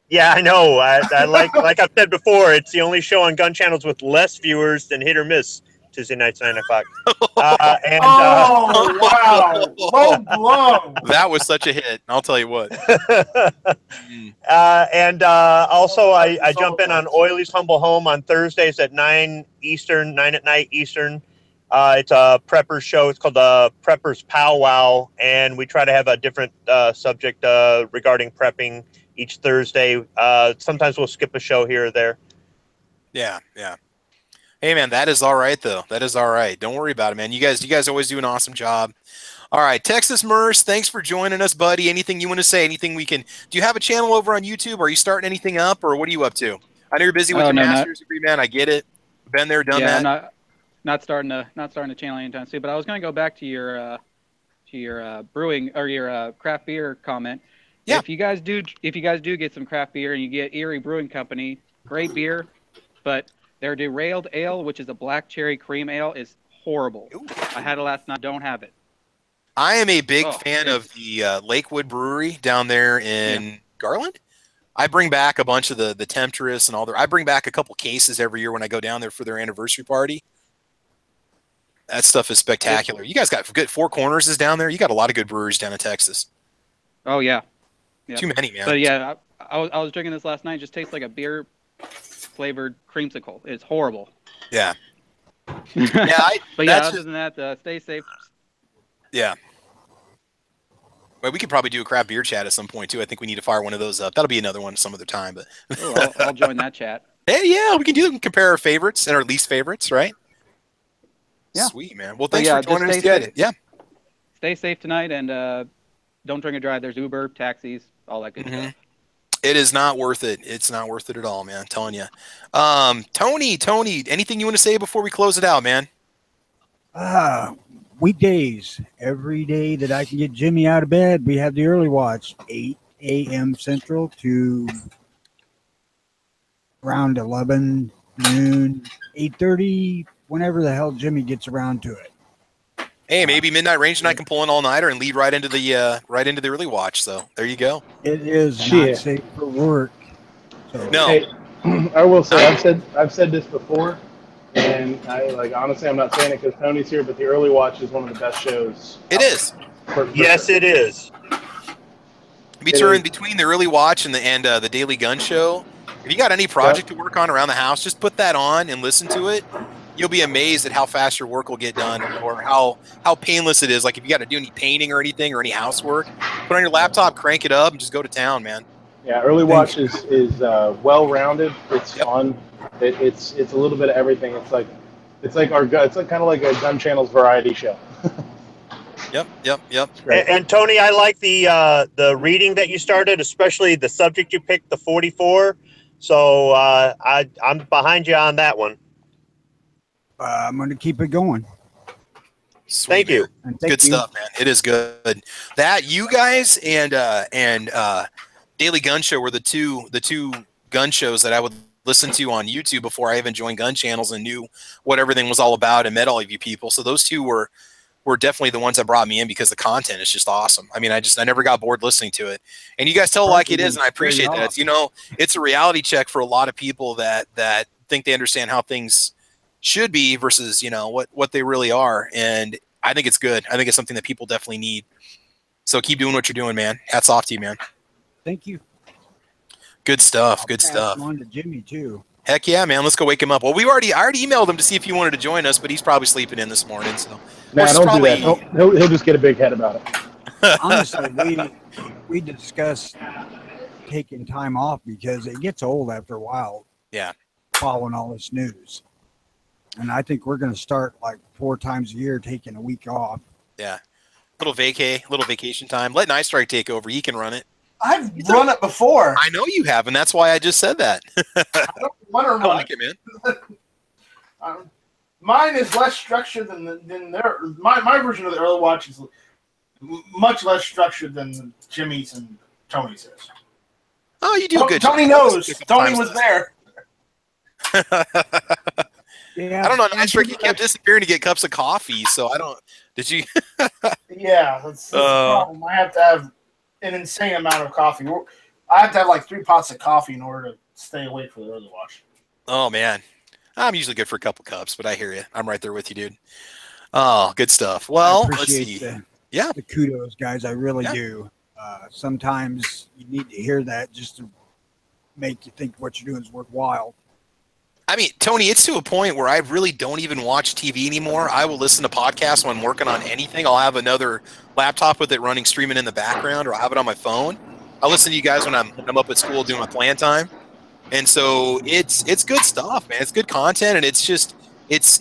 Yeah, I know. I like I've said before, it's the only show on gun channels with less viewers than Hit or Miss Tuesday nights, 9 o'clock. Wow. Low blow. That was such a hit. I'll tell you what. Also, I jump in on Oiley's Humble Home on Thursdays at 9 Eastern, 9 at night Eastern. It's a prepper show. It's called the Preppers Powwow, and we try to have a different subject regarding prepping each Thursday. Sometimes we'll skip a show here or there. Yeah. Hey, man, that is all right, though. That is all right. Don't worry about it, man. You guys always do an awesome job. All right, Texas Merce, thanks for joining us, buddy. Anything you want to say? Anything we can? Do you have a channel over on YouTube? Are you starting anything up, or what are you up to? I know you're busy with your master's degree, man. I get it. Been there, done that. Yeah, not starting a channel anytime soon. But I was going to go back to your brewing or your craft beer comment. Yeah. If you guys do get some craft beer and you get Erie Brewing Company, great beer, but their Derailed Ale, which is a black cherry cream ale, is horrible. Ooh. I had it last night. Don't have it. I am a big fan of the Lakewood Brewery down there in Garland. I bring back a bunch of the Temptress and all I bring back a couple cases every year when I go down there for their anniversary party. That stuff is spectacular. You guys got good Four Corners is down there. You got a lot of good breweries down in Texas. Oh yeah. Too many, man. But yeah, I was drinking this last night. It just tastes like a beer flavored creamsicle. It's horrible. Yeah. Other than that, stay safe. Yeah. Well, we could probably do a craft beer chat at some point too. I think we need to fire one of those up. That'll be another one some other time. But I'll join that chat. Hey, yeah, we can compare our favorites and our least favorites, right? Yeah. Sweet, man. Well, thanks for joining us. Yeah. Stay safe tonight, and don't drink and drive. There's Uber, taxis, all that good stuff. It is not worth it. It's not worth it at all, man. I'm telling you. Tony, anything you want to say before we close it out, man? Weekdays, every day that I can get Jimmy out of bed, we have the early watch, 8 a.m. Central to around 11, noon, 8:30, whenever the hell Jimmy gets around to it. Hey, maybe Midnight Range and I can pull an all-nighter and lead right into the early watch. So there you go. It is not safe for work. So. No, hey, I will say I've said this before, and honestly, I'm not saying it because Tony's here, but the early watch is one of the best shows. It is. Yes, it is. Between the early watch and the Daily Gun Show, If you got any project to work on around the house, just put that on and listen to it. You'll be amazed at how fast your work will get done, or how painless it is. Like if you got to do any painting or anything or any housework, put on your laptop, crank it up, and just go to town, man. Yeah, Early Watch is well-rounded. It's on. It's a little bit of everything. It's like kind of like a Gun Channel's variety show. Yep. And Tony, I like the reading that you started, especially the subject you picked, the 44. So I'm behind you on that one. I'm going to keep it going. Sweet, thank you. Good stuff, man. It is good. That you guys and Daily Gun Show were the two gun shows that I would listen to on YouTube before I even joined gun channels and knew what everything was all about and met all of you people. So those two were definitely the ones that brought me in because the content is just awesome. I mean, I never got bored listening to it. And you guys tell it like it is, and I appreciate that. It's, it's a reality check for a lot of people that think they understand how things should be versus, what they really are. And I think it's good. I think it's something that people definitely need. So keep doing what you're doing, man. Hats off to you, man. Thank you. Good stuff. I'll pass on to Jimmy too. Heck yeah, man. Let's go wake him up. Well, I already emailed him to see if he wanted to join us, but he's probably sleeping in this morning. So no, don't do that. He'll just get a big head about it. Honestly, we discussed taking time off because it gets old after a while. Yeah. Following all this news. And I think we're going to start like 4 times a year taking a week off. Yeah. Little vacation time. Let Night Strike take over. He can run it. I've run it before. I know you have, and that's why I just said that. I don't want to run. I like it, man. Mine is less structured than their. My version of the Early Watch is much less structured than Jimmy's and Tony's is. Oh, you do good. Tony knows. Tony was there. Yeah, I don't know. Night Strike, you kept disappearing to get cups of coffee, so I don't. Did you? Yeah, that's the problem. I have to have an insane amount of coffee. I have to have like 3 pots of coffee in order to stay awake for the Early Watch. Oh man, I'm usually good for a couple cups, but I hear you. I'm right there with you, dude. Oh, good stuff. Well, let's see. The kudos, guys. I really do. Sometimes you need to hear that just to make you think what you're doing is worthwhile. I mean, Tony, it's to a point where I really don't even watch TV anymore. I will listen to podcasts when I'm working on anything. I'll have another laptop with it running, streaming in the background, or I'll have it on my phone. I'll listen to you guys when I'm up at school doing my plan time. And so it's good stuff, man. It's good content, and it's just it's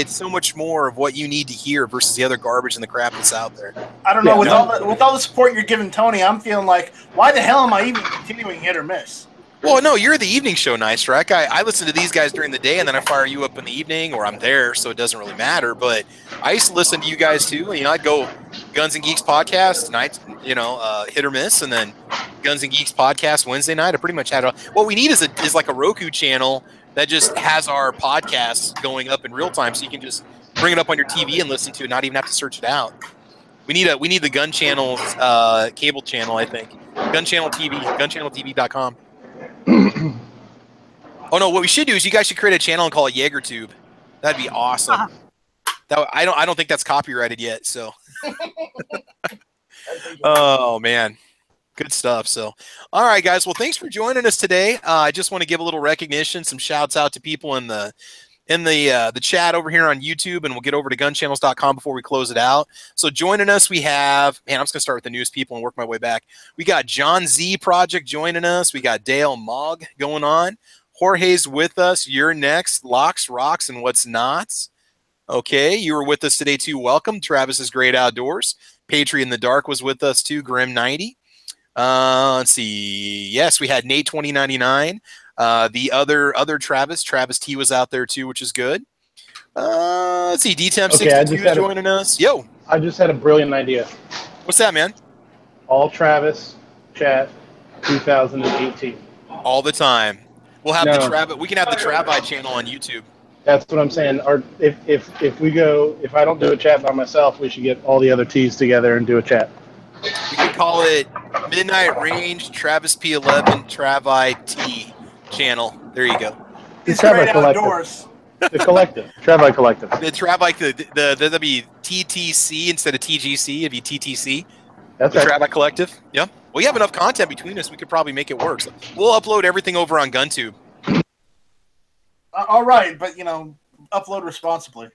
so much more of what you need to hear versus the other garbage and the crap that's out there. I don't know. With all the support you're giving Tony, I'm feeling like, why the hell am I even continuing hit or miss? Well, no, you're the evening show, Night Strike. I listen to these guys during the day, and then I fire you up in the evening, or I'm there, so it doesn't really matter. But I used to listen to you guys too. I'd go Guns and Geeks podcast night, hit or miss, and then Guns and Geeks podcast Wednesday night. I pretty much had what we need is like a Roku channel that just has our podcasts going up in real time, so you can just bring it up on your TV and listen to it, not even have to search it out. We need the Gun Channel's cable channel, I think. Gun Channel TV, gunchanneltv.com. Oh no! What we should do is you guys should create a channel and call it YagerTube. That'd be awesome. I don't think that's copyrighted yet. So. Oh man, good stuff. So, all right, guys. Well, thanks for joining us today. I just want to give a little recognition, some shouts out to people in the chat over here on YouTube, and we'll get over to gunchannels.com before we close it out. So joining us, we have, I'm just going to start with the newest people and work my way back. We got John Z Project joining us. We got Dale Mogg going on. Jorge's with us. You're next. Locks, Rocks, and What's Not. Okay, you were with us today too. Welcome. Travis's Great Outdoors. Patriot in the Dark was with us too. Grim90. Let's see. Yes, we had Nate 2099. The other Travis T was out there too, which is good. Let's see, D-Temp62 is joining us. Yo, I just had a brilliant idea. What's that, man? All Travis chat 2018. All the time. We'll have the Travis. We can have the Travi channel on YouTube. That's what I'm saying. Or if I don't do a chat by myself, we should get all the other T's together and do a chat. We could call it Midnight Range Travis P11 Travi T channel. There you go. It's Great Outdoors. The collective. Travi Collective. The Travi, that'd be TTC instead of TGC. It'd be TTC. That's the right. Travi Collective. Yep. We have enough content between us. We could probably make it work. So we'll upload everything over on GunTube. All right, but, upload responsibly.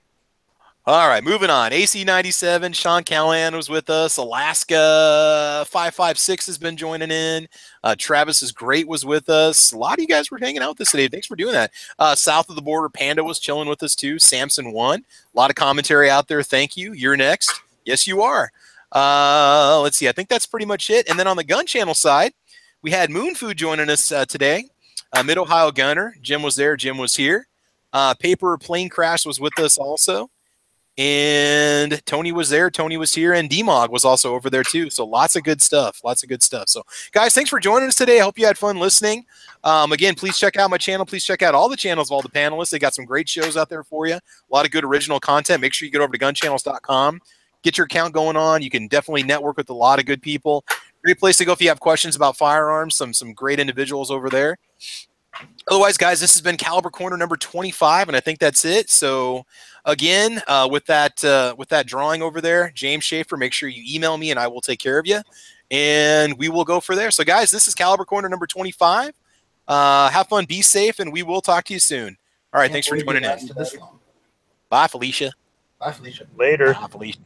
All right, moving on. AC97, Sean Callahan was with us. Alaska 556 has been joining in. Travis is Great was with us. A lot of you guys were hanging out with us today. Thanks for doing that. South of the border, Panda was chilling with us too. Samson won. A lot of commentary out there. Thank you. You're next. Yes, you are. Let's see. I think that's pretty much it. And then on the gun channel side, we had Moon Food joining us today. Mid-Ohio Gunner. Jim was there. Jim was here. Paper Plane Crash was with us also. And Tony was there. Tony was here. And D-Mog was also over there too. So lots of good stuff. Lots of good stuff. So guys, thanks for joining us today. I hope you had fun listening. Again, please check out my channel. Please check out all the channels of all the panelists. They got some great shows out there for you. A lot of good original content. Make sure you get over to gunchannels.com. Get your account going on. You can definitely network with a lot of good people. Great place to go if you have questions about firearms. Some great individuals over there. Otherwise, guys, this has been Caliber Corner number 25, and I think that's it. So, again, with that drawing over there, James Schaefer, make sure you email me, and I will take care of you, and we will go for there. So, guys, this is Caliber Corner number 25. Have fun, be safe, and we will talk to you soon. All right, thanks for joining in. This long. Bye, Felicia. Bye, Felicia. Later. Bye, Felicia.